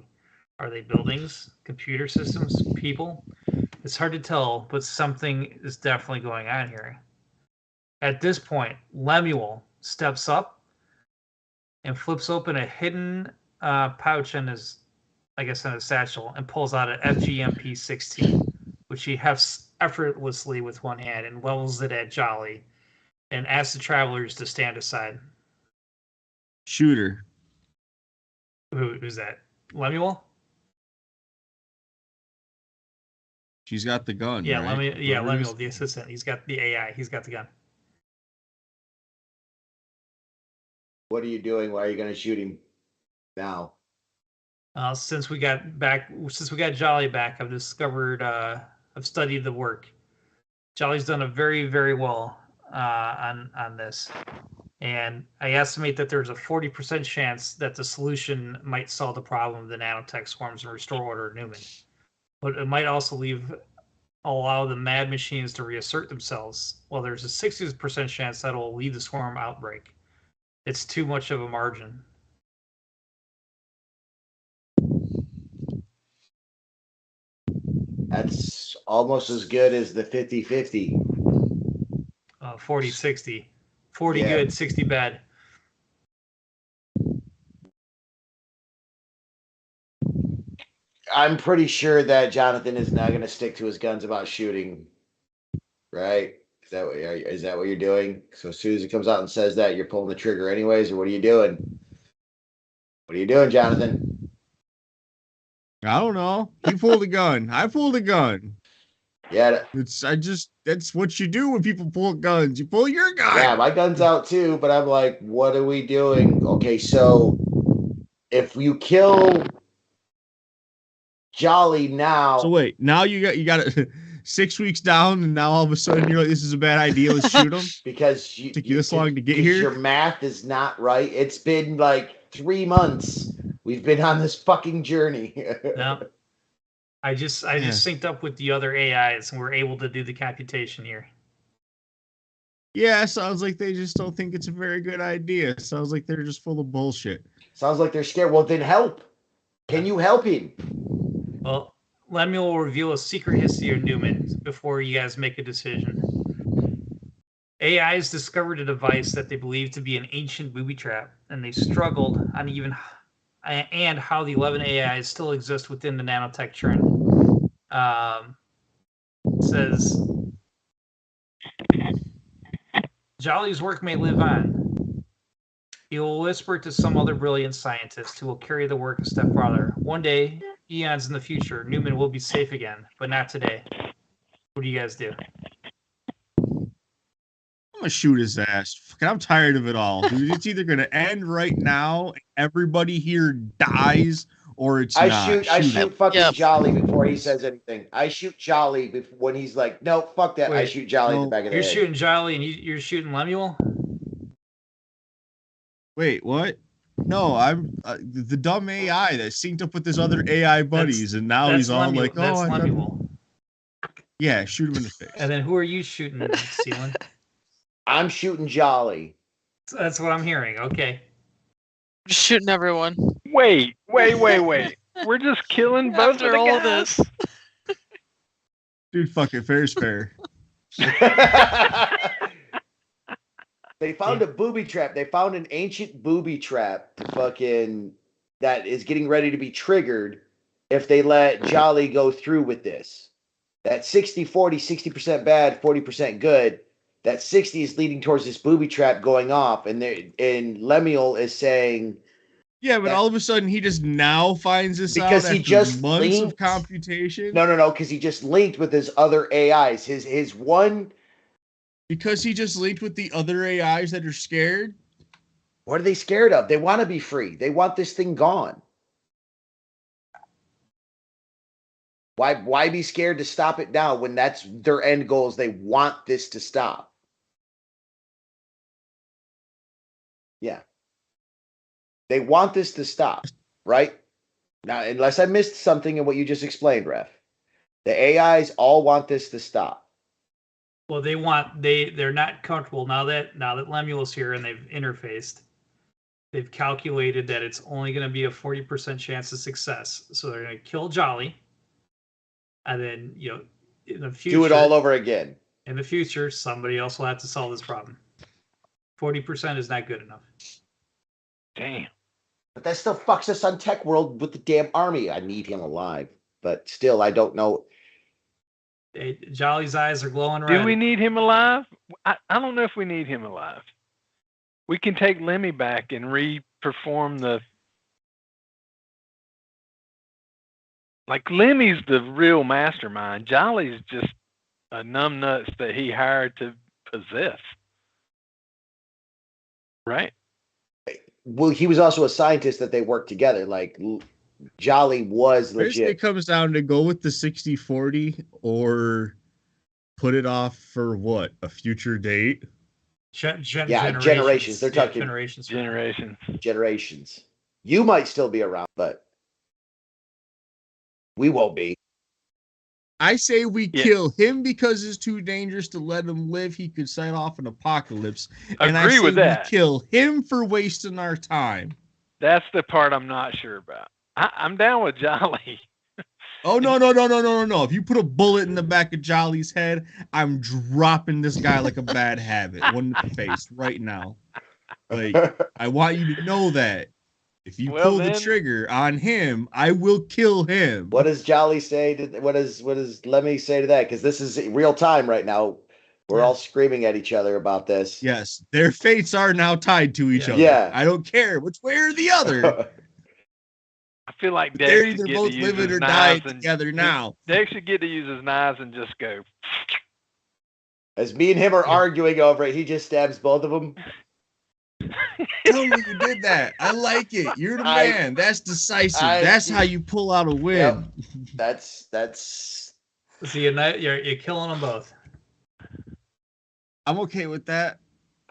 Are they buildings, computer systems, people? It's hard to tell, but something is definitely going on here. At this point, Lemuel steps up and flips open a hidden pouch in his satchel and pulls out an FGMP-16, which he hefts effortlessly with one hand and levels it at Jali and asks the travelers to stand aside. Shooter. Who's that? Lemuel? She's got the gun, Yeah, right? Lemuel, the assistant. He's got the AI. He's got the gun. What are you doing? Why are you going to shoot him now? Since we got Jali back, I've discovered, I've studied the work. Jolly's done a very, very well on this, and I estimate that there's a 40% chance that the solution might solve the problem of the nanotech swarms and restore order to Newman. But it might also allow the mad machines to reassert themselves. Well, there's a 60% chance that it will lead the swarm outbreak. It's too much of a margin. That's almost as good as the 50-50. 40-60. 40 Yeah. good, 60 bad. I'm pretty sure that Jonathan is not going to stick to his guns about shooting. Right? Is that what you're doing? So as soon as he comes out and says that, you're pulling the trigger anyways, or what are you doing? What are you doing, Jonathan? I don't know. He pulled a gun. I pulled a gun. Yeah. That's what you do when people pull guns. You pull your gun. Yeah, my gun's out too, but I'm like, what are we doing? Okay, so if you kill Jali now. So wait, now you got it 6 weeks down, and now all of a sudden you're like, this is a bad idea. Let's shoot him. Because took you this long to get here. Your math is not right. It's been like 3 months. We've been on this fucking journey. No. I just synced up with the other AIs and we're able to do the computation here. Yeah, sounds like they just don't think it's a very good idea. Sounds like they're just full of bullshit. Sounds like they're scared. Well, then help. Can you help him? Well, Lemuel will reveal a secret history of Newman before you guys make a decision. AIs discovered a device that they believe to be an ancient booby trap, and they struggled on and how the 11 AIs still exist within the nanotech churn. Says Jali's work may live on. He will whisper to some other brilliant scientist who will carry the work a step farther. One day, eons in the future, Newman will be safe again, but not today. What do you guys do? I'm gonna shoot his ass. I'm tired of it all, dude. It's either gonna end right now, everybody here dies, or it's not. I shoot fucking Jali before he says anything. I shoot Jali when he's like, no, fuck that. Wait, I shoot Jali in the back of the head. You're shooting Jali and you're shooting Lemuel? Wait, what? No, I'm the dumb AI that synced up with his other AI buddies, and now he's all Lemuel. like, "Oh, that's Lemuel." Yeah, shoot him in the face. And then who are you shooting, Seelan? I'm shooting Jali. That's what I'm hearing. Okay. Just shooting everyone. Wait. We're just killing both after of the all guys? this. Dude, fuck it, fair's fair. They found a booby trap. They found an ancient booby trap that is getting ready to be triggered if they let Jali go through with this. That 60-40, 60% bad, 40% good. That 60 is leading towards this booby trap going off, and Lemuel is saying, yeah, but all of a sudden he just now finds this because out he after just months of computation. No, because he just linked with his other AIs. His one. Because he just linked with the other AIs that are scared. What are they scared of? They want to be free. They want this thing gone. Why be scared to stop it now when that's their end goal is they want this to stop? Yeah. They want this to stop, right? Now, unless I missed something in what you just explained, Ref. The AIs all want this to stop. Well, they're not comfortable now that Lemuel's here and they've interfaced. They've calculated that it's only going to be a 40% chance of success. So they're going to kill Jali. And then, in the future, do it all over again. In the future, somebody else will have to solve this problem. 40% is not good enough. Damn. But that still fucks us on Tech World with the damn army. I need him alive. But still, I don't know. Jolly's eyes are glowing red. Do we need him alive? I don't know if we need him alive. We can take Lemmy back and re-perform the like Lemmy's the real mastermind. Jolly's just a numbnuts that he hired to possess. Right? Well, he was also a scientist that they worked together. Like Jali was Basically, legit. it comes down to go with the 60-40 or put it off for what? A future date? Generations. They're talking generations. You might still be around, but we won't be. I say we kill him because it's too dangerous to let him live. He could set off an apocalypse. And I say with that. We kill him for wasting our time. That's the part I'm not sure about. I'm down with Jali. Oh, no. If you put a bullet in the back of Jolly's head, I'm dropping this guy like a bad habit. One in the face right now. Like, I want you to know that. If you pull the trigger on him, I will kill him. What does Jali say? What does Lemmy say to that? Because this is real time right now. We're all screaming at each other about this. Yes, their fates are now tied to each other. Yeah. I don't care which way or the other. I feel like Dex they're should either get both to use living his or dying knives together now. Dex should get to use his knives and just go. As me and him are arguing over it, he just stabs both of them. Tell me you did that. I like it. You're the man. That's decisive. That's how you pull out a win. Yep. That's. So you're killing them both. I'm okay with that.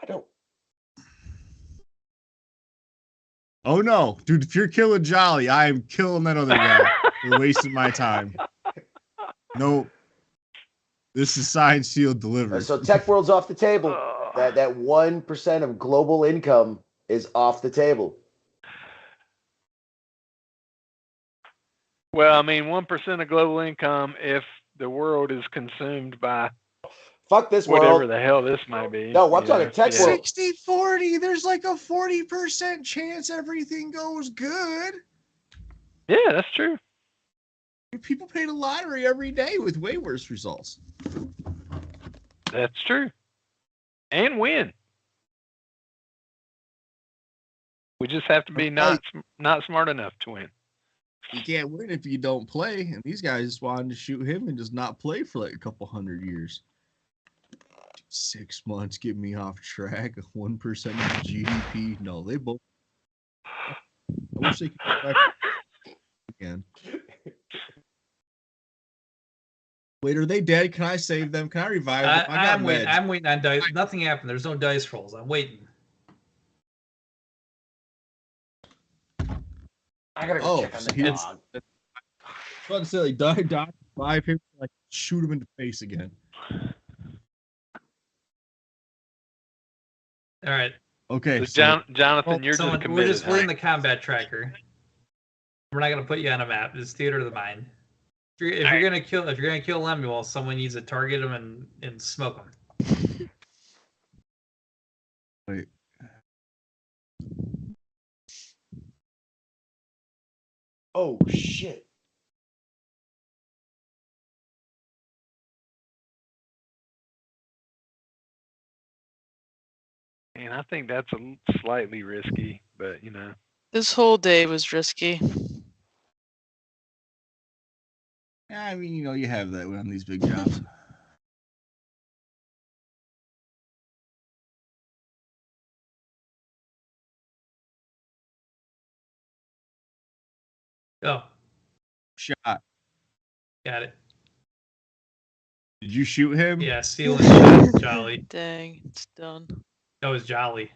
I don't. Oh no, dude! If you're killing Jali, I am killing that other guy. You're wasting my time. Nope. This is signed, sealed, delivered. So Tech World's off the table. That 1% of global income is off the table. Well, I mean, 1% of global income if the world is consumed by fuck this whatever world. the hell this might be. No, I'm talking Tech World. 60-40. There's like a 40% chance everything goes good. Yeah, that's true. People pay the lottery every day with way worse results. That's true. And win. We just have to be not smart enough to win. You can't win if you don't play. And these guys just wanted to shoot him and just not play for like a couple hundred years. 6 months get me off track. 1% of GDP. No, they both. I wish they could get back again. Wait, are they dead? Can I save them? Can I revive them? I'm waiting on dice. Nothing happened. There's no dice rolls. I'm waiting. I gotta go check on the dog. I was about to say, like, die, revive him, like, shoot him in the face again. All right. Okay. So Jonathan, you're just committed. We're in the combat tracker. We're not gonna put you on a map. It's theater of the mind. If you're gonna kill Lemuel, someone needs to target him and smoke him. Wait. Oh shit. And I think that's slightly risky, but you know. This whole day was risky. Yeah, I mean, you know, you have that on these big jobs. Oh. Shot. Got it. Did you shoot him? Yeah, Seal and shot Jali. Dang, it's done. That was Jali.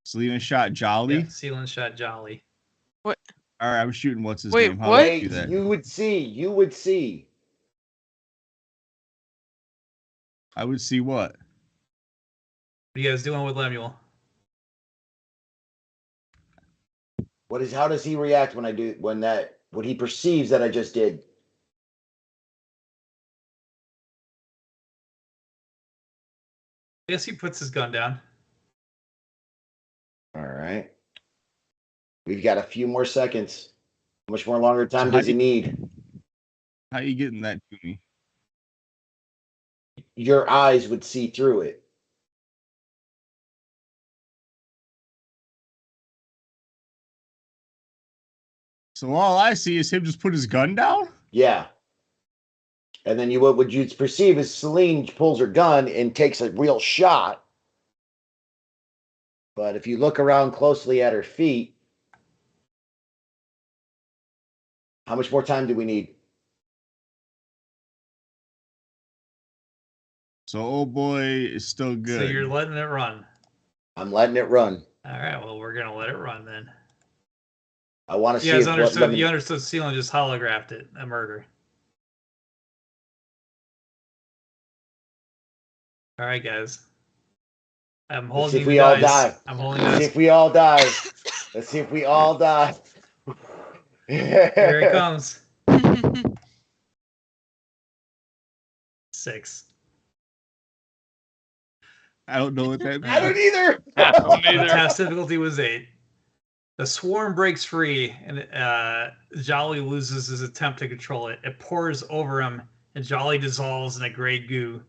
Sleeman shot Jali? Yeah, Seal and shot Jali. What? All right, I'm shooting what's his Wait, name? How what? do I do that? You would see. I would see what? What are you guys doing with Lemuel? How does he react when he perceives that I just did? I guess he puts his gun down. All right. We've got a few more seconds. How much more longer time does he need? How you getting that to me? Your eyes would see through it. So all I see is him just put his gun down? Yeah. And then what you'd perceive is Celine pulls her gun and takes a real shot. But if you look around closely at her feet, how much more time do we need? So old boy is still good. So you're letting it run. I'm letting it run. All right. Well, we're gonna let it run then. I want to see You guys if understood. You understood. Celine just holographed it. A murder. All right, guys. I'm Let's holding see if the we all dice. die. I'm holding Let's see dice. if we all die. Let's see if we all die. Here it comes. 6. I don't know what that means. I don't either. I don't The either. task difficulty was 8. The swarm breaks free, and Jali loses his attempt to control it. It pours over him, and Jali dissolves in a gray goo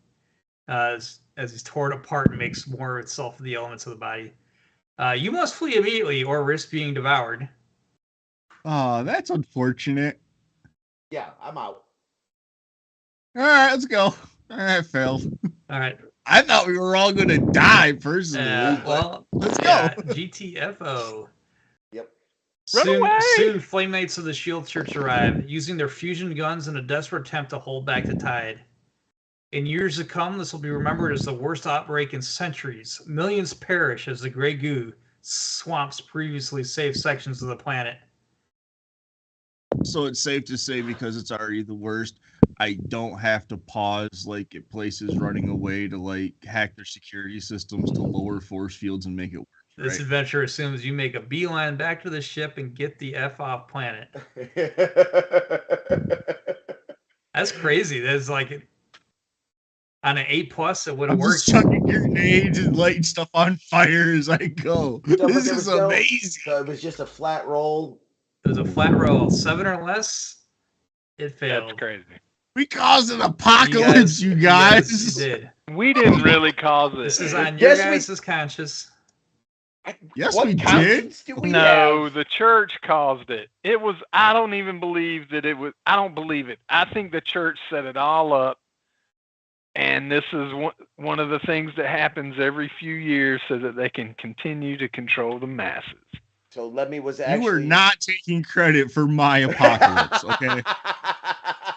as he's torn apart and makes more of itself of the elements of the body. You must flee immediately or risk being devoured. Oh, that's unfortunate. Yeah, I'm out. All right, let's go. All right, failed. All right. I thought we were all going to die personally. Well, let's go. yeah, GTFO. Yep. Run away! Soon, Flame Knights of the Shield Church arrive, using their fusion guns in a desperate attempt to hold back the tide. In years to come, this will be remembered as the worst outbreak in centuries. Millions perish as the gray goo swamps previously safe sections of the planet. So it's safe to say, because it's already the worst, I don't have to pause like at places running away to like hack their security systems to lower force fields and make it work. This adventure assumes you make a beeline back to the ship and get the F off planet. That's crazy. That's like on an 8+, it would have worked. Just chucking grenades and lighting stuff on fire as I go. So, This is amazing. So it was just a flat roll. It was a flat roll. 7 or less, it failed. That's crazy. We caused an apocalypse, you guys. Yes, you did. We didn't really cause it. This is on your guys' conscience. Yes, What we did. conscience do we No, have? the church caused it. It was, I don't even believe that it was, I don't believe it. I think the church set it all up. And this is one of the things that happens every few years so that they can continue to control the masses. So Lemmy was actually. You were not taking credit for my apocalypse, okay?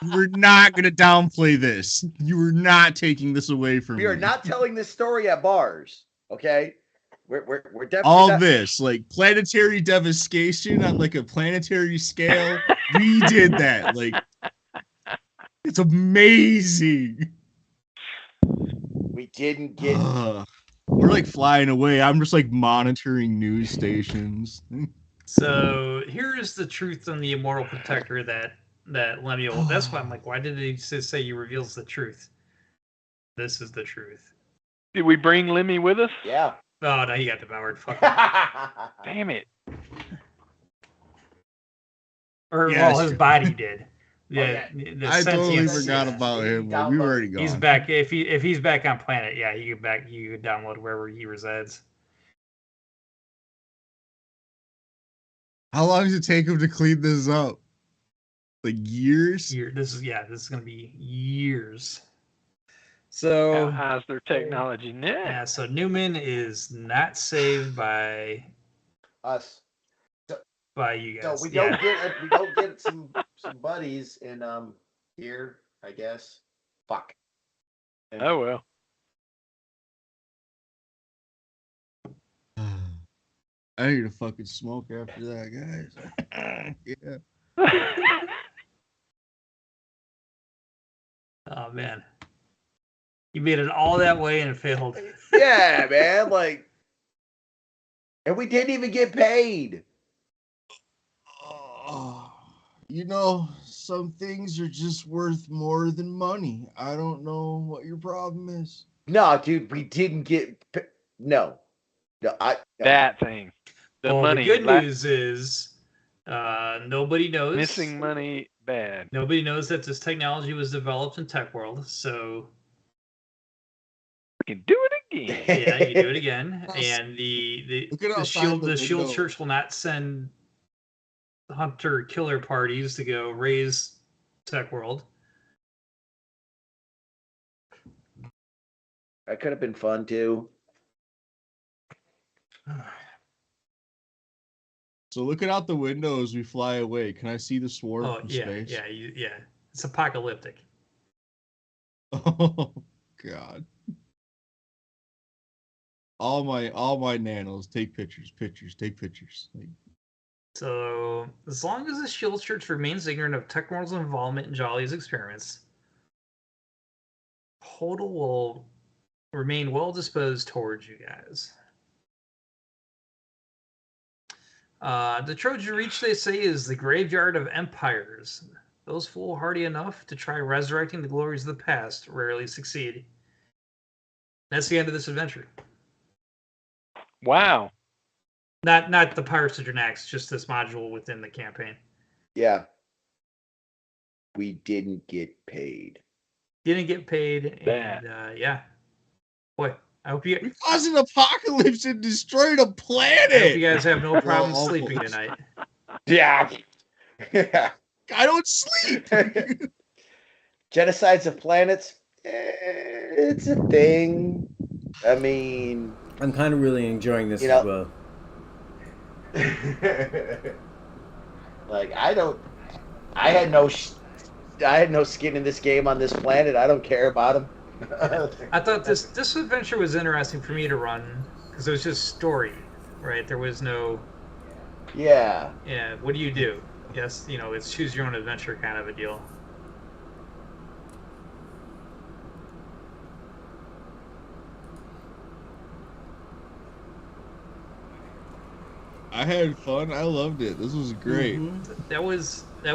You were not going to downplay this. You were not taking this away from me. We are not telling this story at bars, okay? We're definitely all not... this, like planetary devastation on like a planetary scale. We did that. Like, it's amazing. We didn't get. We're like flying away. I'm just like monitoring news stations. So here's the truth on the Immortal Protector that Lemuel. That's why I'm like, why did he say he reveals the truth? This is the truth. Did we bring Lemmy with us? Yeah. Oh no, he got devoured. Fuck. Damn it. Or well, his body did. Yeah, I totally forgot about him. We were already gone. He's back. If he's back on planet, yeah, he could download wherever he resides. How long does it take him to clean this up? Like years? This is gonna be years. So how high is their technology now? Yeah, so Newman is not saved by us. By you guys. So we don't get some buddies in here, I guess. Fuck. Oh well. I need to fucking smoke after that, guys. Yeah. Oh man. You made it all that way and it failed. Yeah, man. Like, and we didn't even get paid. You know, some things are just worth more than money. I don't know what your problem is. No, dude, we didn't get. No. That thing. The money. The good news is nobody knows. Missing money, bad. Nobody knows that this technology was developed in Tech World, so we can do it again. Yeah, you do it again, and the Shield Church will not send hunter killer parties to go raise Tech World. That could have been fun too. So looking out the window as we fly away, can I see the swarm Oh from yeah, space? yeah. It's apocalyptic. Oh God. All my nanos, take pictures. Like, So, as long as the Shield Church remains ignorant of Technoral's involvement in Jali's experiments, Hodel will remain well disposed towards you guys. The Trojan Reach, they say, is the graveyard of empires. Those foolhardy enough to try resurrecting the glories of the past rarely succeed. That's the end of this adventure. Wow. Not the Pirates of Drinax, just this module within the campaign. Yeah. We didn't get paid. Didn't get paid, and yeah. Boy, I hope you. we caused an apocalypse and destroyed a planet. I hope you guys have no problem sleeping tonight. Yeah. Yeah. I don't sleep. Genocides of planets. It's a thing. I mean, I'm kind of really enjoying this You know- as well. like I had no skin in this game on this planet. I don't care about them. I thought this adventure was interesting for me to run because it was just story, right? There was no Yeah. what do you do? Yes, it's choose your own adventure kind of a deal. I had fun. I loved it. This was great. Mm-hmm. That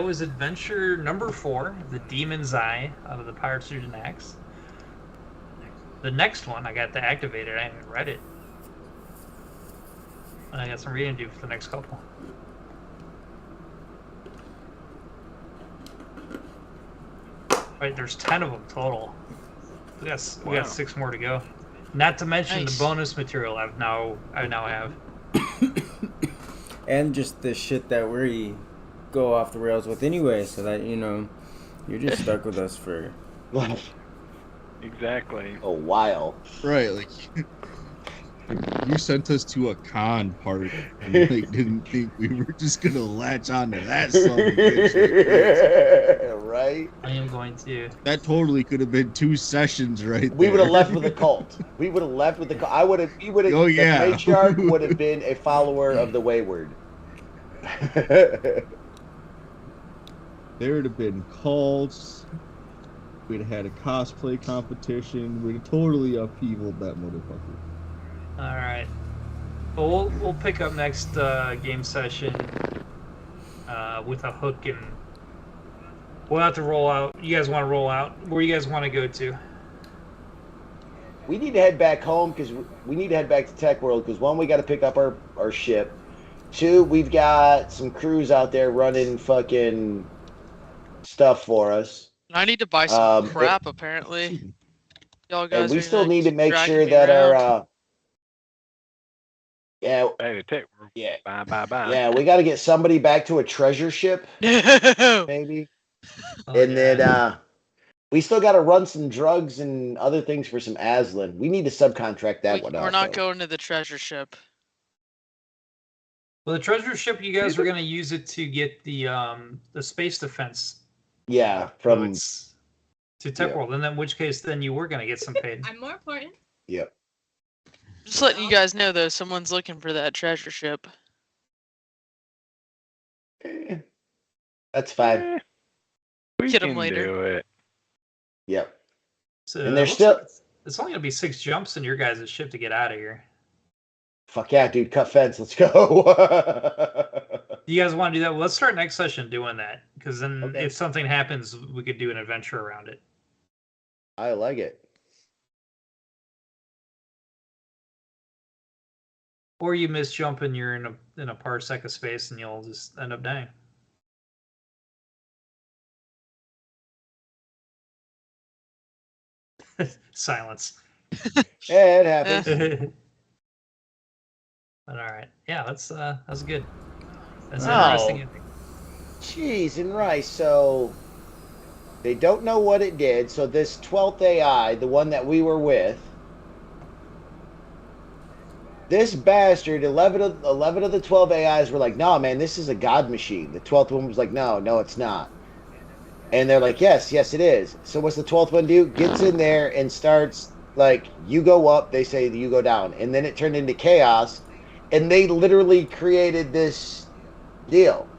was adventure number 4, the Demon's Eye out of the Pirates of Drinax. The next one I got to activate it. I haven't read it. I got some reading to do for the next couple. Right, there's 10 of them total. We got 6 more to go. Not to mention Nice. the bonus material I now have. And just the shit that we go off the rails with anyway, so that, you're just stuck with us for... Exactly. A while. Right, like you sent us to a con party and didn't think we were just gonna latch on to that son of a bitch. Right? I am going to. That totally could have been 2 sessions right We there. would have left with a cult. We would have left with the cult. Oh, yeah. The matriarch would have been a follower of the Wayward. There would have been cults. We'd have had a cosplay competition. We'd have totally upheavaled that motherfucker. All right. Well, we'll pick up next game session with a hook, and we'll have to roll out. You guys want to roll out? Where you guys want to go to? We need to head back home because we need to head back to Tech World because 1, we got to pick up our ship. 2, we've got some crews out there running fucking stuff for us. I need to buy some crap, apparently. Y'all guys And we are, still like, need to make dragging sure me that around. our Hey, the tech. yeah. Bye. Yeah, we got to get somebody back to a treasure ship, No! maybe. Oh, And yeah. then we still got to run some drugs and other things for some Aslan. We need to subcontract that one out. We're not though. going to the treasure ship. Well, the treasure ship, you guys were going to use it to get the space defense Yeah, from votes to Tech yeah. World, and in which case, then you were going to get some paid. I'm more important. Yep. Just letting you guys know, though, someone's looking for that treasure ship. That's fine. We Get 'em can later. do it. Yep. So And there's looks still like it's only going to be 6 jumps in your guys' ship to get out of here. fuck yeah, dude. Cut fence. Let's go. Do you guys want to do that? Well, let's start next session doing that, because then Okay. if something happens, we could do an adventure around it. I like it. Or you miss jump and you're in a parsec of space and you'll just end up dying. Silence. Yeah, it happens. But all right, yeah, that's good. That's Oh. interesting. cheese and rice. So they don't know what it did. So this 12th AI, the one that we were with, this bastard, 11 of the 12 AIs were like, no, man, this is a god machine. The 12th one was like, no, it's not. And they're like, yes, it is. So what's the 12th one do? Gets in there and starts like, you go up, they say you go down. And then it turned into chaos. And they literally created this deal.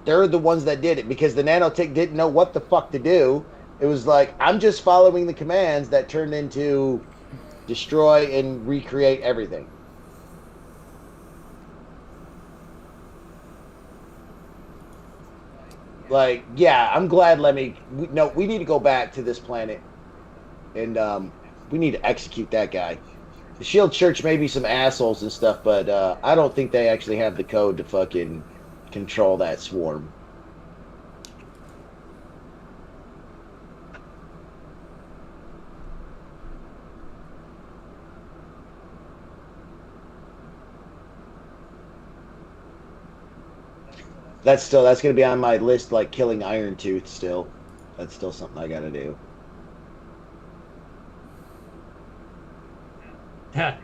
They're the ones that did it because the nanotech didn't know what the fuck to do. It was like, I'm just following the commands that turned into destroy and recreate everything. Like, yeah, I'm glad Lemmy. We need to go back to this planet, and we need to execute that guy. The Shield Church may be some assholes and stuff, but I don't think they actually have the code to fucking control that swarm. That's going to be on my list, like killing Iron Tooth. Still, that's still something I got to do. I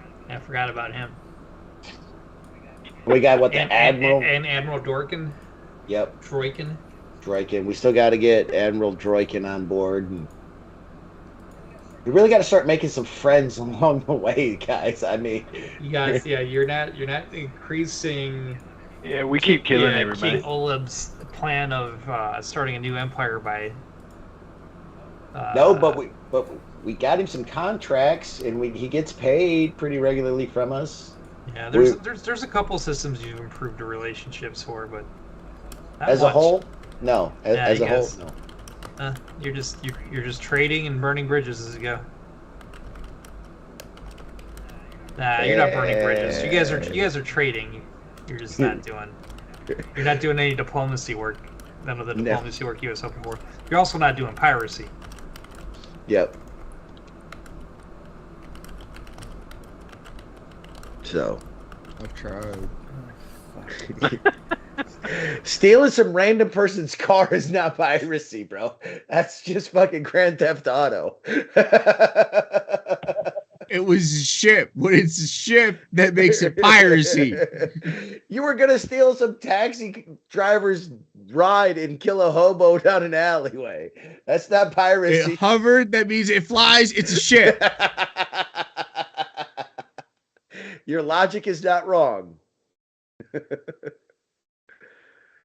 forgot about him. We got what, the Admiral and Admiral Dorkin. Yep, Droikin. We still got to get Admiral Droikin on board. And we really got to start making some friends along the way, guys. I mean, you guys, yeah, you're not increasing. Yeah, we keep killing everybody. King Oleb's plan of starting a new empire by. No, but we got him some contracts, and he gets paid pretty regularly from us. Yeah, there's a couple systems you've improved the relationships for, but as a whole, no. As a whole, no. You're just trading and burning bridges as you go. Nah, you're not burning bridges. You guys are trading. You're just not doing. You're not doing any diplomacy work. None of the diplomacy work you was hoping for. You're also not doing piracy. Yep. So. I've tried. Stealing some random person's car is not piracy, bro. That's just fucking Grand Theft Auto. It was a ship. When it's a ship, that makes it piracy. You were gonna steal some taxi driver's ride and kill a hobo down an alleyway. That's not piracy. It hovered, that means it flies, it's a ship. Your logic is not wrong.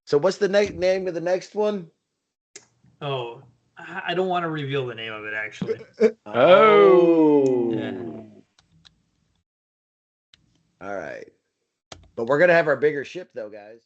So what's the name of the next one? Oh, I don't want to reveal the name of it, actually. Oh. Yeah. All right. But we're going to have our bigger ship, though, guys.